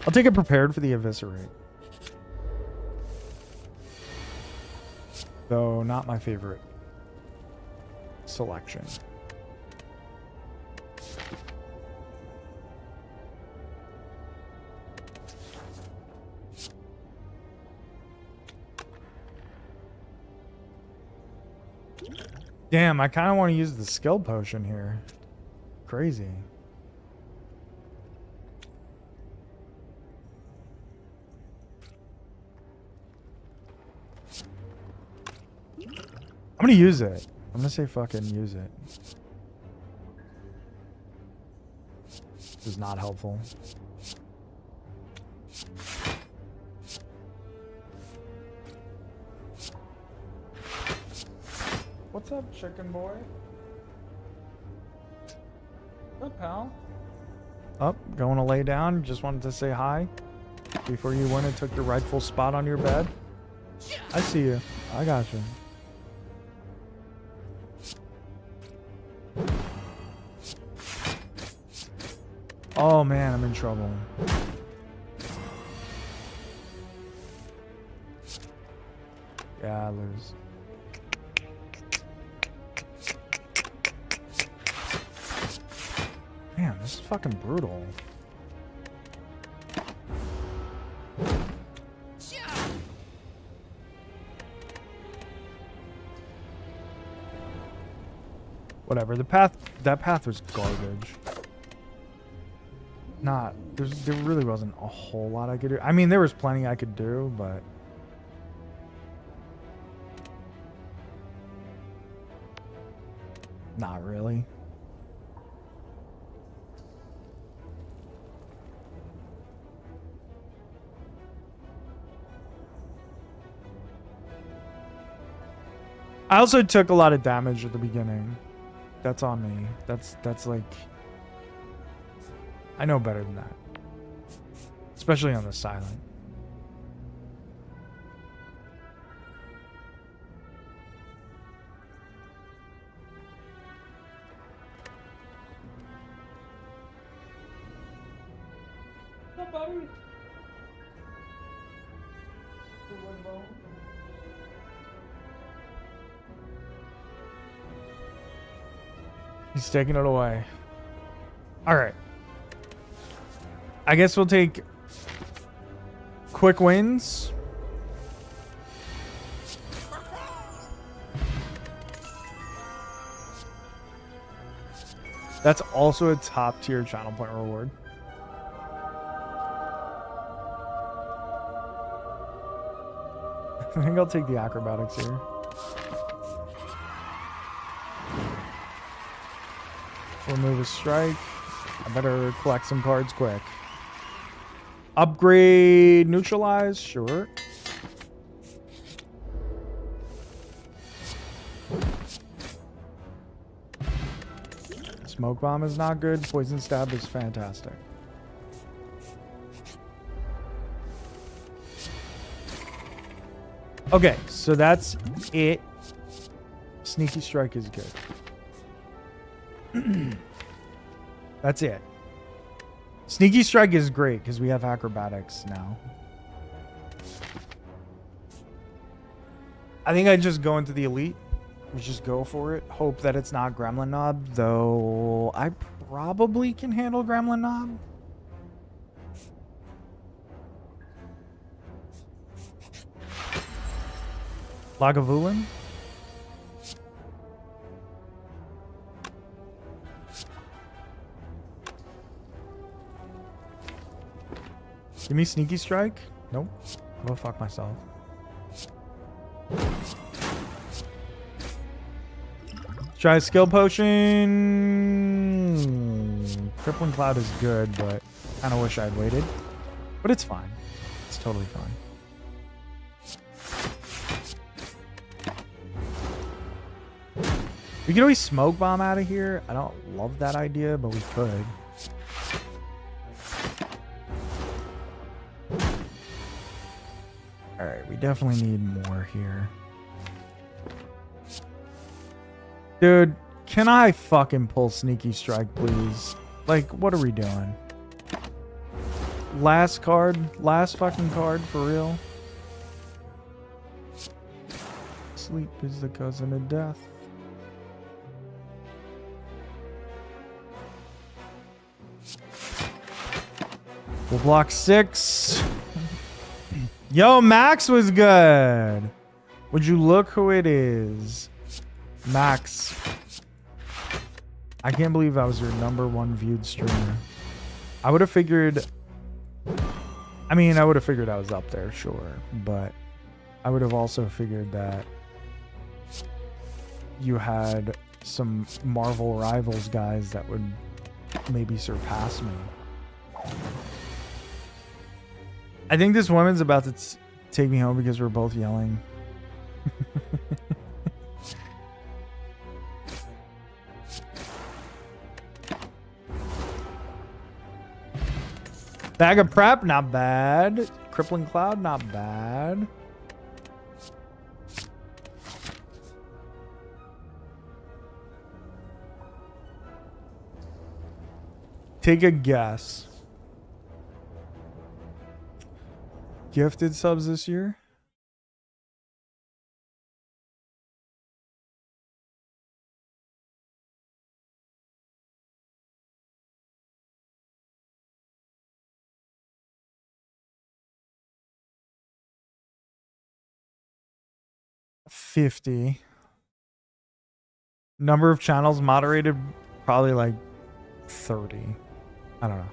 I'll take it prepared for the eviscerate. Though not my favorite selection. Damn, I kind of want to use the skill potion here. Crazy. I'm gonna use it. I'm gonna say fucking use it. This is not helpful. What's up, chicken boy? What, pal? Up, going to lay down. Just wanted to say hi before you went and took your rightful spot on your bed. I see you. I got you. Oh man, I'm in trouble. Yeah, I lose. Man, this is fucking brutal. Whatever, that path was garbage. There really wasn't a whole lot I could do. I mean, there was plenty I could do, but not really. I also took a lot of damage at the beginning. That's on me. That's like, I know better than that. Especially on the silent. He's taking it away. All right. I guess we'll take quick wins. That's also a top tier channel point reward. I think I'll take the acrobatics here. Remove a strike. I better collect some cards quick. Upgrade, neutralize, sure. Smoke bomb is not good. Poison stab is fantastic. Okay, so that's it. Sneaky strike is good. That's it. Sneaky strike is great because we have acrobatics now. I think I just go into the elite. We just go for it. Hope that it's not Gremlin Knob, though I probably can handle Gremlin Knob. Lagavulin. Give me sneaky strike. Nope. I'll go fuck myself. Try a skill potion. Crippling Cloud is good, but kind of wish I'd waited. But it's fine. It's totally fine. We could always smoke bomb out of here. I don't love that idea, but we could. Alright, we definitely need more here. Dude, can I fucking pull sneaky strike, please? Like, what are we doing? Last card. Last fucking card for real. Sleep is the cousin of death. We'll block 6. Yo, Max was good. Would you look who it is? Max. I can't believe I was your #1 viewed streamer. I would have figured... I mean, I would have figured I was up there, sure. But I would have also figured that you had some Marvel Rivals guys that would maybe surpass me. I think this woman's about to take me home because we're both yelling. Bag of prep, not bad. Crippling Cloud, not bad. Take a guess. Gifted subs this year? $50. Number of channels moderated, probably like 30. I don't know.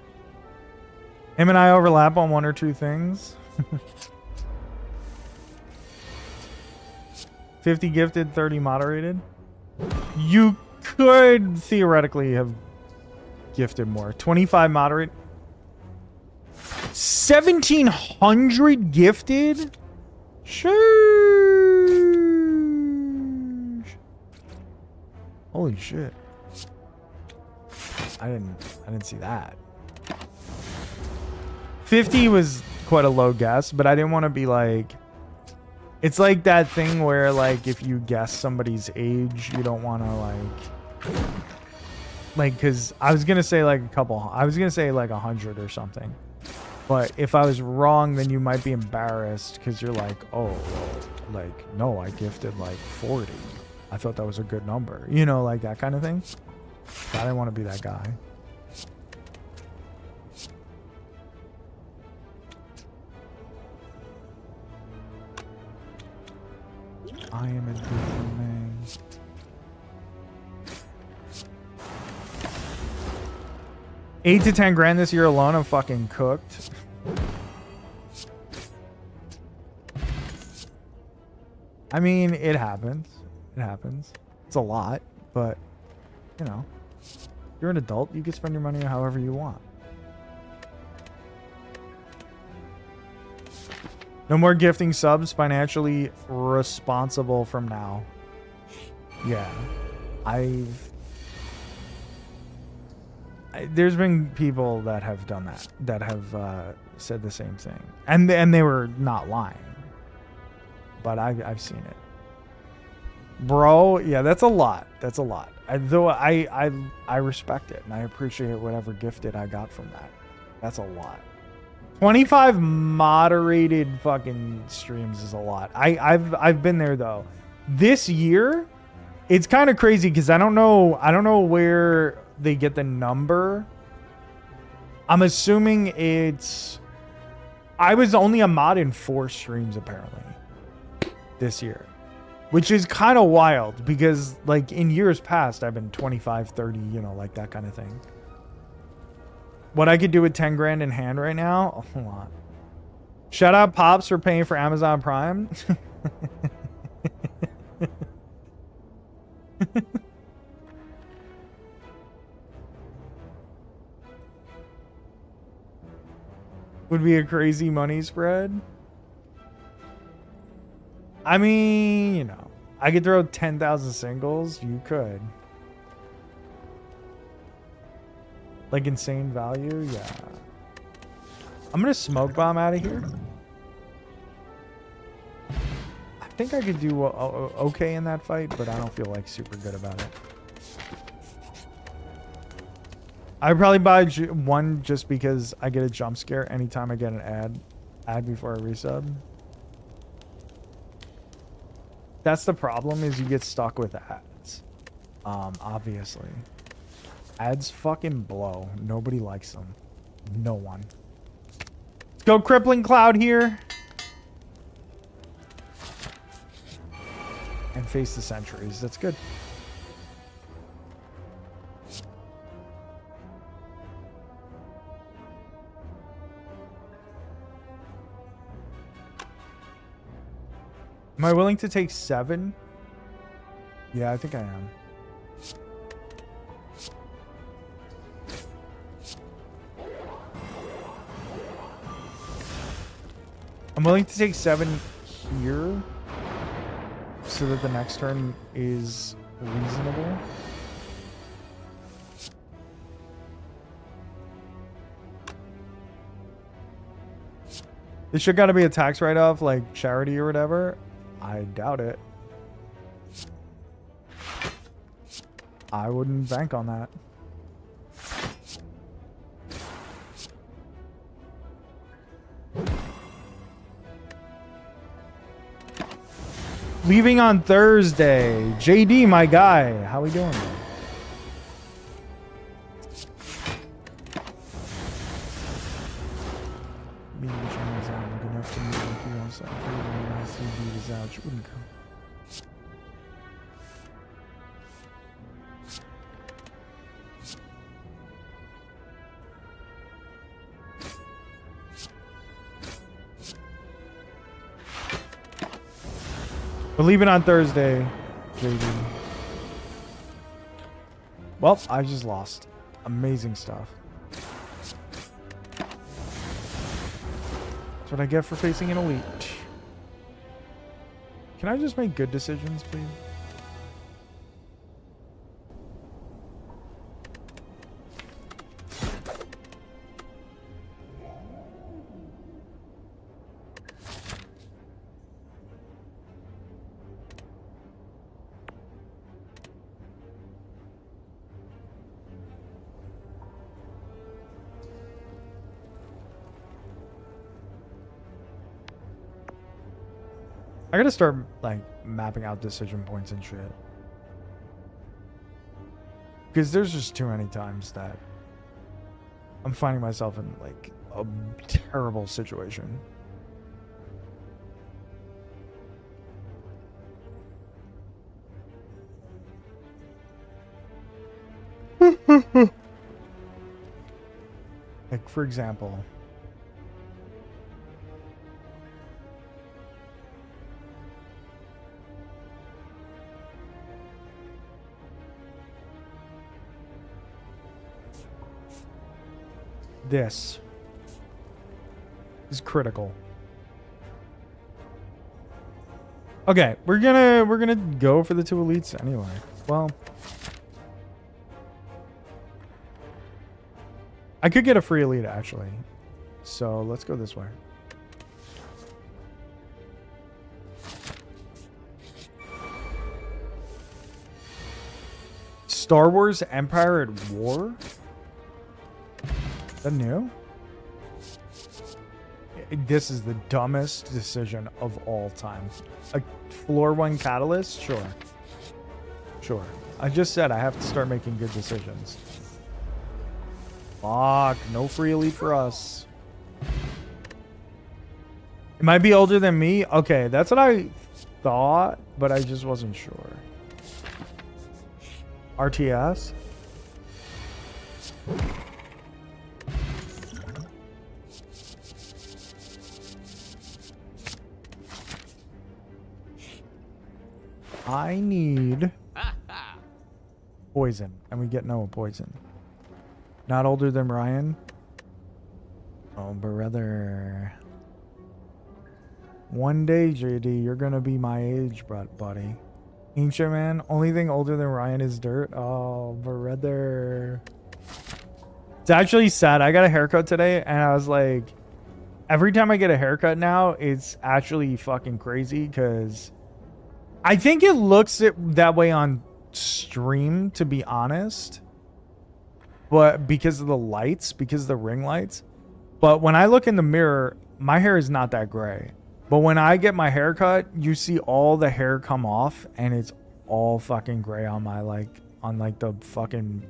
Him and I overlap on 1 or 2 things. 50 gifted, 30 moderated. You could theoretically have gifted more. 25 moderate. 1,700 gifted? Sheesh. Holy shit. I didn't see that. 50 was quite a low guess, but I didn't want to be like... It's like that thing where, like, if you guess somebody's age, you don't want to, like, because I was going to say, like, I was going to say, like, 100 or something. But if I was wrong, then you might be embarrassed because you're like, oh, like, no, I gifted, like, 40. I thought that was a good number. You know, like, that kind of thing. I didn't want to be that guy. I am a different man. $8 to 10 grand this year alone. I'm fucking cooked. I mean, it happens. It happens. It's a lot, but you know, you're an adult. You can spend your money however you want. No more gifting subs. Financially responsible from now. Yeah. There's been people that have done that. That have said the same thing. And they were not lying. But I've seen it. Bro, yeah, that's a lot. That's a lot. Though I respect it. And I appreciate whatever gifted I got from that. That's a lot. 25 moderated fucking streams is a lot. I've been there though. This year, it's kind of crazy because I don't know where they get the number. I'm assuming it's... I was only a mod in 4 streams apparently this year, which is kind of wild because like in years past I've been 25, 30, you know, like that kind of thing. What I could do with 10 grand in hand right now, a lot. Shout out Pops for paying for Amazon Prime. Would be a crazy money spread. I mean, you know, I could throw 10,000 singles. You could. Like insane value? Yeah. I'm going to smoke bomb out of here. I think I could do okay in that fight, but I don't feel like super good about it. I'd probably buy one just because I get a jump scare anytime I get an ad before I resub. That's the problem, is you get stuck with ads. Obviously. Ads fucking blow. Nobody likes them. No one. Let's go Crippling Cloud here. And face the Sentries. That's good. Am I willing to take 7? Yeah, I think I am. I'm willing to take 7 here so that the next turn is reasonable. This shit gotta be a tax write-off like charity or whatever. I doubt it. I wouldn't bank on that. Leaving on Thursday. JD, my guy. How we doing? She wouldn't come. We're leaving on Thursday, JD. Well, I just lost. Amazing stuff. That's what I get for facing an elite. Can I just make good decisions, please? I gotta start like mapping out decision points and shit. Because there's just too many times that I'm finding myself in like a terrible situation. Like, for example, this is critical. Okay, we're gonna go for the 2 elites anyway. Well, I could get a free elite actually. So let's go this way. Star Wars Empire at War? Is that new? This is the dumbest decision of all time. A floor 1 catalyst? Sure. Sure. I just said I have to start making good decisions. Fuck. No free elite for us. It might be older than me. Okay, that's what I thought, but I just wasn't sure. RTS? I need poison, and we get no poison. Not older than Ryan. Oh, brother. One day, JD, you're gonna be my age, buddy. Ancient man. Only thing older than Ryan is dirt. Oh, brother. It's actually sad. I got a haircut today, and I was like, every time I get a haircut now, it's actually fucking crazy because I think it looks that way on stream, to be honest. but because of the lights, because of the ring lights. But when I look in the mirror, my hair is not that gray. But when I get my hair cut, you see all the hair come off and it's all fucking gray on my on the fucking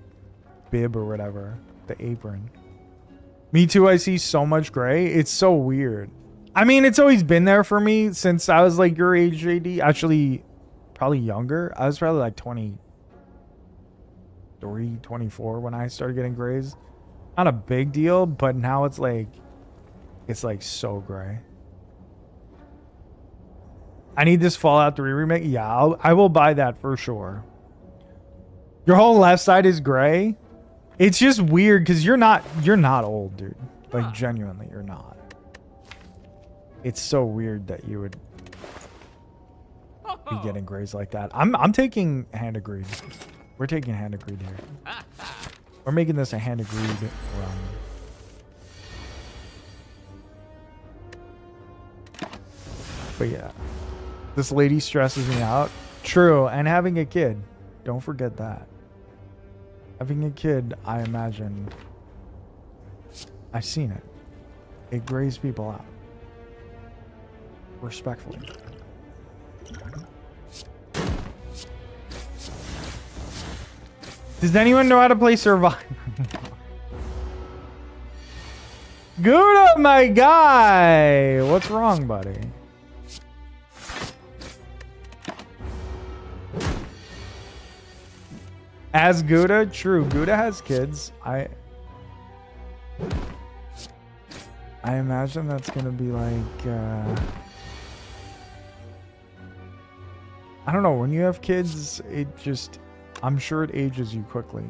bib or whatever, the apron. Me too, I see so much gray. It's so weird. I mean, it's always been there for me since I was like your age, JD. Actually, probably younger. I was probably like 23, 24 when I started getting grays. Not a big deal, but now it's like so gray. I need this Fallout 3 remake. Yeah, I will buy that for sure. Your whole left side is gray. It's just weird because you're not old, dude. Like genuinely, you're not. It's so weird that you would be getting grays like that. I'm taking hand agreed. We're taking hand agreed here. We're making this a hand agreed run. But yeah, this lady stresses me out. True, and having a kid. Don't forget that. Having a kid, I imagine. I've seen it. It grays people out. Respectfully. Does anyone know how to play Survivor? Gouda, my guy! What's wrong, buddy? As Gouda? True, Gouda has kids. I imagine that's gonna be like I don't know, when you have kids, it just, I'm sure it ages you quickly.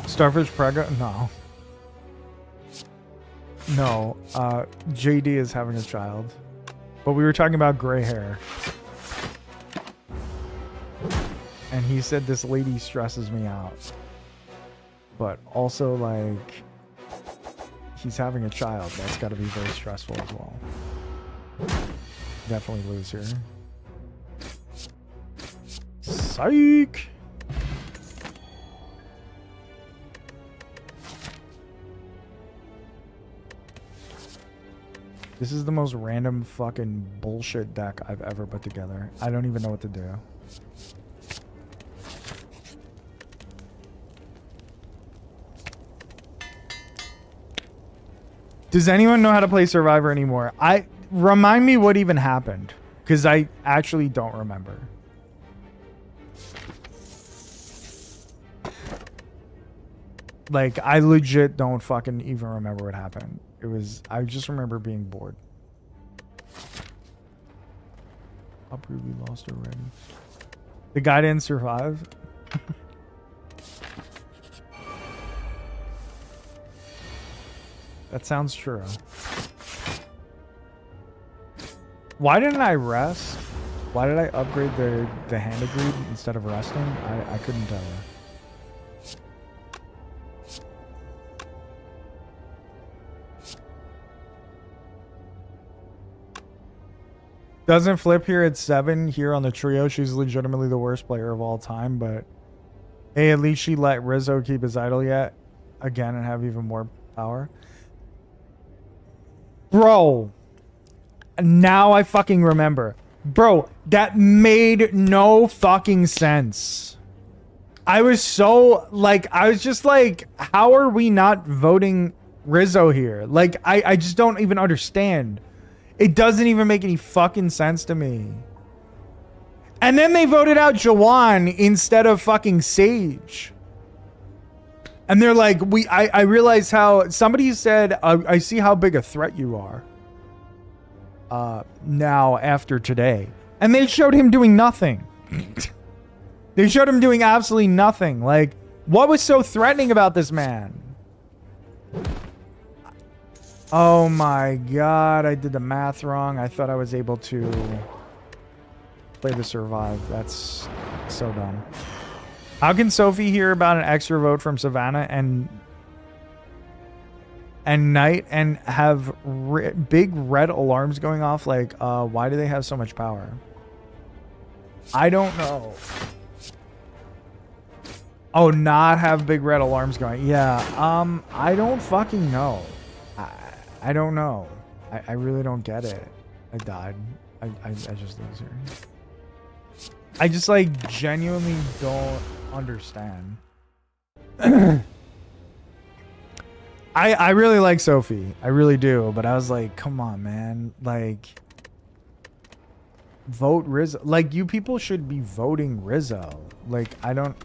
Starfish Prega? No. No. JD is having a child. But we were talking about gray hair. And he said this lady stresses me out. But also, like, he's having a child. That's got to be very stressful as well. Definitely lose here. Psych! This is the most random fucking bullshit deck I've ever put together. I don't even know what to do. Does anyone know how to play Survivor anymore? Remind me what even happened, because I actually don't remember. Like, I legit don't fucking even remember what happened. I just remember being bored. Upper, we lost already. The guy didn't survive. That sounds true. Why didn't I rest? Why did I upgrade the hand agreed instead of resting? I couldn't tell you. Doesn't flip here at 7 here on the trio. She's legitimately the worst player of all time, but hey, at least she let Rizzo keep his idol yet again and have even more power. Bro, now I fucking remember. Bro, that made no fucking sense. I was so, like, I was just like, how are we not voting Rizzo here? Like, I just don't even understand. It doesn't even make any fucking sense to me. And then they voted out Jawan instead of fucking Sage. And they're like, I realize how, somebody said, I see how big a threat you are. Now after today. And they showed him doing nothing. They showed him doing absolutely nothing. Like, what was so threatening about this man? Oh my god, I did the math wrong. I thought I was able to play the survive. That's so dumb. How can Sophie hear about an extra vote from Savannah and Knight and have big red alarms going off? Like, why do they have so much power? I don't know. Oh, not have big red alarms going. Yeah. I don't fucking know. I don't know. I really don't get it. I died. I just lose her. I just like genuinely don't understand. I really like Sophie. I really do. But I was like, come on, man. Like, vote Rizzo. Like, you people should be voting Rizzo. Like, I don't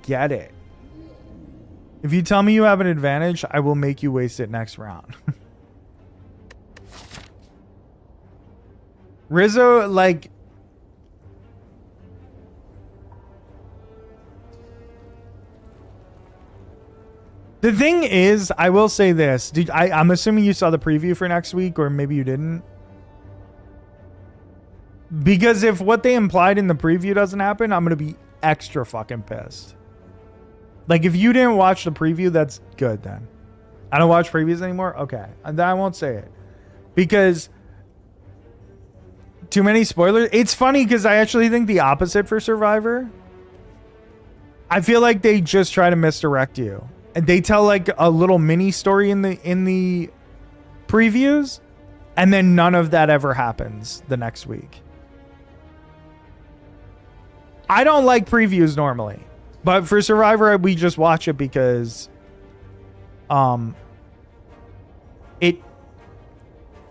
get it. If you tell me you have an advantage, I will make you waste it next round. Rizzo, like... The thing is, I will say this. I'm assuming you saw the preview for next week, or maybe you didn't. Because if what they implied in the preview doesn't happen, I'm going to be extra fucking pissed. Like, if you didn't watch the preview, that's good then. I don't watch previews anymore? Okay. Then I won't say it. Because too many spoilers. It's funny because I actually think the opposite for Survivor. I feel like they just try to misdirect you. And they tell like a little mini story in the previews, and then none of that ever happens the next week. I don't like previews normally, but for Survivor we just watch it because it,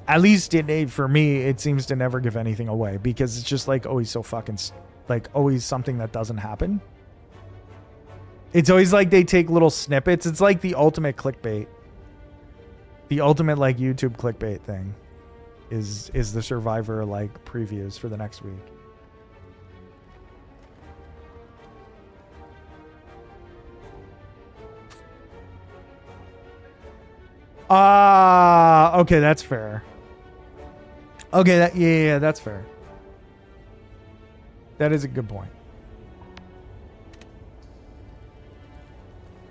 at least for me, it seems to never give anything away because it's just like always so fucking like always something that doesn't happen. It's always like they take little snippets. It's like the ultimate clickbait. The ultimate like YouTube clickbait thing is the Survivor like previews for the next week. Okay, that's fair. Okay, yeah, that's fair. That is a good point.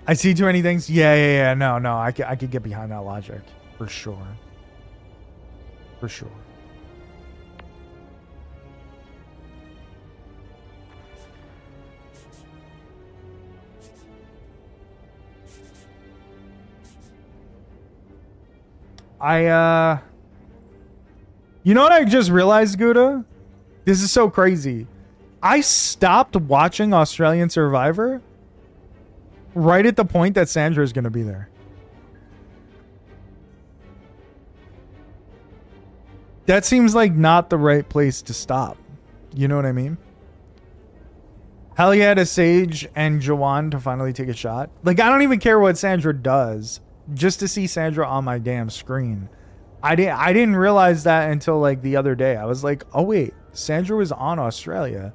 I see too many things. Yeah. No. I could get behind that logic. For sure. For sure. You know what I just realized, Gouda? This is so crazy. I stopped watching Australian Survivor right at the point that Sandra is going to be there. That seems like not the right place to stop. You know what I mean? Hell yeah to Sage and Jawan to finally take a shot. Like, I don't even care what Sandra does. Just to see Sandra on my damn screen. I didn't realize that until like the other day. I was like, oh wait, Sandra was on Australia.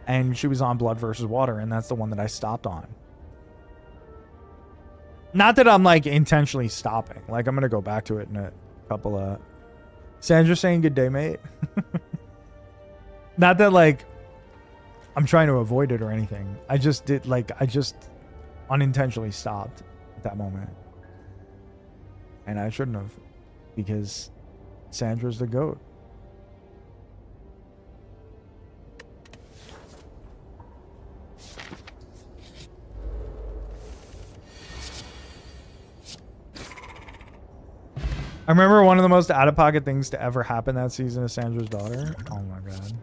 And she was on Blood vs. Water, and that's the one that I stopped on. Not that I'm like intentionally stopping. Like, I'm gonna go back to it in a couple of... Sandra saying good day, mate. Not that like I'm trying to avoid it or anything. I just unintentionally stopped at that moment. And I shouldn't have, because Sandra's the GOAT. I remember one of the most out-of-pocket things to ever happen that season is Sandra's daughter. Oh my god.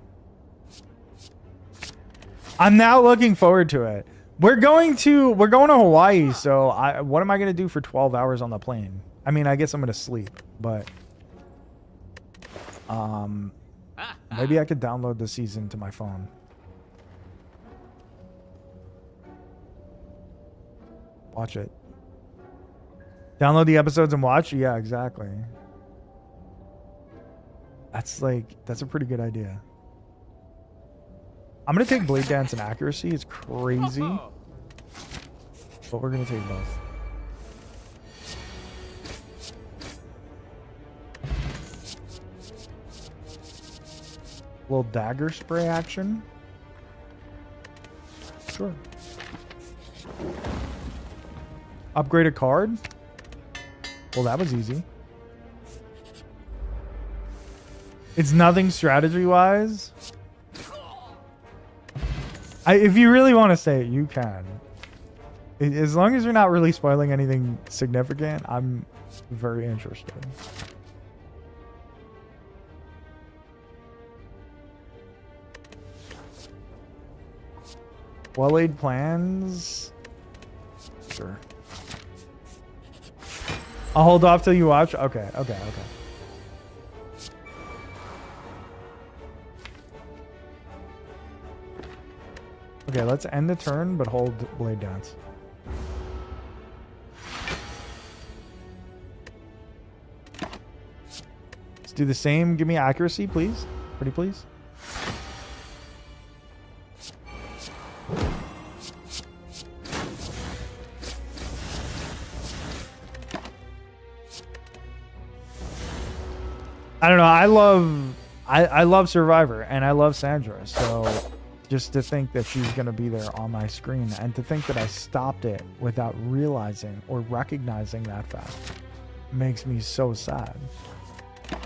I'm now looking forward to it. We're going to Hawaii, so what am I going to do for 12 hours on the plane? I mean, I guess I'm going to sleep, but maybe I could download the season to my phone. Watch it. Download the episodes and watch? Yeah, exactly. That's a pretty good idea. I'm going to take Blade Dance and Accuracy. It's crazy. But we're going to take both. Little dagger spray action. Sure. Upgrade a card? Well, that was easy. It's nothing strategy-wise. If you really want to say it, you can. As long as you're not really spoiling anything significant, I'm very interested. Well-laid plans? Sure. I'll hold off till you watch? Okay. Okay, let's end the turn, but hold Blade Dance. Let's do the same. Give me accuracy, please. Pretty please. I don't know. I love Survivor and I love Sandra. So just to think that she's going to be there on my screen and to think that I stopped it without realizing or recognizing that fact makes me so sad.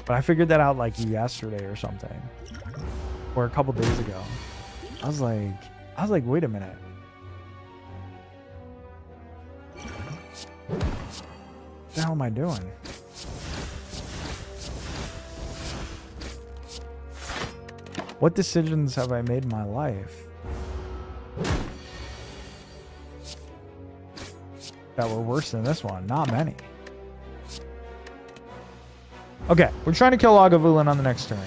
But I figured that out like yesterday or something, or a couple days ago. I was like, wait a minute. What the hell am I doing? What decisions have I made in my life that were worse than this one? Not many. Okay, we're trying to kill Lagavulin on the next turn.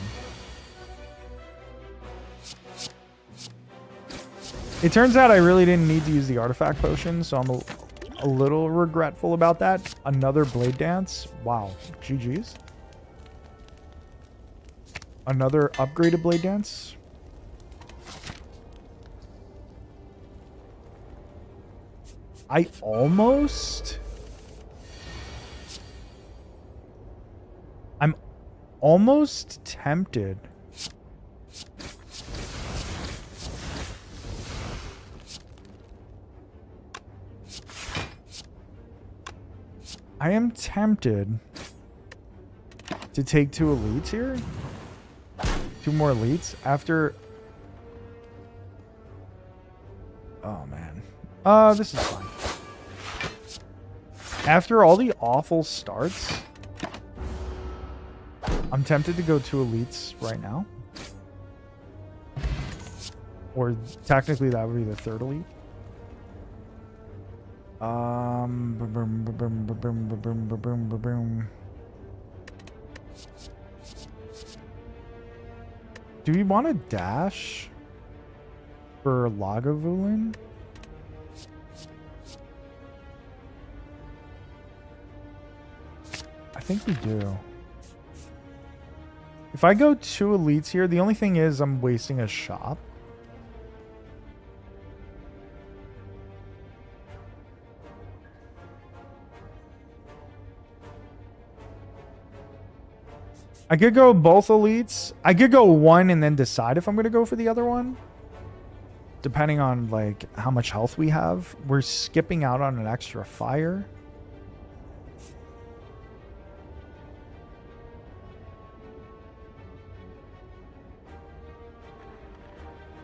It turns out I really didn't need to use the artifact potion, so I'm a little regretful about that. Another Blade Dance. Wow. GG's. Another upgraded Blade Dance. I'm almost tempted. I am tempted to take 2 elites here. 2 more elites after. Oh man. This is fine. After all the awful starts, I'm tempted to go 2 elites right now. Or technically that would be the 3rd elite. Do we want to dash for Lagavulin? I think we do. If I go 2 elites here, the only thing is I'm wasting a shop. I could go both elites. I could go 1 and then decide if I'm going to go for the other one. Depending on like how much health we have. We're skipping out on an extra fire.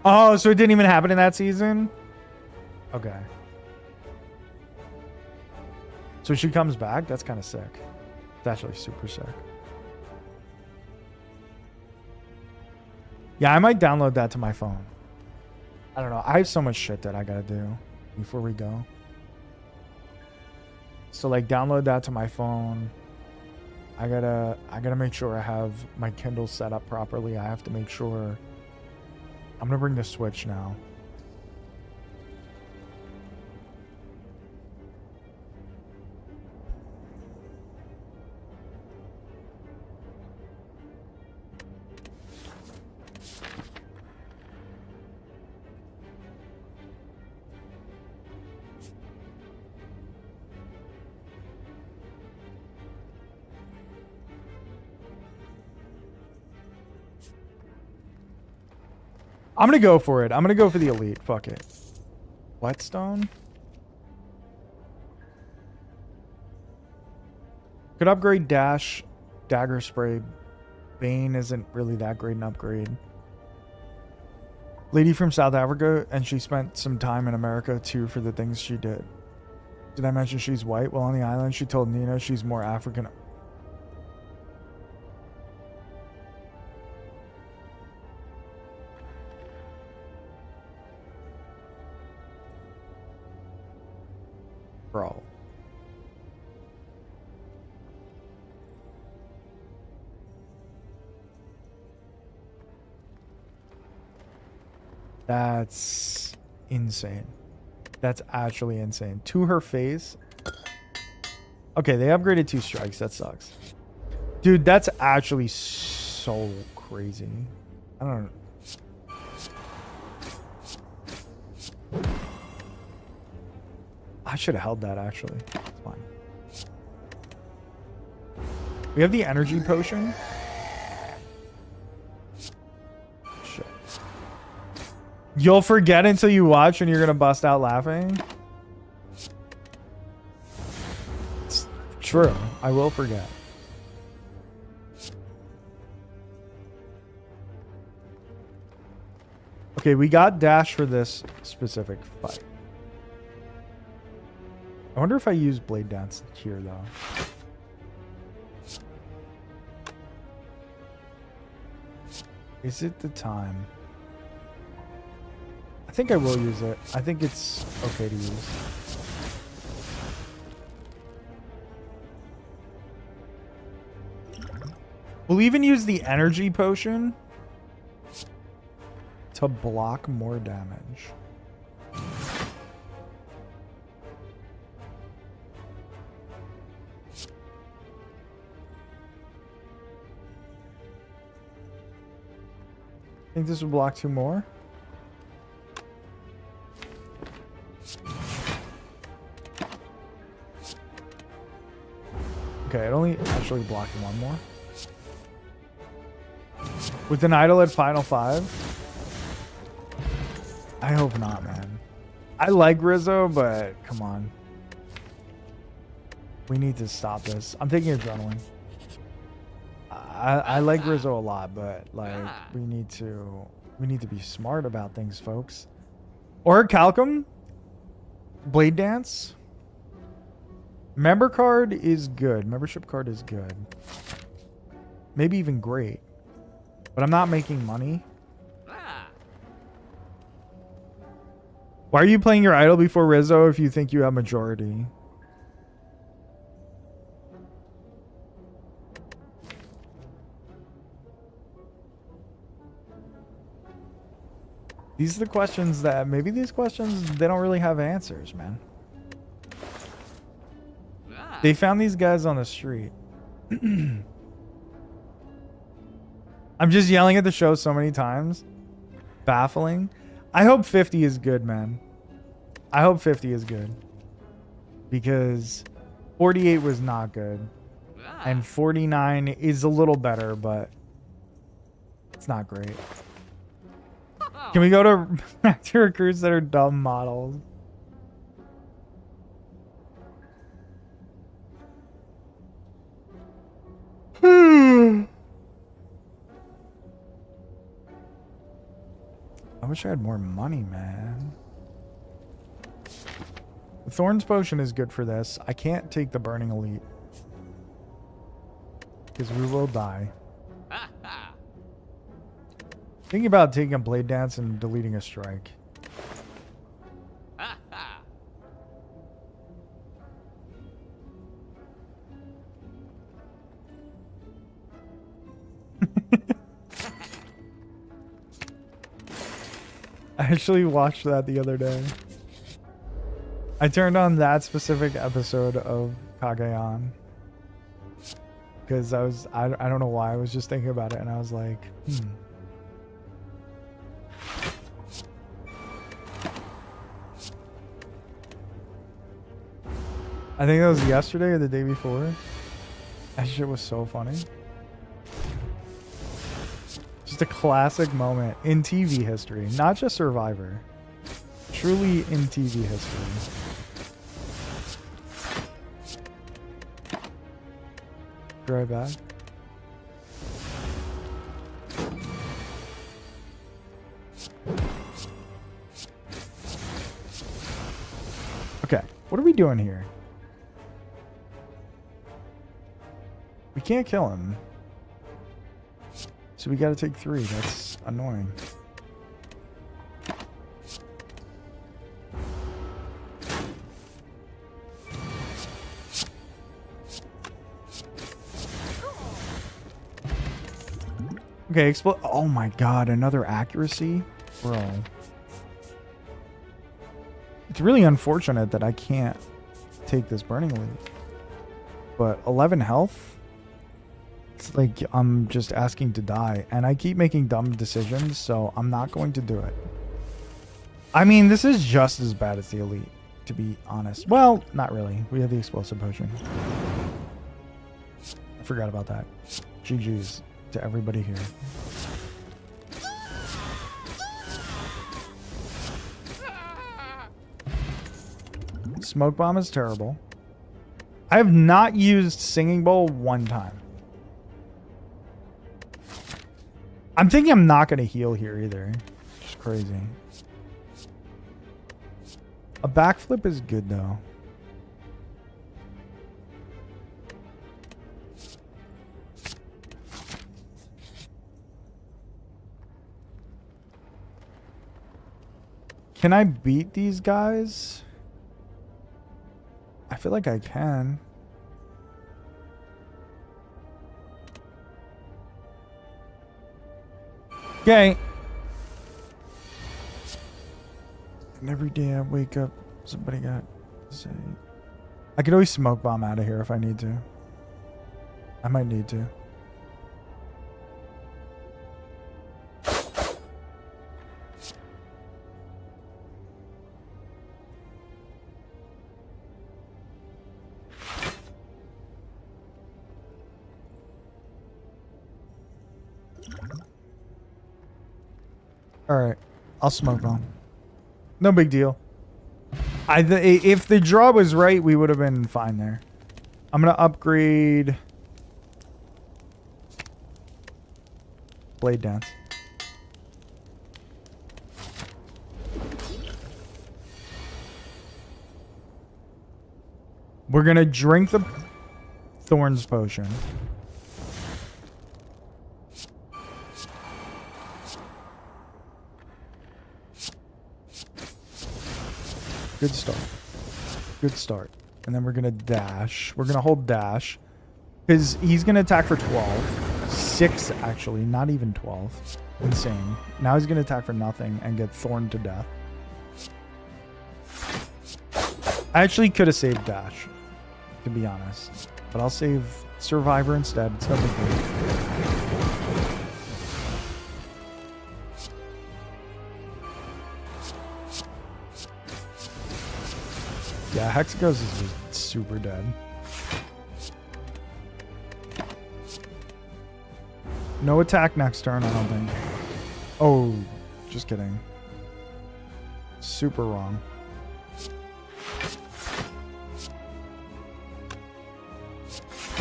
Oh, so it didn't even happen in that season? Okay. So she comes back? That's kind of sick. It's actually super sick. Yeah, I might download that to my phone. I don't know. I have so much shit that I gotta do before we go. So like download that to my phone. I gotta make sure I have my Kindle set up properly. I have to make sure. I'm gonna bring the Switch now. I'm gonna go for it. I'm gonna go for the elite. Fuck it. Whetstone? Could upgrade dash, dagger spray, Bane isn't really that great an upgrade. Lady from South Africa, and she spent some time in America too for the things she did. Did I mention she's white? Well, on the island, she told Nina she's more African. Bro. That's insane. That's actually insane. To her face. Okay, they upgraded 2 strikes. That sucks. Dude, that's actually so crazy. I don't know. I should have held that, actually. It's fine. We have the energy potion. Shit. You'll forget until you watch and you're going to bust out laughing? It's true. I will forget. Okay, we got dash for this specific fight. I wonder if I use Blade Dance here, though. Is it the time? I think I will use it. I think it's okay to use. We'll even use the energy potion to block more damage. Think this will block 2 more? Okay, it only actually blocked 1 more. With an idol at final 5? I hope not, man. I like Rizzo, but come on. We need to stop this. I'm taking adrenaline. I like Rizzo a lot, but like we need to be smart about things, folks. Or Calcum, Blade Dance. Member card is good. Membership card is good. Maybe even great. But I'm not making money. Why are you playing your idol before Rizzo if you think you have majority? These are the questions that maybe these questions, they don't really have answers, man. They found these guys on the street. I'm just yelling at the show so many times. Baffling. I hope 50 is good, man. I hope 50 is good. Because 48 was not good. And 49 is a little better, but it's not great. Can we go to back to recruits that are dumb models? I wish I had more money, man. The Thorns Potion is good for this. I can't take the Burning Elite. Because we will die. Thinking about taking a Blade Dance and deleting a strike. I actually watched that the other day. I turned on that specific episode of Kagayan. Because I don't know why, I was just thinking about it and I was like, I think that was yesterday or the day before. That shit was so funny. Just a classic moment in TV history, not just Survivor. Truly in TV history. Be right back. Okay, what are we doing here? We can't kill him. So we gotta take 3. That's annoying. Okay, oh my god, another accuracy? Bro. It's really unfortunate that I can't take this Burning Leaf. But 11 health? It's like I'm just asking to die. And I keep making dumb decisions, so I'm not going to do it. I mean, this is just as bad as the Elite, to be honest. Well, not really. We have the Explosive Potion. I forgot about that. GG's to everybody here. Smoke Bomb is terrible. I have not used Singing Bowl one time. I'm thinking I'm not going to heal here either. It's crazy. A backflip is good though. Can I beat these guys? I feel like I can. Okay. And every day I wake up, somebody got to say, I could always smoke bomb out of here if I need to. I might need to. Alright, I'll smoke bomb. No big deal. If the draw was right, we would have been fine there. I'm going to upgrade Blade Dance. We're going to drink the Thorns Potion. Good start. Good start. And then we're going to dash. We're going to hold dash. Because he's going to attack for 12. 6, actually. Not even 12. Insane. Now he's going to attack for nothing and get thorned to death. I actually could have saved dash, to be honest. But I'll save Survivor instead. It's no big deal. Yeah, Hexaghost is just super dead. No attack next turn, I don't think. Oh, just kidding. Super wrong.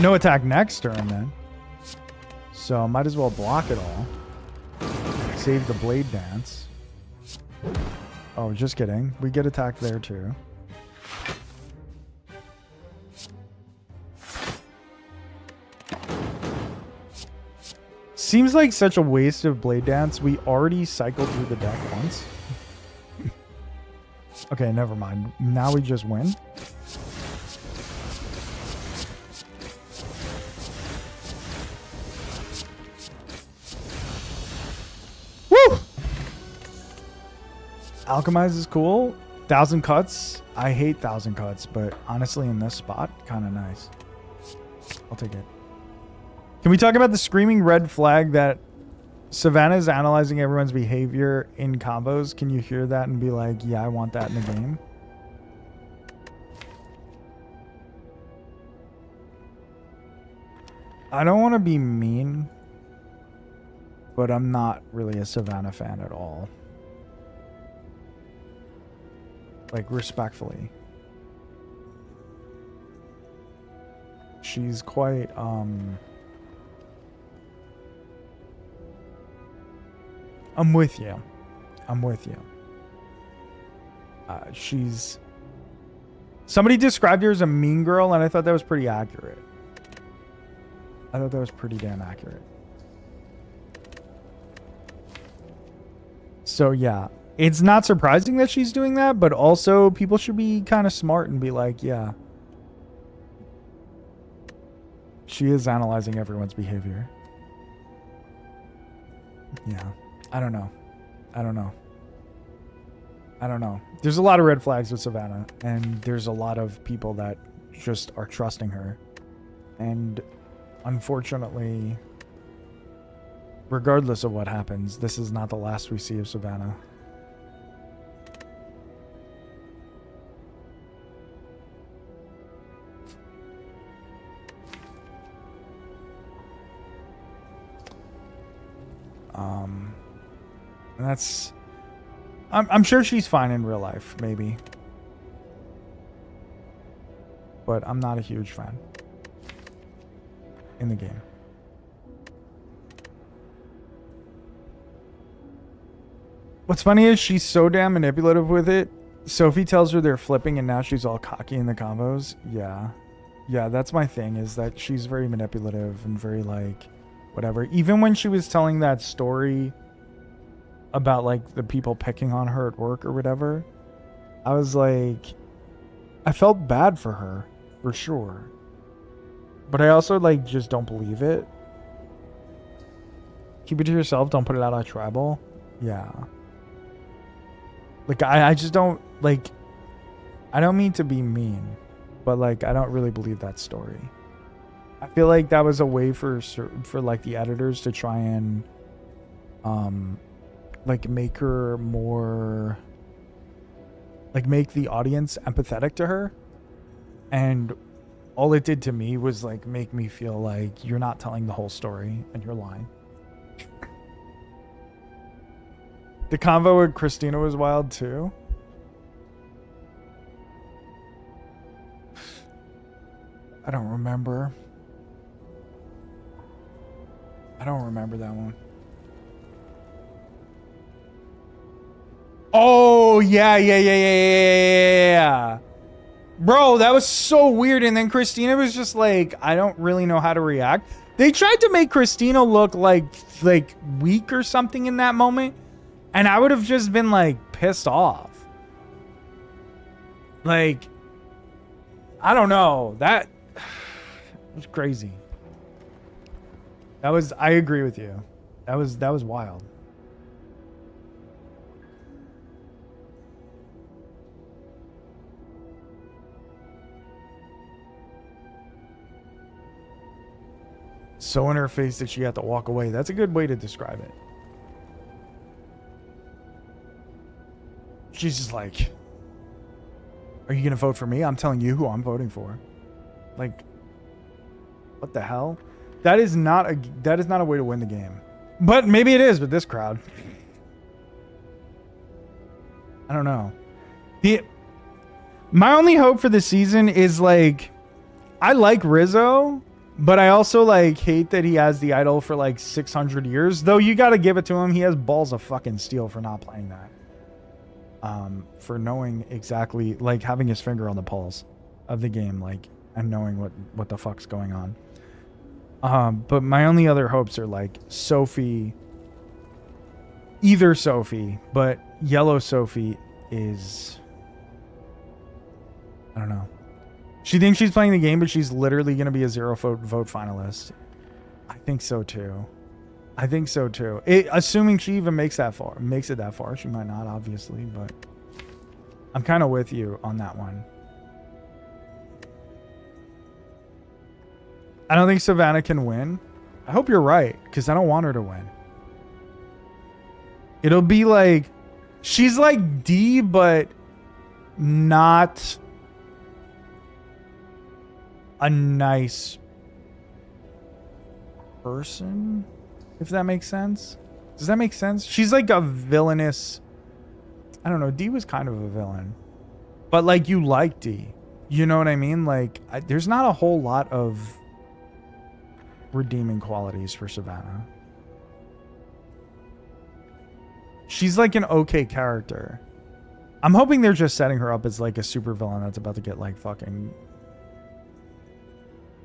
No attack next turn, then. So, might as well block it all. Save the Blade Dance. Oh, just kidding. We get attacked there, too. Seems like such a waste of Blade Dance. We already cycled through the deck once. Okay, never mind. Now we just win. Woo! Alchemize is cool. 1,000 cuts. I hate 1,000 cuts, but honestly in this spot, kind of nice. I'll take it. Can we talk about the screaming red flag that Savannah is analyzing everyone's behavior in combos? Can you hear that and be like, yeah, I want that in the game? I don't want to be mean, but I'm not really a Savannah fan at all. Like, respectfully. She's quite, I'm with you. I'm with you. She's Somebody described her as a mean girl, and I thought that was pretty accurate. I thought that was pretty damn accurate. So yeah, it's not surprising that she's doing that, but also people should be kind of smart and be like, yeah, she is analyzing everyone's behavior. Yeah, I don't know. I don't know. I don't know. There's a lot of red flags with Savannah, and there's a lot of people that just are trusting her. And unfortunately, regardless of what happens, this is not the last we see of Savannah. And that's... I'm sure she's fine in real life, maybe. But I'm not a huge fan in the game. What's funny is she's so damn manipulative with it. Sophie tells her they're flipping and now she's all cocky in the combos. Yeah. Yeah, that's my thing, is that she's very manipulative and very like whatever. Even when she was telling that story about like the people picking on her at work or whatever, I was like, I felt bad for her for sure, but I also like just don't believe it. Keep it to yourself, don't put it out on Tribal. Yeah, like I just don't like, I don't mean to be mean, but like I don't really believe that story. I feel like that was a way for like the editors to try and like make her more, like make the audience empathetic to her, and all it did to me was like make me feel like you're not telling the whole story and you're lying. The convo with Christina was wild too. I don't remember. I don't remember that one. Oh, yeah. Bro, that was so weird. And then Christina was just like, I don't really know how to react. They tried to make Christina look like weak or something in that moment. And I would have just been like pissed off. Like, I don't know. That was crazy. I agree with you. That was wild. So in her face that she had to walk away. That's a good way to describe it. She's just like, are you going to vote for me? I'm telling you who I'm voting for. Like, what the hell? That is not a way to win the game. But maybe it is with this crowd. I don't know. My only hope for the season is like, I like Rizzo, but I also like hate that he has the idol for like 600 years. Though you got to give it to him. He has balls of fucking steel for not playing that. For knowing exactly, like having his finger on the pulse of the game, like, and knowing what the fuck's going on. But my only other hopes are like Sophie, either Sophie, but Yellow Sophie is, I don't know. She thinks she's playing the game, but she's literally going to be a 0 vote finalist. I think so too. Assuming she even makes it that far. She might not, obviously, but I'm kind of with you on that one. I don't think Savannah can win. I hope you're right, because I don't want her to win. It'll be like, she's like D, but not a nice person, if that makes sense. Does that make sense? She's like a villainous, I don't know, D was kind of a villain, but like you like D, you know what I mean? Like there's not a whole lot of redeeming qualities for Savannah. She's like an okay character, I'm hoping they're just setting her up as like a super villain that's about to get like fucking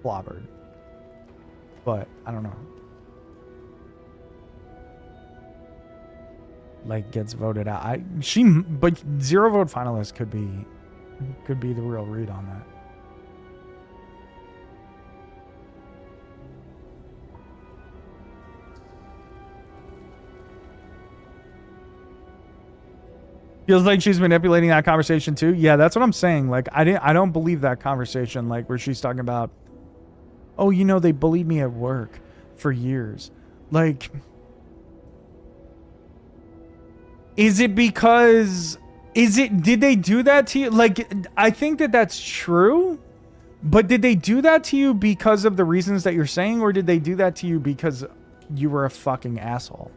clobbered. But I don't know. Like gets voted out. But 0 vote finalist could be the real read on that. Feels like she's manipulating that conversation too. Yeah, that's what I'm saying. Like I don't believe that conversation, like where she's talking about, oh, you know, they bullied me at work for years. Like, did they do that to you? Like, I think that that's true, but did they do that to you because of the reasons that you're saying, or did they do that to you because you were a fucking asshole?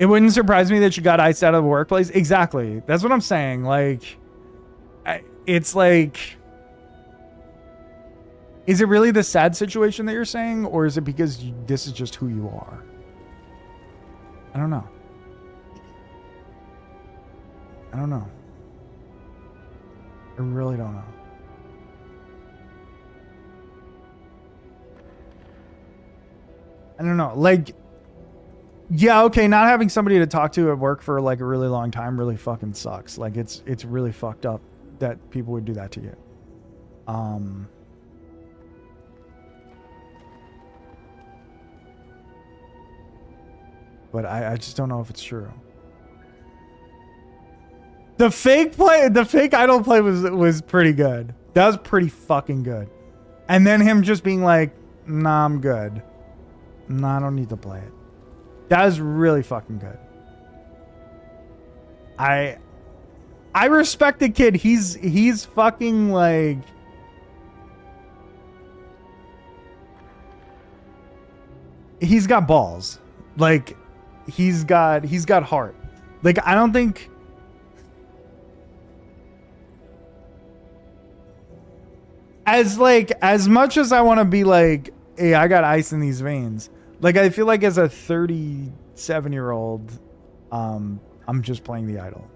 It wouldn't surprise me that you got iced out of the workplace. Exactly. That's what I'm saying. Like, it's like, is it really the sad situation that you're saying, or is it because this is just who you are? I don't know. I don't know. I really don't know. I don't know. Like, yeah, okay, not having somebody to talk to at work for like a really long time really fucking sucks. Like it's really fucked up that people would do that to you. But I just don't know if it's true. The fake idol play was pretty good. That was pretty fucking good. And then him just being like, nah, I'm good. Nah, I don't need to play it. That was really fucking good. I respect the kid. He's fucking like, he's got balls. Like he's got heart. Like I don't think as much as I want to be like, hey, I got ice in these veins. Like, I feel like as a 37-year-old, I'm just playing the idol.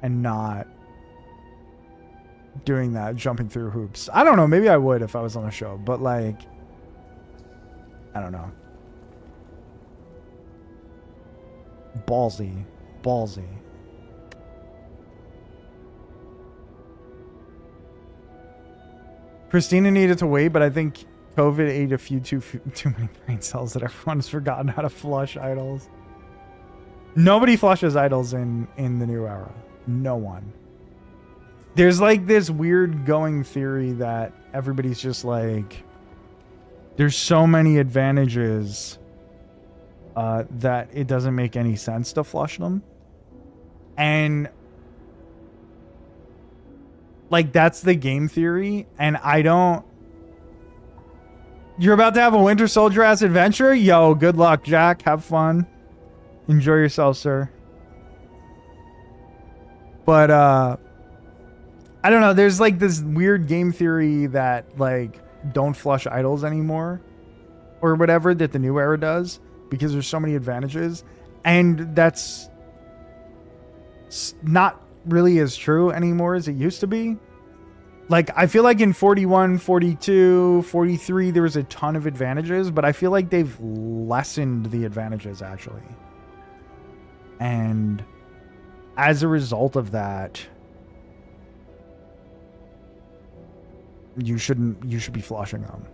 And not doing that, jumping through hoops. I don't know. Maybe I would if I was on the show. But, like, I don't know. Ballsy. Christina needed to wait, but I think COVID ate a few too many brain cells that everyone's forgotten how to flush idols. Nobody flushes idols in the new era. No one. There's like this weird going theory that everybody's just like, there's so many advantages that it doesn't make any sense to flush them. And like that's the game theory, and I don't. You're about to have a Winter Soldier ass adventure? Yo, good luck, Jack. Have fun. Enjoy yourself, sir. But, I don't know. There's like this weird game theory that like don't flush idols anymore or whatever that the new era does because there's so many advantages. And that's not really as true anymore as it used to be. Like, I feel like in 41, 42, 43, there was a ton of advantages, but I feel like they've lessened the advantages, actually. And as a result of that, you should be flushing them.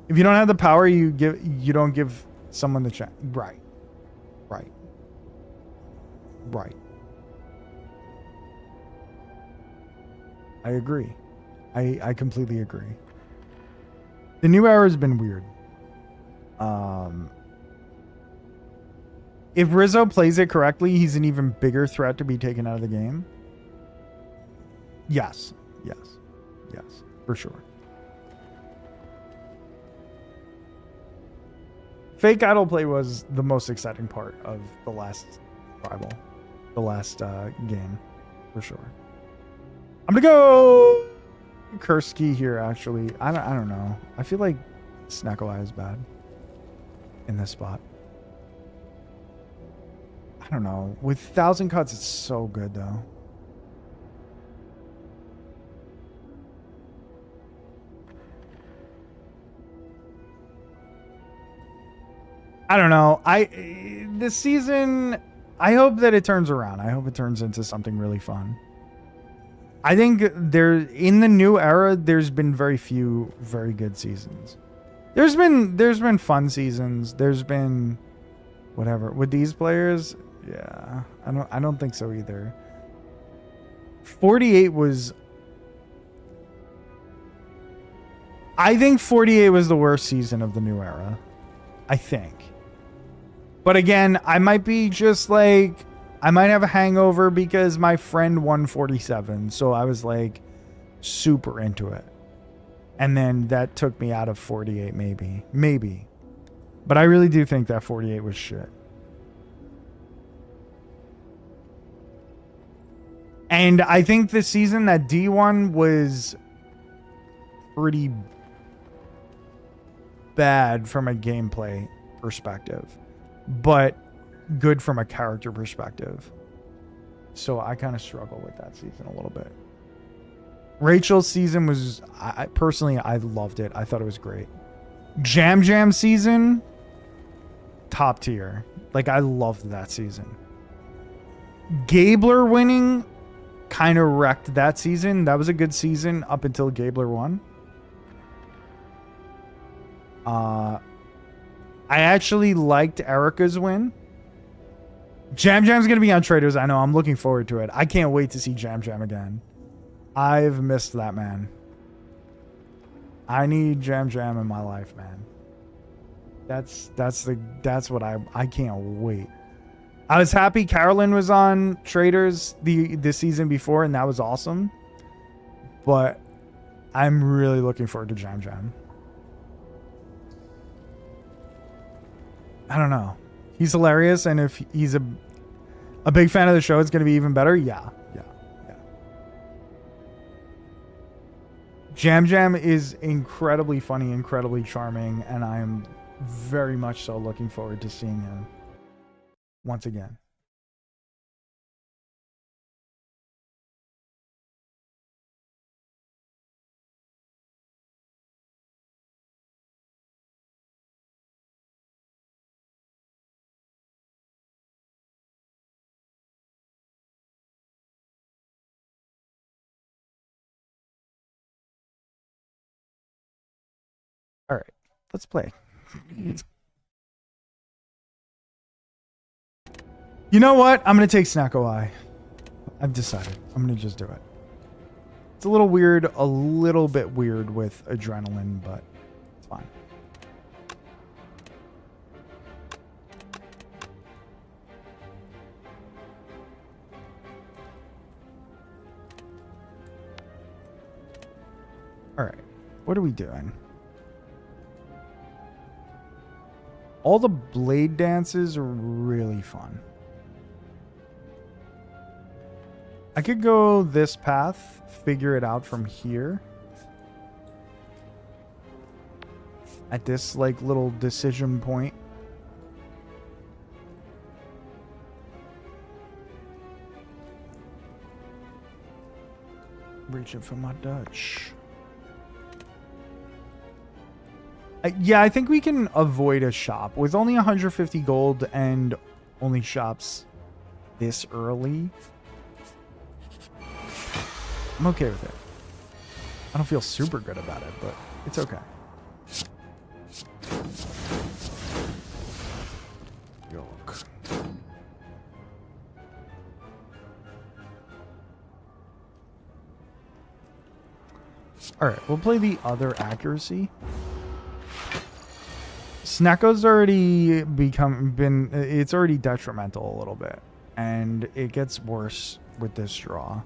If you don't have the power, you don't give someone the chance. Right. I agree. I completely agree. The new era has been weird. If Rizzo plays it correctly, he's an even bigger threat to be taken out of the game. Yes, for sure. Fake idol play was the most exciting part of the last rival, the last game, for sure. I'm gonna go Kursky here. Actually, I don't know. I feel like Snecko is bad in this spot. I don't know. With 1,000 cuts, it's so good though. I don't know. This season, I hope that it turns around. I hope it turns into something really fun. I think in the new era, there's been very few very good seasons. There's been fun seasons. There's been whatever with these players. Yeah, I don't think so either. 48 was. I think 48 was the worst season of the new era. I think. But again, I might be just like, I might have a hangover because my friend won 47. So I was like super into it. And then that took me out of 48 maybe. Maybe. But I really do think that 48 was shit. And I think the season that D won was pretty bad from a gameplay perspective, but good from a character perspective. So I kind of struggle with that season a little bit. Rachel's season was, I personally, I loved it. I thought it was great. Jam Jam season, top tier. Like, I loved that season. Gabler winning kind of wrecked that season. That was a good season up until Gabler won. I actually liked Erica's win. Jam Jam's going to be on Traders. I know. I'm looking forward to it. I can't wait to see Jam Jam again. I've missed that man. I need Jam Jam in my life, man. That's what I can't wait. I was happy Carolyn was on Traders the season before, and that was awesome. But I'm really looking forward to Jam Jam. I don't know. He's hilarious, and if he's a big fan of the show, it's going to be even better. Yeah. Jam Jam is incredibly funny, incredibly charming, and I'm very much so looking forward to seeing him once again. All right, let's play. You know what? I'm going to take Snacko Eye. I've decided. I'm going to just do it. It's a little weird, a little bit weird with adrenaline, but it's fine. All right, what are we doing? All the blade dances are really fun. I could go this path, figure it out from here. At this like little decision point. Reaching for my Dutch. Yeah, I think we can avoid a shop. With only 150 gold and only shops this early, I'm okay with it. I don't feel super good about it, but it's okay. Yoke. Alright, we'll play the other accuracy. Snacko's already it's already detrimental a little bit, and it gets worse with this draw.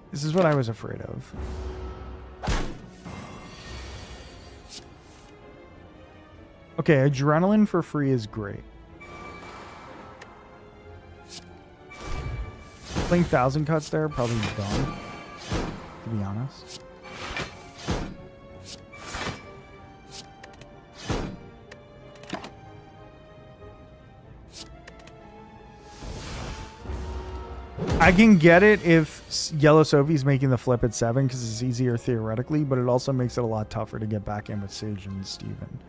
This is what I was afraid of. Okay, adrenaline for free is great. Playing 1,000 cuts there, probably dumb, to be honest. I can get it if Yellow Sophie's making the flip at 7 because it's easier theoretically, but it also makes it a lot tougher to get back in with Sage and Steven.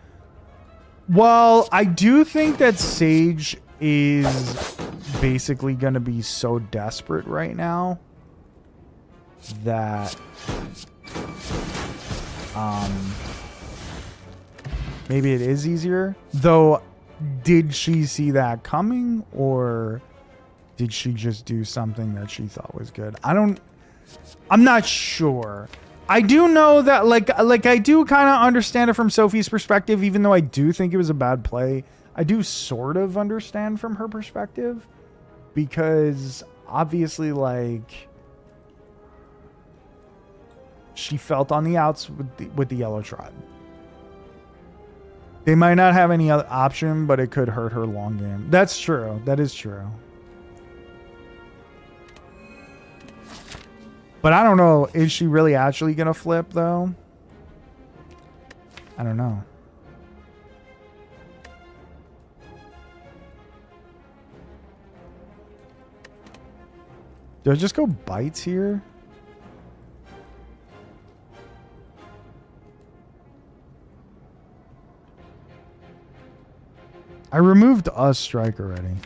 Well, I do think that Sage is basically going to be so desperate right now that maybe it is easier. Though, did she see that coming, or did she just do something that she thought was good? I'm not sure. I do know that like I do kind of understand it from Sophie's perspective, even though I do think it was a bad play. I do sort of understand from her perspective because obviously like she felt on the outs with the yellow tribe. They might not have any other option, but it could hurt her long game. That's true. That is true. But I don't know. Is she really actually going to flip, though? I don't know. Do I just go bites here? I removed a strike already.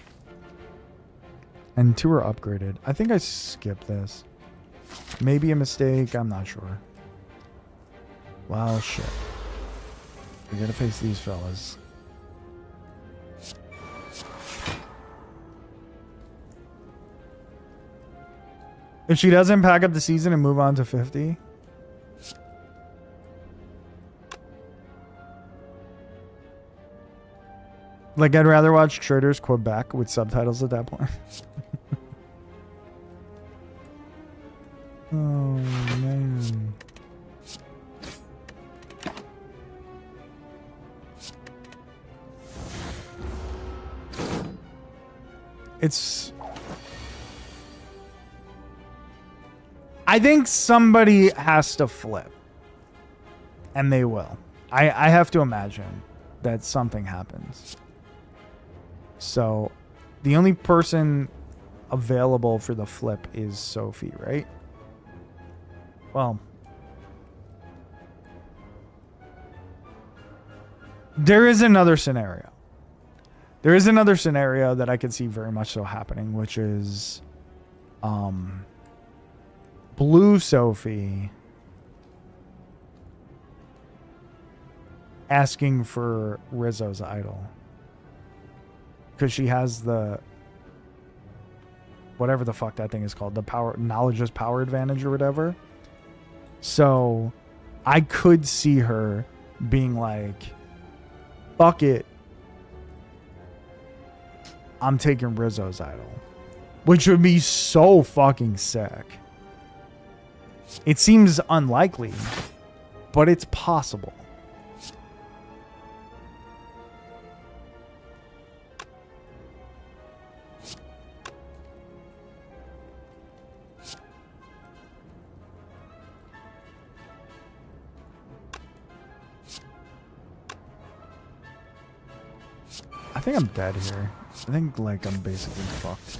And 2 are upgraded. I think I skipped this. Maybe a mistake. I'm not sure. Well, shit. We gotta face these fellas. If she doesn't pack up the season and move on to 50. Like, I'd rather watch Traders Quebec with subtitles at that point. Oh, man. It's... I think somebody has to flip. And they will. I have to imagine that something happens. So, the only person available for the flip is Sophie, right? Well, there is another scenario. There is another scenario that I could see very much so happening, which is Blue Sophie asking for Rizzo's idol. Because she has the whatever the fuck that thing is called, the power, knowledge is power advantage or whatever. So I could see her being like, fuck it, I'm taking Rizzo's idol, which would be so fucking sick. It seems unlikely, but it's possible. I think I'm dead here. I think, like, I'm basically fucked.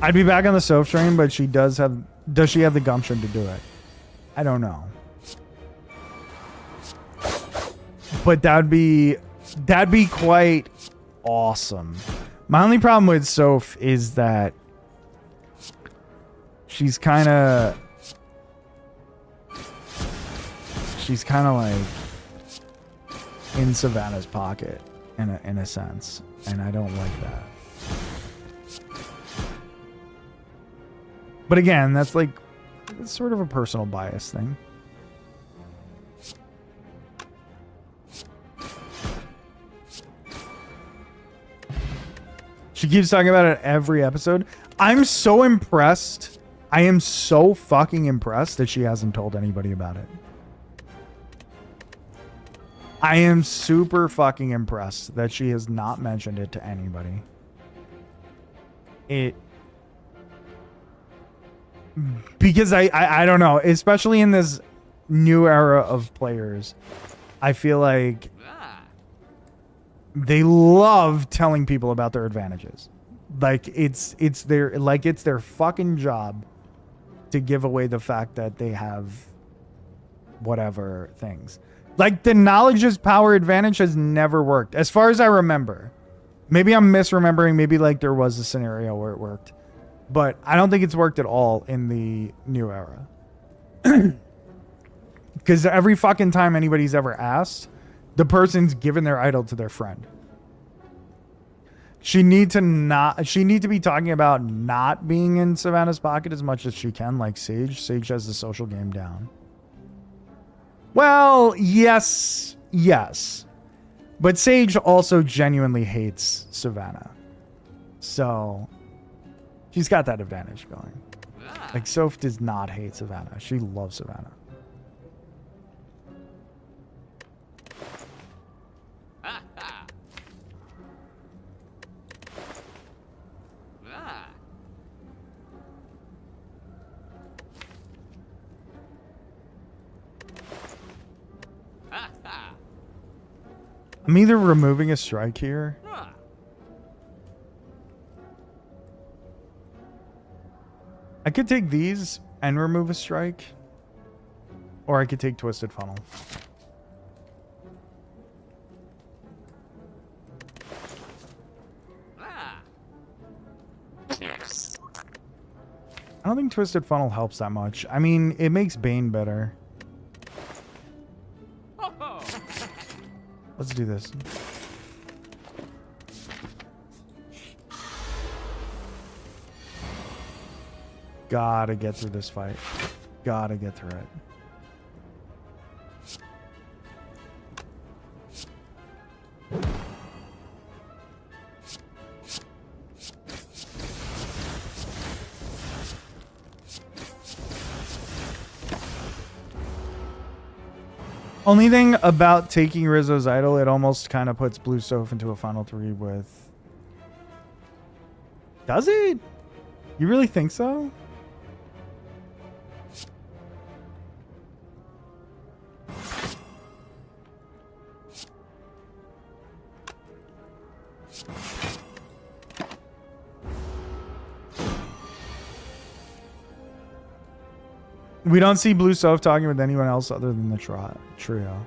I'd be back on the Soph train, but she does she have the gumption to do it? I don't know. But that'd be quite awesome. My only problem with Soph is that she's kind of like in Savannah's pocket in a sense, and I don't like that. But again, that's like, it's sort of a personal bias thing. She keeps talking about it every episode. I'm so impressed. I am so fucking impressed that she hasn't told anybody about it. I am super fucking impressed that she has not mentioned it to anybody. Because I don't know, especially in this new era of players, I feel like They love telling people about their advantages. Like it's their fucking job to give away the fact that they have whatever things. Like the knowledge is power advantage has never worked as far as I remember. Maybe I'm misremembering, maybe like there was a scenario where it worked. But I don't think it's worked at all in the new era. Because every fucking time anybody's ever asked, the person's given their idol to their friend. She need to be talking about not being in Savannah's pocket as much as she can, like Sage. Sage has the social game down. Well, yes. But Sage also genuinely hates Savannah. So she's got that advantage going. Like Soph does not hate Savannah. She loves Savannah. I'm either removing a strike here. I could take these and remove a strike. Or I could take Twisted Funnel. I don't think Twisted Funnel helps that much. I mean, it makes Bane better. Let's do this. Gotta get through this fight. Gotta get through it. Only thing about taking Rizzo's idol, it almost kind of puts Blue Soph into a final 3 with... Does it? You really think so? We don't see Blue Soph talking with anyone else other than the trio.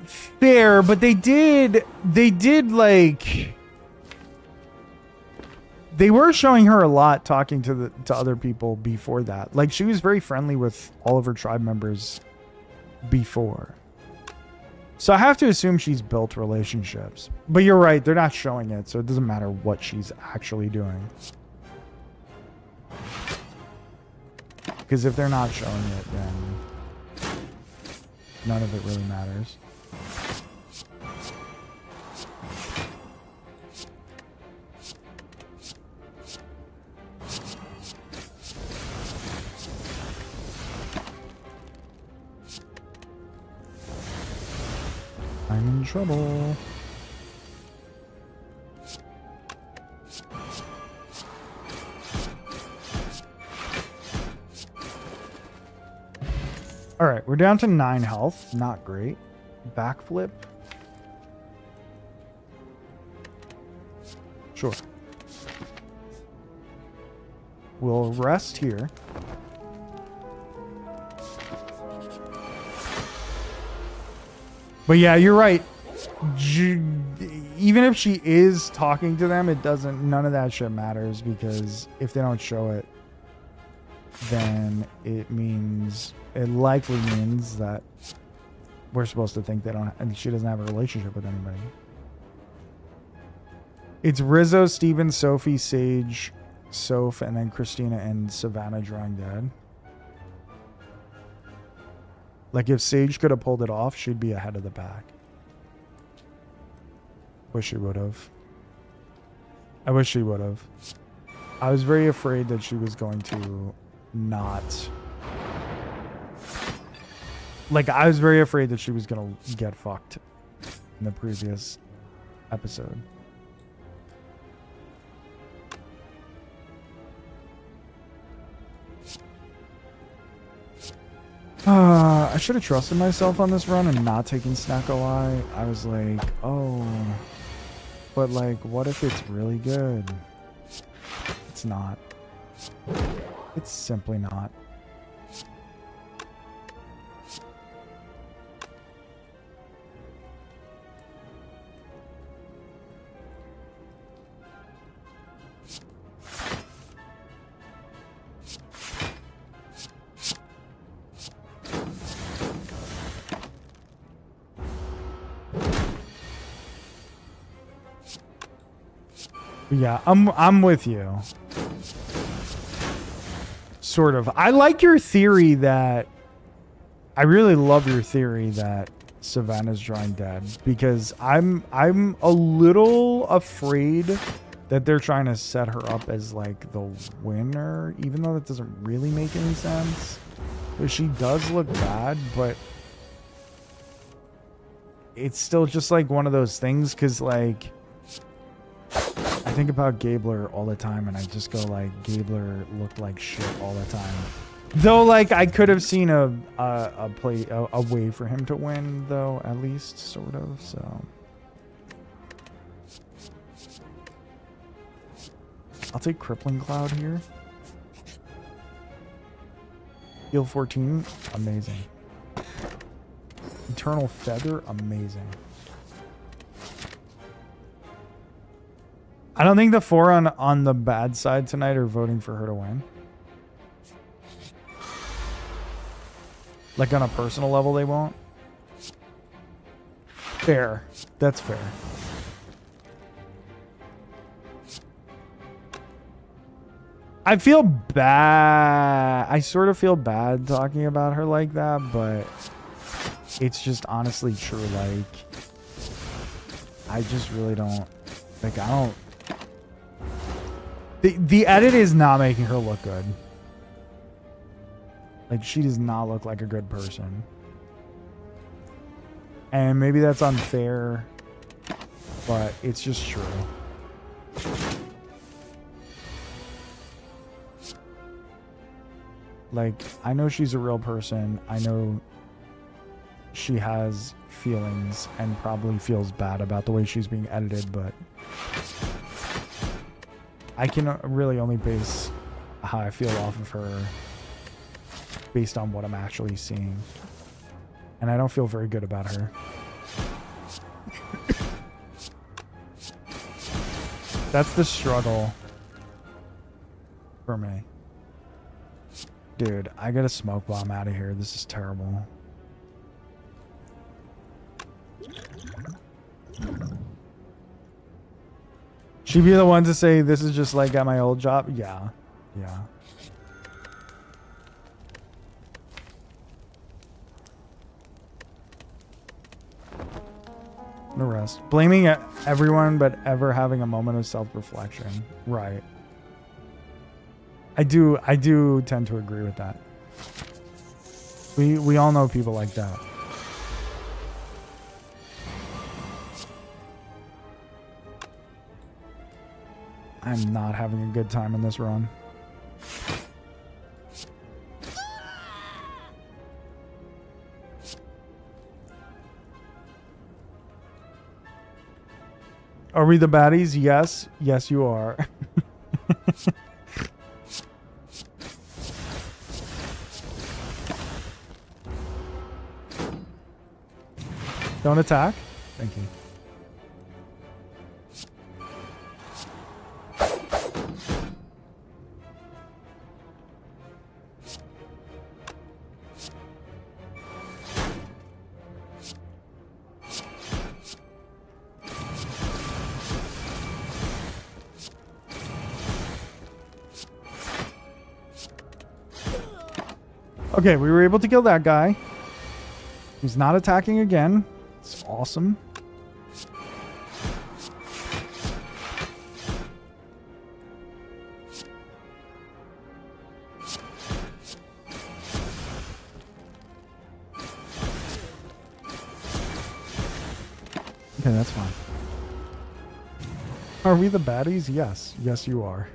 Fair, but they did like... They were showing her a lot talking to other people before that. Like, she was very friendly with all of her tribe members before. So I have to assume she's built relationships. But you're right, they're not showing it, so it doesn't matter what she's actually doing. Because if they're not showing it, then none of it really matters. I'm in trouble. All right, we're down to 9 health. Not great. Backflip. Sure. We'll rest here. But yeah, you're right. Even if she is talking to them, it doesn't, none of that shit matters, because if they don't show it, then it likely means that we're supposed to think they don't, and she doesn't have a relationship with anybody. It's Rizzo, Steven, Sophie, Sage, Soph, and then Christina and Savannah drawing dead. Like, if Sage could have pulled it off, she'd be ahead of the pack. Wish she would have. I wish she would have. I was very afraid that she was going to not... Like, I was very afraid that she was going to get fucked in the previous episode. I should have trusted myself on this run and not taken Snack OI. I was like, oh, but like, what if it's really good? It's not. It's simply not. Yeah, I'm with you. Sort of. I like your theory that I really love your theory that Savannah's drawing dead, because I'm a little afraid that they're trying to set her up as like the winner, even though that doesn't really make any sense. But she does look bad, but it's still just like one of those things, because like I think about Gabler all the time, and I just go like, Gabler looked like shit all the time. Though, like, I could have seen a way for him to win, though, at least, sort of. So I'll take Crippling Cloud here. Heal 14, amazing. Eternal Feather, amazing. I don't think the 4 on the bad side tonight are voting for her to win. Like on a personal level, they won't. Fair. That's fair. I feel bad. I sort of feel bad talking about her like that, but it's just honestly true. Like, I just really don't. Like, I don't. The edit is not making her look good. Like, she does not look like a good person. And maybe that's unfair, but it's just true. Like, I know she's a real person. I know she has feelings and probably feels bad about the way she's being edited, but I can really only base how I feel off of her based on what I'm actually seeing. And I don't feel very good about her. That's the struggle for me. Dude, I gotta smoke while I'm out of here. This is terrible. She'd be the one to say, this is just like at my old job? Yeah. Yeah. The rest. Blaming everyone but ever having a moment of self-reflection. Right. I do tend to agree with that. We all know people like that. I'm not having a good time in this run. Are we the baddies? Yes. Yes, you are. Don't attack. Thank you. Okay, we were able to kill that guy. He's not attacking again. It's awesome. Okay, that's fine. Are we the baddies? Yes. Yes, you are.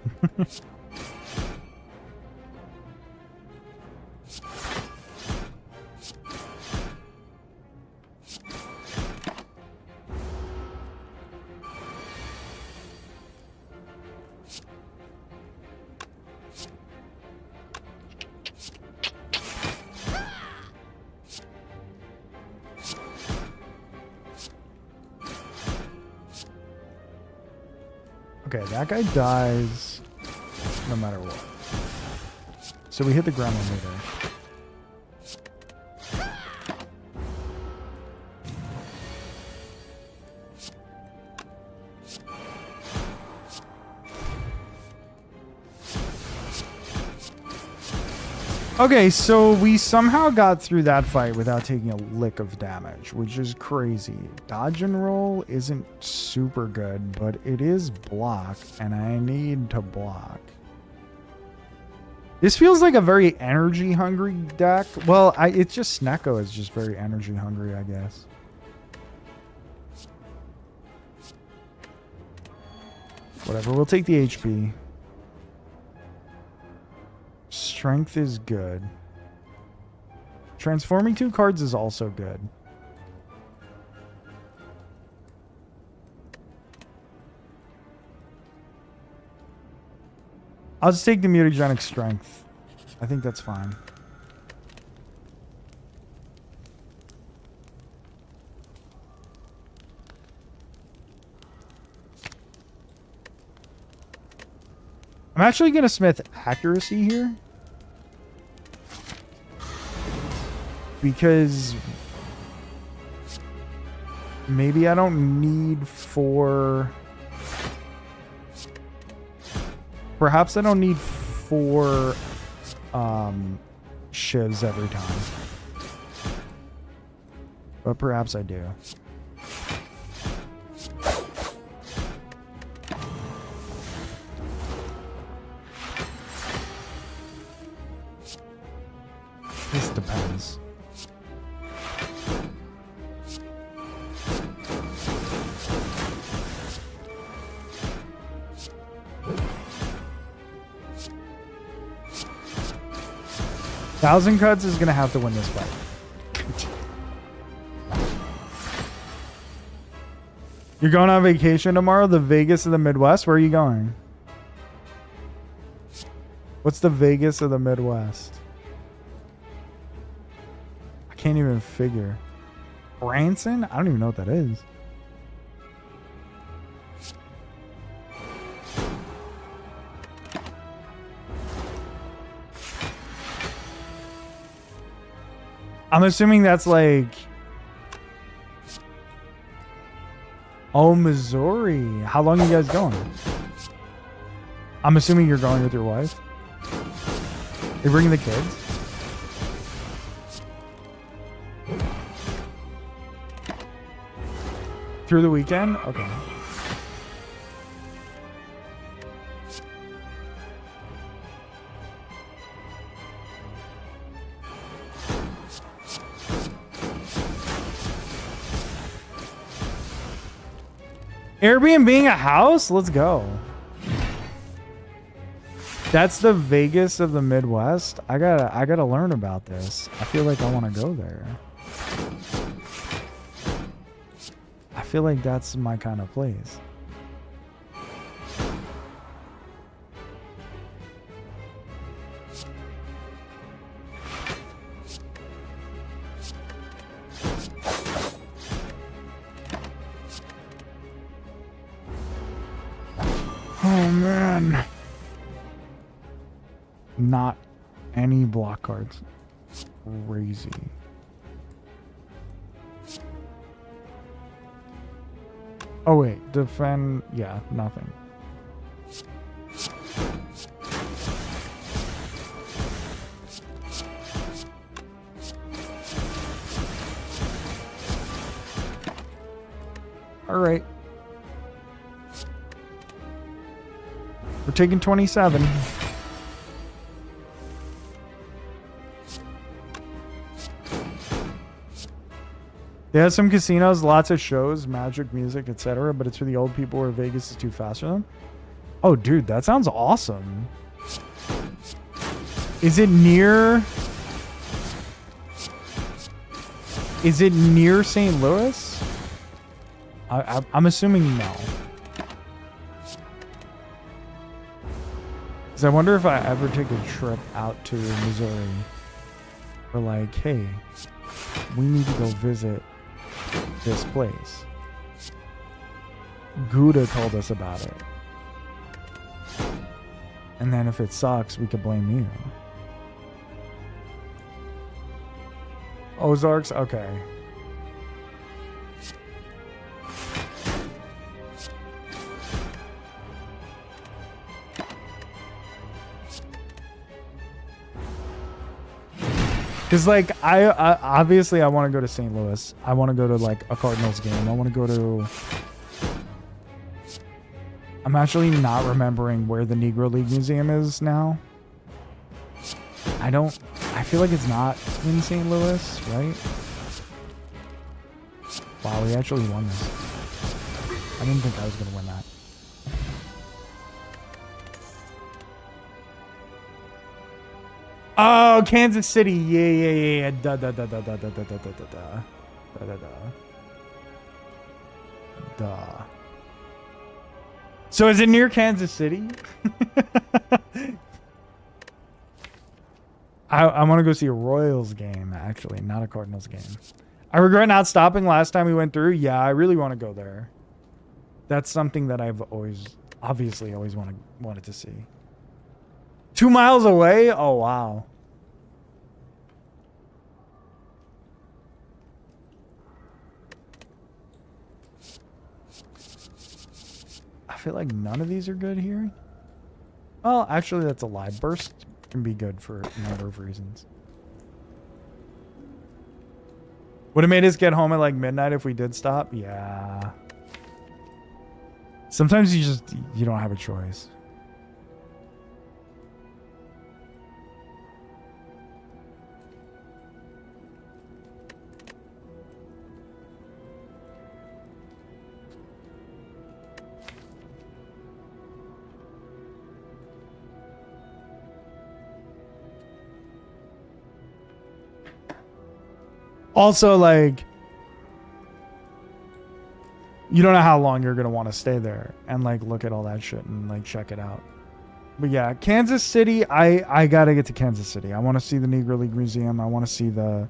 Okay, that guy dies no matter what. So we hit the ground meter. Okay, so we somehow got through that fight without taking a lick of damage, which is crazy. Dodge and roll isn't super good, but it is block, and I need to block. This feels like a very energy-hungry deck. Well, it's just Snecko is just very energy-hungry, I guess. Whatever, we'll take the HP. Strength is good. Transforming 2 cards is also good. I'll just take the mutagenic strength. I think that's fine. I'm actually going to smith accuracy here. Because maybe I don't need 4. Perhaps I don't need 4 shivs every time. But perhaps I do. This depends. Thousand Cuts is gonna have to win this fight. You're going on vacation tomorrow? The Vegas of the Midwest? Where are you going? What's the Vegas of the Midwest? I can't even figure. Branson? I don't even know what that is. I'm assuming that's like... Oh, Missouri. How long are you guys going? I'm assuming you're going with your wife. You're bringing the kids? Through the weekend? Okay. Airbnb a house? Let's go. That's the Vegas of the Midwest. I gotta learn about this. I feel like I want to go there. I feel like that's my kind of place. Oh man. Not any block cards. Crazy. Oh wait, defend, yeah, nothing. All right. We're taking 27. They have some casinos, lots of shows, magic, music, etc. But it's for the old people where Vegas is too fast for them. Oh, dude, that sounds awesome. Is it near... Is it near St. Louis? I'm assuming no. Because I wonder if I ever take a trip out to Missouri. We're like, hey, we need to go visit this place. Gouda told us about it. And then if it sucks, we could blame you. Ozarks? Okay. Because, like, I obviously I want to go to St. Louis. I want to go to, like, a Cardinals game. I want to go to... I'm actually not remembering where the Negro League Museum is now. I feel like it's not in St. Louis, right? Wow, we actually won this. I didn't think I was going to win that. Oh, Kansas City. Yeah. Duh. So is it near Kansas City? I want to go see a Royals game, actually, not a Cardinals game. I regret not stopping last time we went through. Yeah, I really want to go there. That's something that I've obviously always wanted to see. 2 miles away? Oh, wow. I feel like none of these are good here. Well, actually, that's a lie. Burst can be good for a number of reasons. Would have made us get home at like midnight if we did stop? Yeah. Sometimes you don't have a choice. Also, like, you don't know how long you're going to want to stay there and, like, look at all that shit and, like, check it out. But, yeah, Kansas City, I got to get to Kansas City. I want to see the Negro League Museum. I want to see the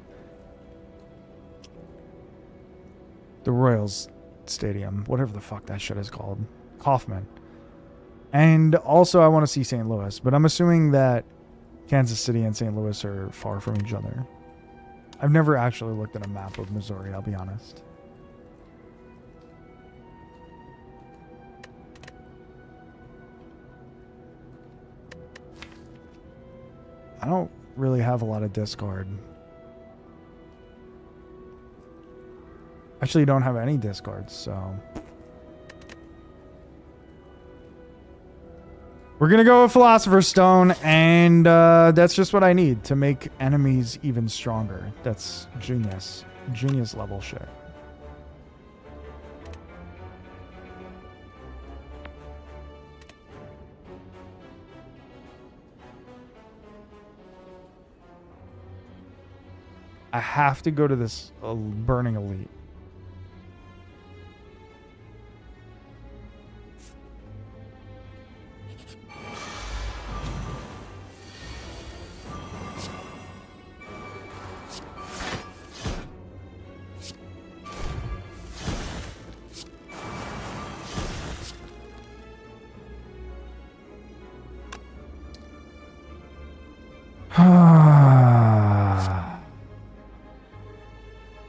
Royals Stadium, whatever the fuck that shit is called. Kauffman. And also, I want to see St. Louis. But I'm assuming that Kansas City and St. Louis are far from each other. I've never actually looked at a map of Missouri, I'll be honest. I don't really have a lot of discard. Actually, don't have any discards, so... We're going to go with Philosopher's Stone, and that's just what I need to make enemies even stronger. That's genius. Genius level shit. I have to go to this Burning Elite.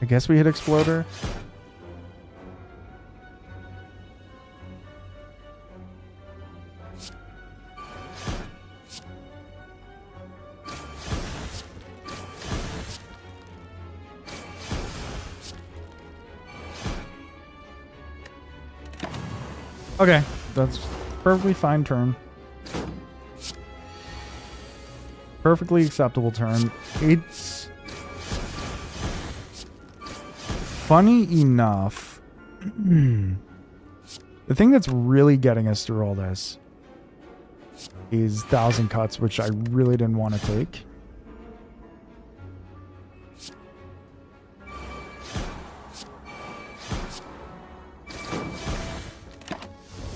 I guess we hit Exploder. Okay, that's perfectly fine turn. Perfectly acceptable turn. It's funny enough. The thing that's really getting us through all this is 1,000 cuts, which I really didn't want to take.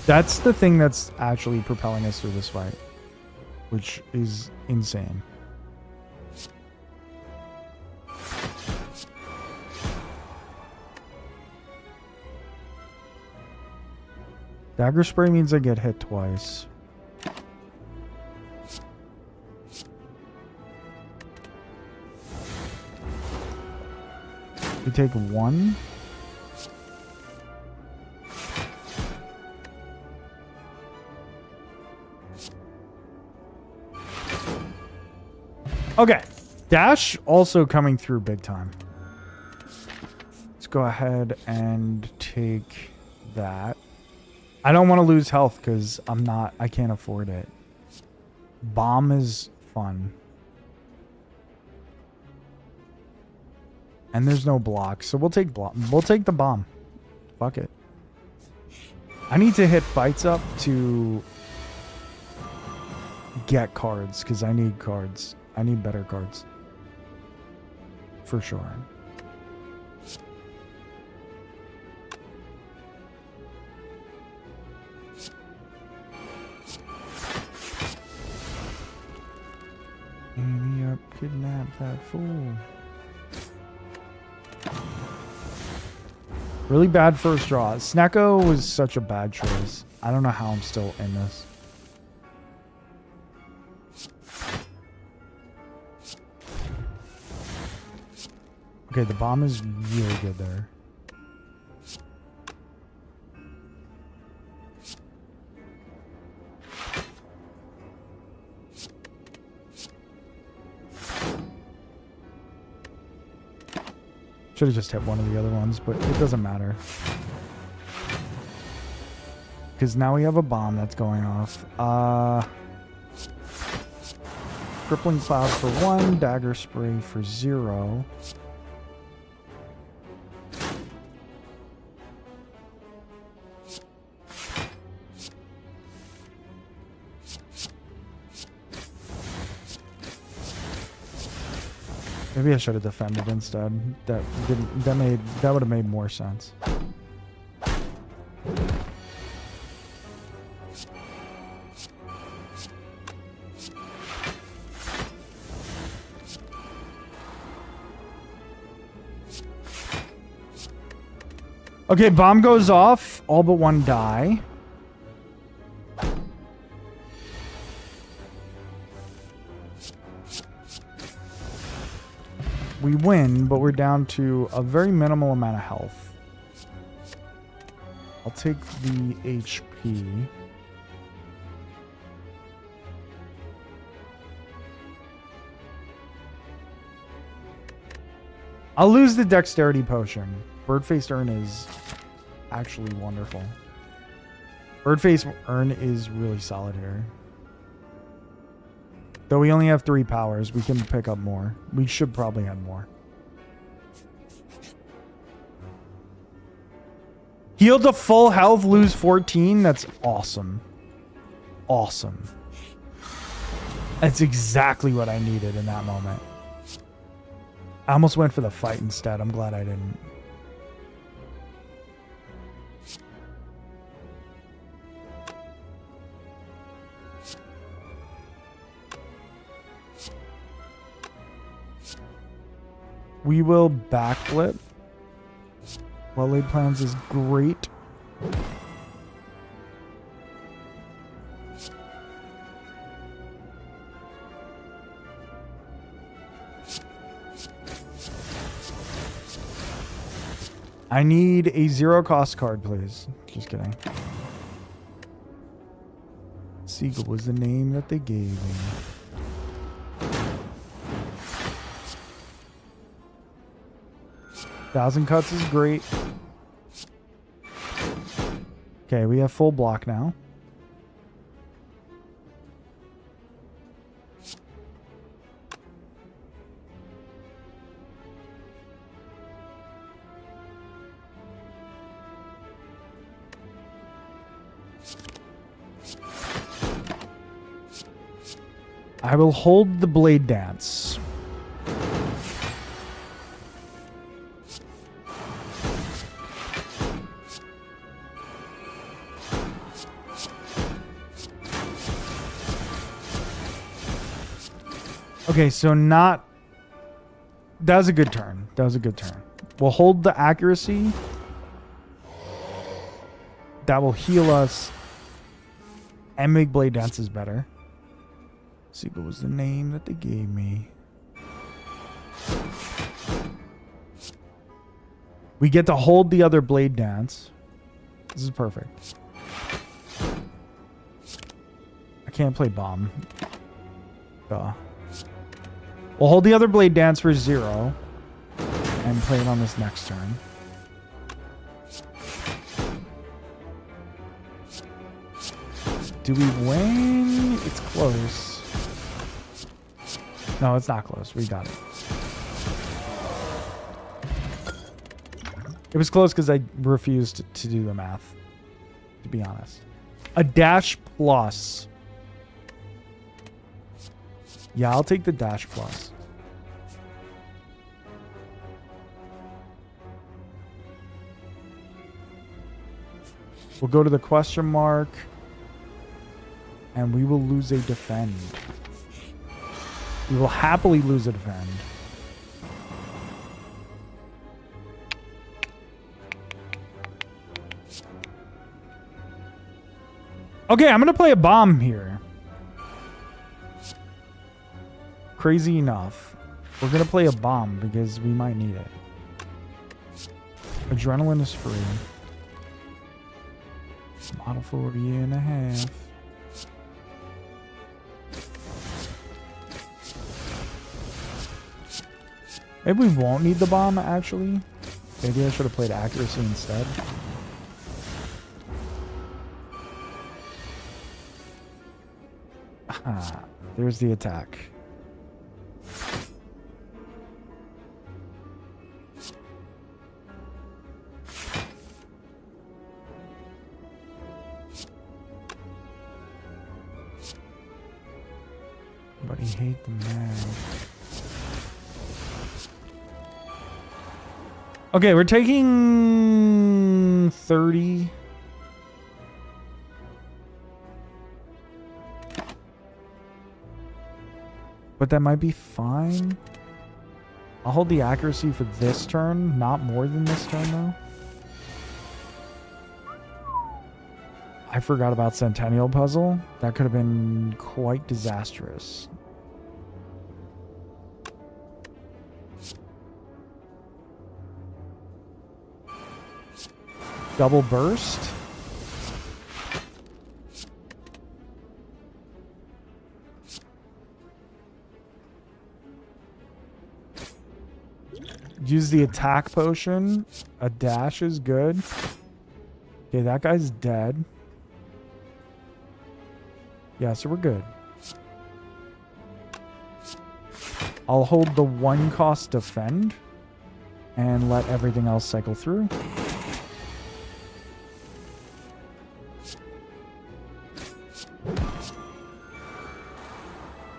That's the thing that's actually propelling us through this fight, which is insane. Dagger Spray means I get hit twice. We take 1. Okay. Dash also coming through big time. Let's go ahead and take that. I don't want to lose health because I can't afford it. Bomb is fun. And there's no block, so we'll take the bomb. Fuck it. I need to hit fights up to get cards because I need cards. I need better cards. For sure. Amy up, kidnap that fool. Really bad first draw. Snecko was such a bad choice. I don't know how I'm still in this. Okay, the bomb is really good there. Should have just hit one of the other ones, but it doesn't matter. Because now we have a bomb that's going off. Crippling Cloud for 1, Dagger Spray for 0. Maybe I should have defended instead. That would have made more sense. Okay, bomb goes off. All but 1 die. We win, but we're down to a very minimal amount of health. I'll take the HP. I'll lose the dexterity potion. Birdface Urn is actually wonderful. Birdface Urn is really solid here. Though we only have 3 powers, we can pick up more. We should probably have more. Heal to full health, lose 14. That's awesome. Awesome. That's exactly what I needed in that moment. I almost went for the fight instead. I'm glad I didn't. We will backflip. Well-laid plans is great. I need a 0-cost card, please. Just kidding. Seagull was the name that they gave me. Thousand Cuts is great. Okay, we have full block now. I will hold the Blade Dance. Okay, so not... That was a good turn. That was a good turn. We'll hold the accuracy. That will heal us. And make Blade Dances better. Seagull was the name that they gave me. We get to hold the other blade dance. This is perfect. I can't play bomb. Duh. We'll hold the other blade dance for 0 and play it on this next turn. Do we win? It's close. No, it's not close. We got it. It was close because I refused to do the math, to be honest. A dash plus. Yeah, I'll take the dash plus. We'll go to the question mark. And we will lose a defend. We will happily lose a defend. Okay, I'm going to play a bomb here. Crazy enough. We're going to play a bomb because we might need it. Adrenaline is free. Model for a year and a half. Maybe we won't need the bomb, actually. Maybe I should have played accuracy instead. Ah, there's the attack. But he hate the man. Okay, we're taking 30. But that might be fine. I'll hold the accuracy for this turn, not more than this turn though. I forgot about Centennial Puzzle. That could have been quite disastrous. Double burst. Use the attack potion. A dash is good. Okay, that guy's dead. Yeah, so we're good. I'll hold the 1 cost defend and let everything else cycle through.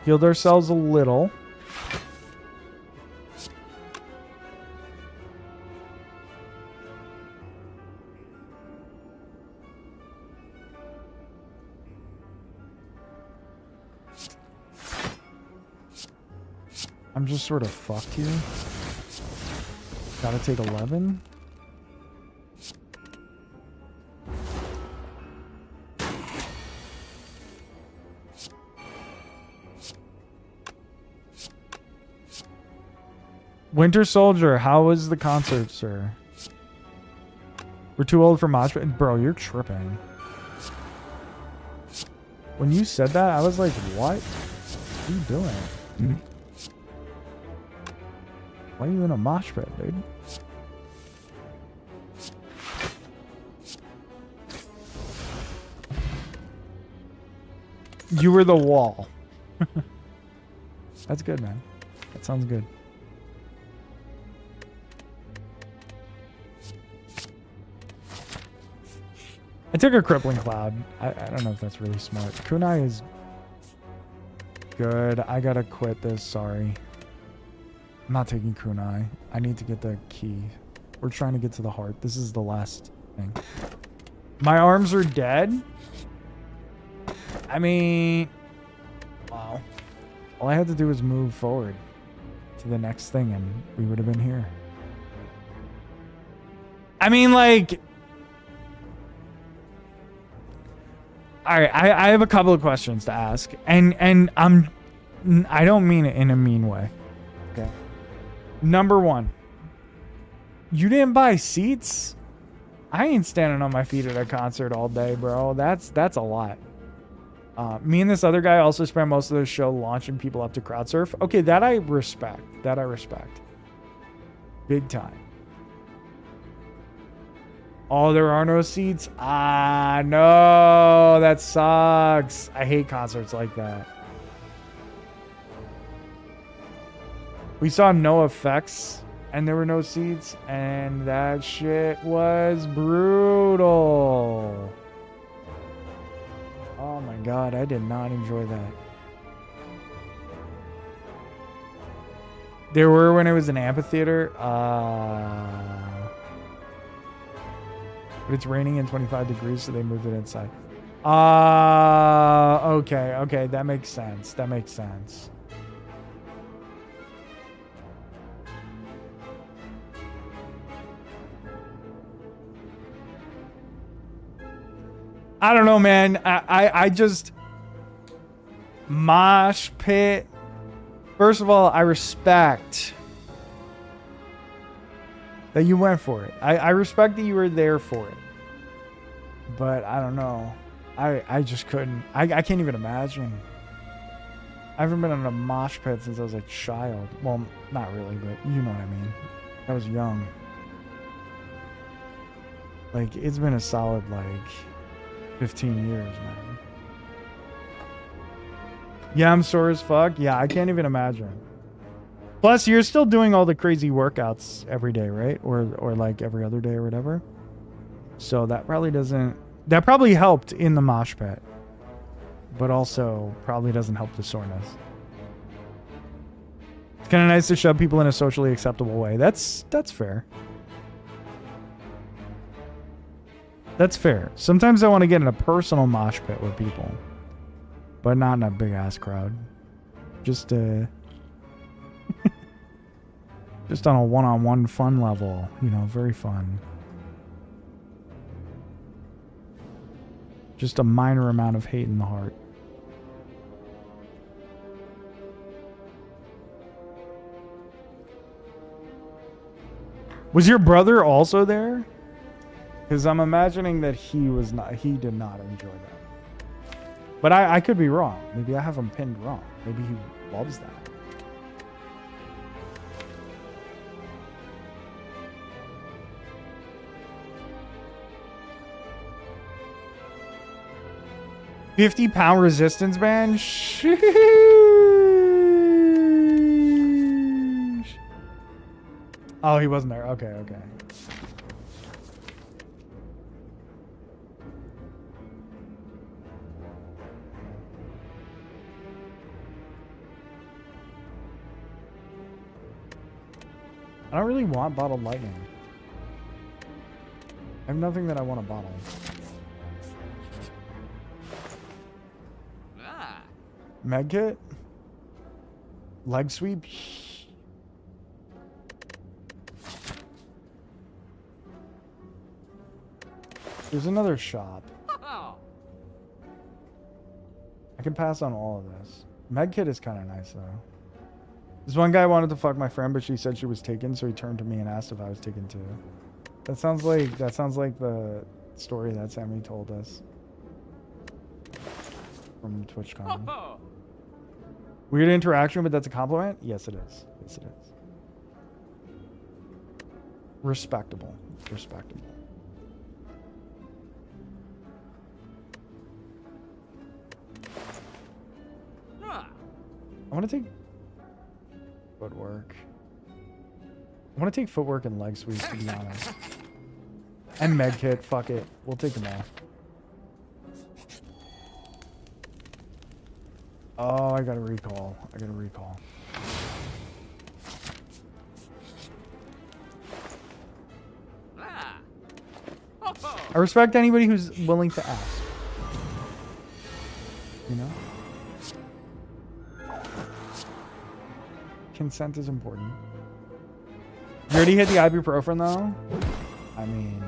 Healed ourselves a little. I'm just sort of fucked here. Gotta take 11. Winter Soldier, how was the concert, sir? We're too old for mosh pit. Bro, you're tripping. When you said that, I was like, what? What are you doing? Why are you in a mosh pit, dude? You were the wall. That's good, man. That sounds good. I took a Crippling Cloud. I don't know if that's really smart. Kunai is good. I gotta quit this, sorry. I'm not taking Kunai. I need to get the key. We're trying to get to the heart. This is the last thing. My arms are dead? I mean... Wow. All I had to do was move forward to the next thing and we would have been here. I mean, like... Alright, I have a couple of questions to ask. And I don't mean it in a mean way. Okay. Number one, You didn't buy seats? I ain't standing on my feet at a concert all day, bro. That's a lot. Me and this other guy also spent most of the show launching people up to crowd surf. Okay, that I respect. That I respect. Big time. Oh, there are no seats? Ah, no. That sucks. I hate concerts like that. We saw No Effects and there were no seats, and that shit was brutal. Oh my god, I did not enjoy that. There were when it was an amphitheater. But it's raining and 25 degrees, so they moved it inside. Okay, that makes sense. That makes sense. I don't know, man. I just mosh pit. First of all, I respect that you went for it. I respect that you were there for it. But I don't know. I just couldn't. I can't even imagine. I haven't been in a mosh pit since I was a child. Well, not really, but you know what I mean. I was young. Like, it's been a solid, like, 15 years, man. Yeah, I'm sore as fuck. Yeah, I can't even imagine. Plus, you're still doing all the crazy workouts every day, right? Or like every other day or whatever. So that probably doesn't... That probably helped in the mosh pit. But also probably doesn't help the soreness. It's kind of nice to shove people in a socially acceptable way. That's fair. That's fair. Sometimes I want to get in a personal mosh pit with people. But not in a big ass crowd. Just just on a one-on-one fun level. You know, very fun. Just a minor amount of hate in the heart. Was your brother also there? Because I'm imagining that he did not enjoy that. But I could be wrong. Maybe I have him pinned wrong. Maybe he loves that. £50 resistance band? Sheesh. Oh, he wasn't there. Okay. I don't really want bottled lightning. I have nothing that I want to bottle. Medkit? Leg sweep? There's another shop. I can pass on all of this. Medkit is kind of nice though. This one guy wanted to fuck my friend, but she said she was taken, so he turned to me and asked if I was taken too. That sounds like the story that Sammy told us from TwitchCon. Weird interaction, but that's a compliment? Yes, it is. Yes, it is. Respectable. Respectable. I want to take footwork. I want to take footwork and leg sweeps, to be honest. And medkit. Fuck it. We'll take them all. Oh, I got a recall. I respect anybody who's willing to ask. You know? Consent is important. You already hit the ibuprofen though? I mean...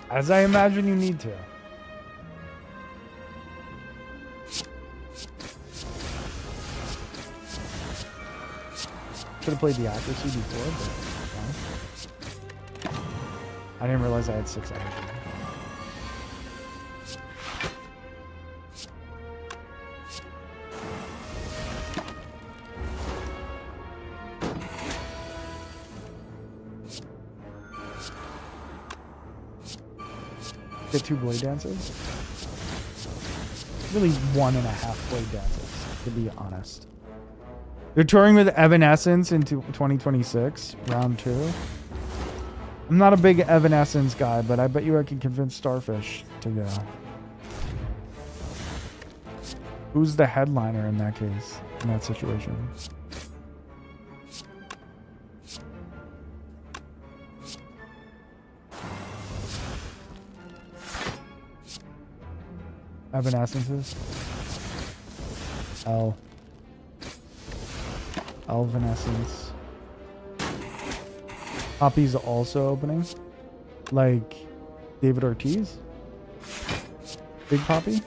As I imagine you need to. Should have played the accuracy before, but no. I didn't realize I had 6 energy. Get 2 blade dances? Really 1.5 blade dances, to be honest. They're touring with Evanescence into 2026, round 2. I'm not a big Evanescence guy, but I bet you I can convince Starfish to go. Who's the headliner in that case, in that situation? Evanescences? Elvanescence. Poppy's also opening. Like David Ortiz? Big Poppy?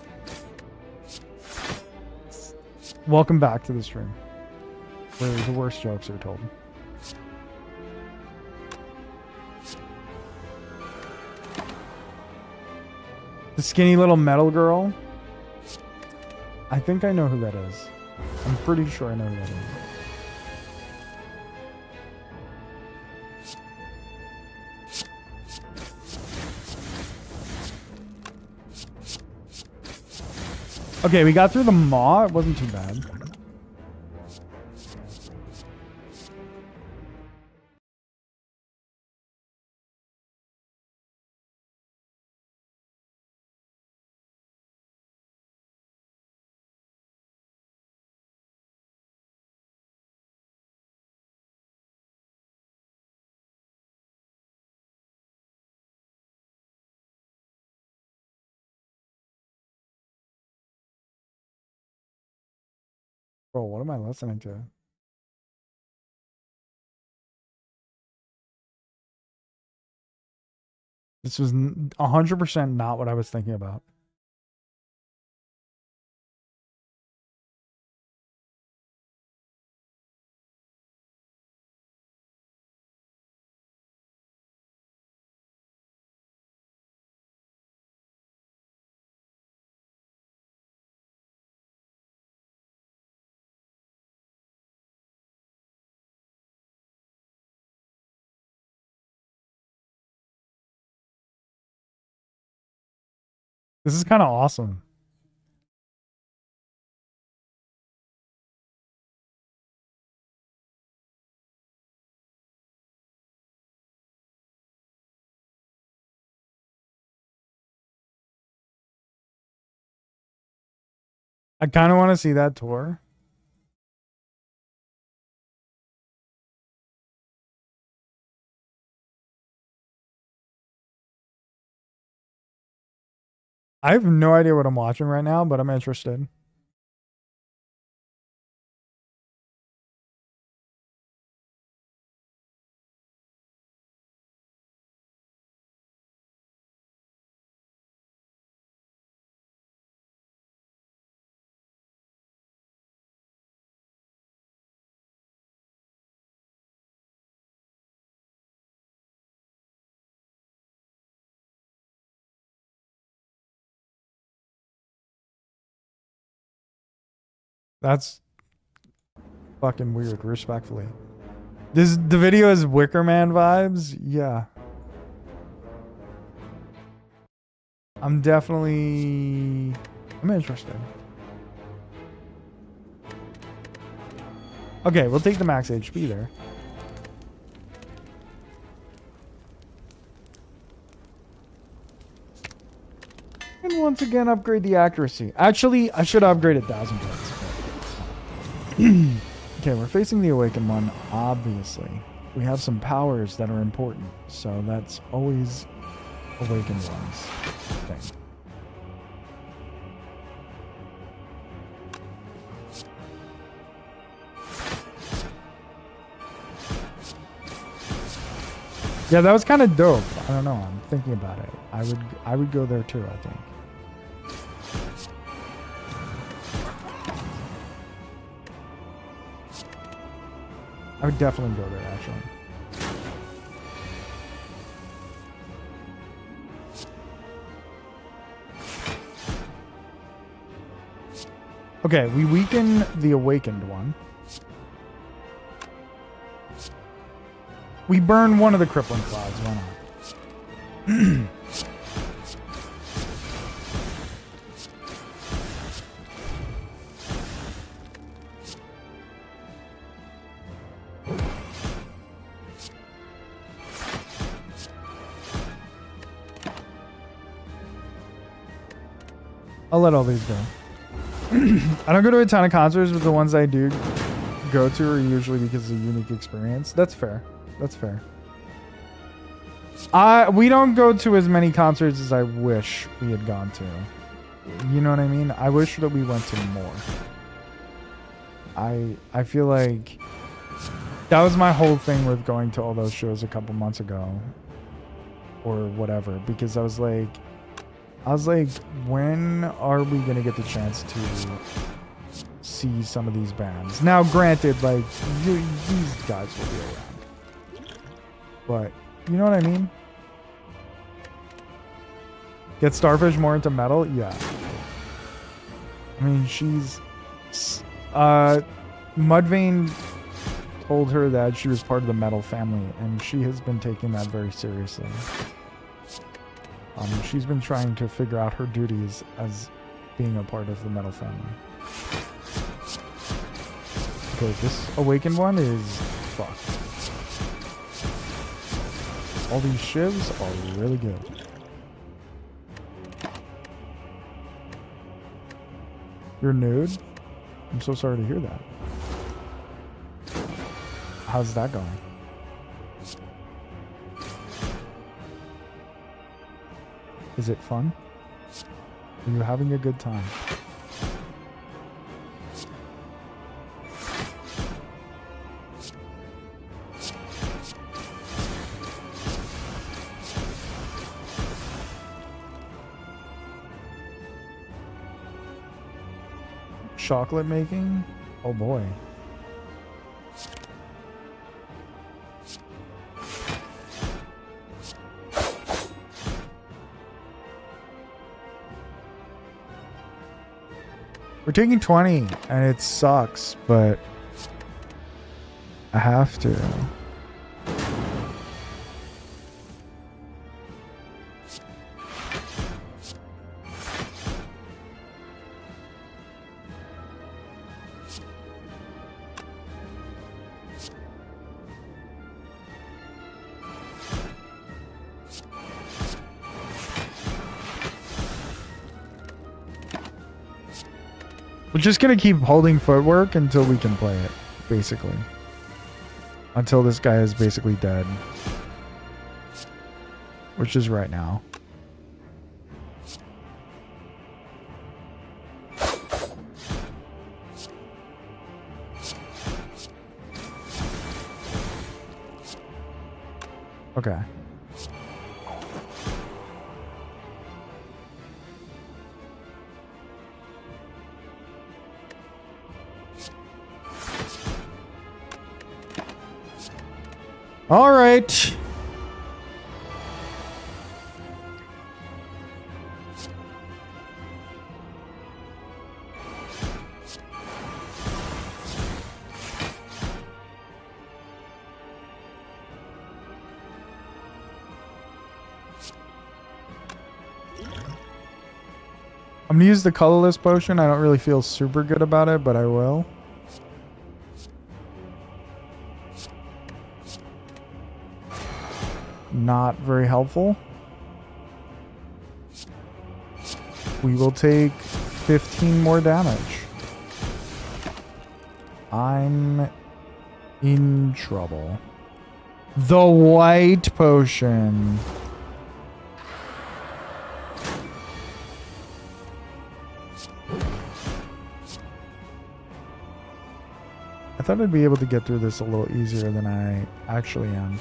Welcome back to the stream, where the worst jokes are told. The skinny little metal girl? I think I know who that is. I'm pretty sure I know who that is. Okay, we got through the maw. It wasn't too bad. Bro, what am I listening to? This was 100% not what I was thinking about. This is kind of awesome. I kind of want to see that tour. I have no idea what I'm watching right now, but I'm interested. That's fucking weird, respectfully. The video is Wicker Man vibes? Yeah. I'm interested. Okay, we'll take the max HP there. And once again, upgrade the accuracy. Actually, I should upgrade 1,000 points. Okay, we're facing the Awakened one, obviously. We have some powers that are important, so that's always Awakened one's thing. Yeah, that was kind of dope. I don't know. I'm thinking about it. I would go there too, I think. I would definitely go there, actually. Okay, we weaken the awakened one. We burn one of the crippling clouds, why not? I'll let all these go. I don't go to a ton of concerts, but the ones I do go to are usually because of a unique experience. That's fair. That's fair. We don't go to as many concerts as I wish we had gone to. You know what I mean? I wish that we went to more. I feel like that was my whole thing with going to all those shows a couple months ago or whatever, because I was like, when are we gonna get the chance to see some of these bands? Now, granted, like, these guys will be around, but you know what I mean? Get Starfish more into metal? Yeah. I mean, she's... Mudvayne told her that she was part of the metal family, and she has been taking that very seriously. She's been trying to figure out her duties as being a part of the metal family. Okay, this awakened one is fucked. All these shivs are really good. You're nude? I'm so sorry to hear that. How's that going? Is it fun? Are you having a good time? Chocolate making? Oh boy. We're taking 20 and it sucks, but I have to. We're just gonna keep holding footwork until we can play it, basically. Until this guy is basically dead. Which is right now. Okay. All right. I'm gonna use the colorless potion. I don't really feel super good about it, but I will. Not very helpful. We will take 15 more damage. I'm in trouble. The white potion. I thought I'd be able to get through this a little easier than I actually am.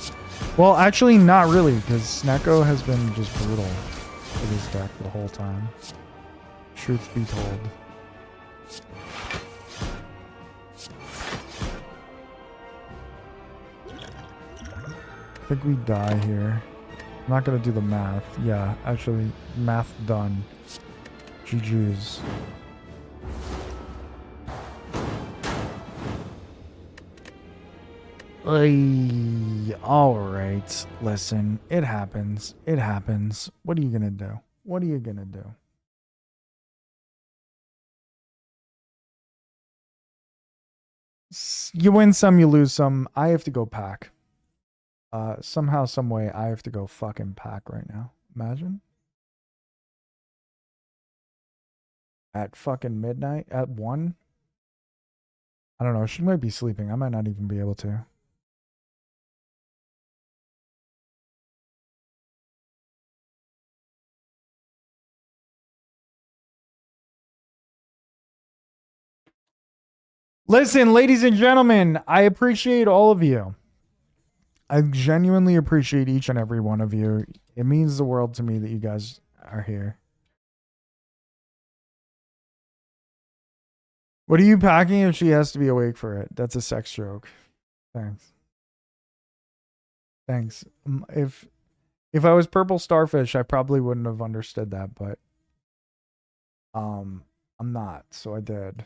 Well, actually not really, because Snecko has been just brutal for this deck the whole time. Truth be told. think we die here. I'm not gonna do the math. Yeah, actually, math done. GG's. Alright. Listen, it happens. It happens. What are you gonna do? What are you gonna do? You win some, you lose some. I have to go pack. Somehow, some way, I have to go fucking pack right now. Imagine. At fucking midnight? At 1? I don't know. She might be sleeping. I might not even be able to. Listen, ladies and gentlemen, I appreciate all of you. I genuinely appreciate each and every one of you. It means the world to me that you guys are here. What are you packing if she has to be awake for it? That's a sex joke. Thanks. Thanks. If I was purple starfish, I probably wouldn't have understood that, but I'm not, so I did.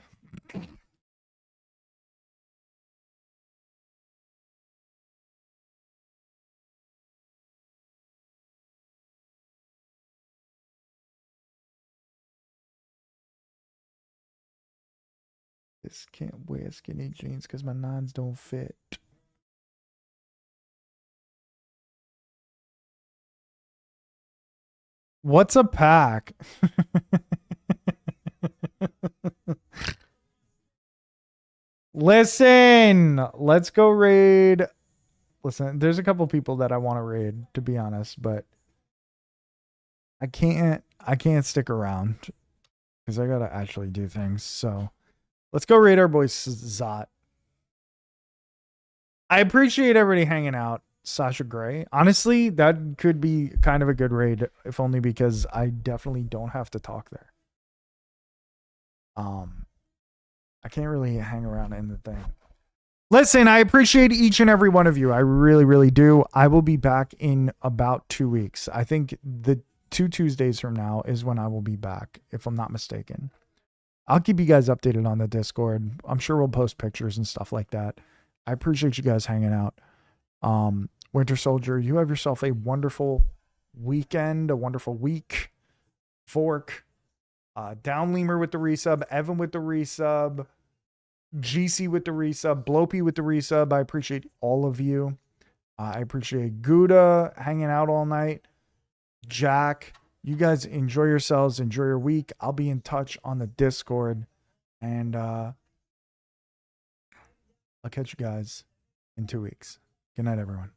Just can't wear skinny jeans because my nines don't fit. What's a pack? Listen, let's go raid. Listen, there's a couple people that I want to raid, to be honest, but I can't stick around because I gotta actually do things. So let's go raid our boy Zot. I appreciate everybody hanging out. Sasha Gray. Honestly, that could be kind of a good raid, if only because I definitely don't have to talk there. I can't really hang around in the thing. Listen, I appreciate each and every one of you. I really, really do. I will be back in about 2 weeks. I think the 2 Tuesdays from now is when I will be back, if I'm not mistaken. I'll keep you guys updated on the Discord. I'm sure we'll post pictures and stuff like that. I appreciate you guys hanging out. Winter Soldier, you have yourself a wonderful weekend, a wonderful week. Fork, Downleamer with the resub, Evan with the resub, GC with the resub, Blopey with the resub. I appreciate all of you. I appreciate Gouda hanging out all night. Jack, you guys enjoy yourselves, enjoy your week. I'll be in touch on the Discord, and I'll catch you guys in 2 weeks. Good night, everyone.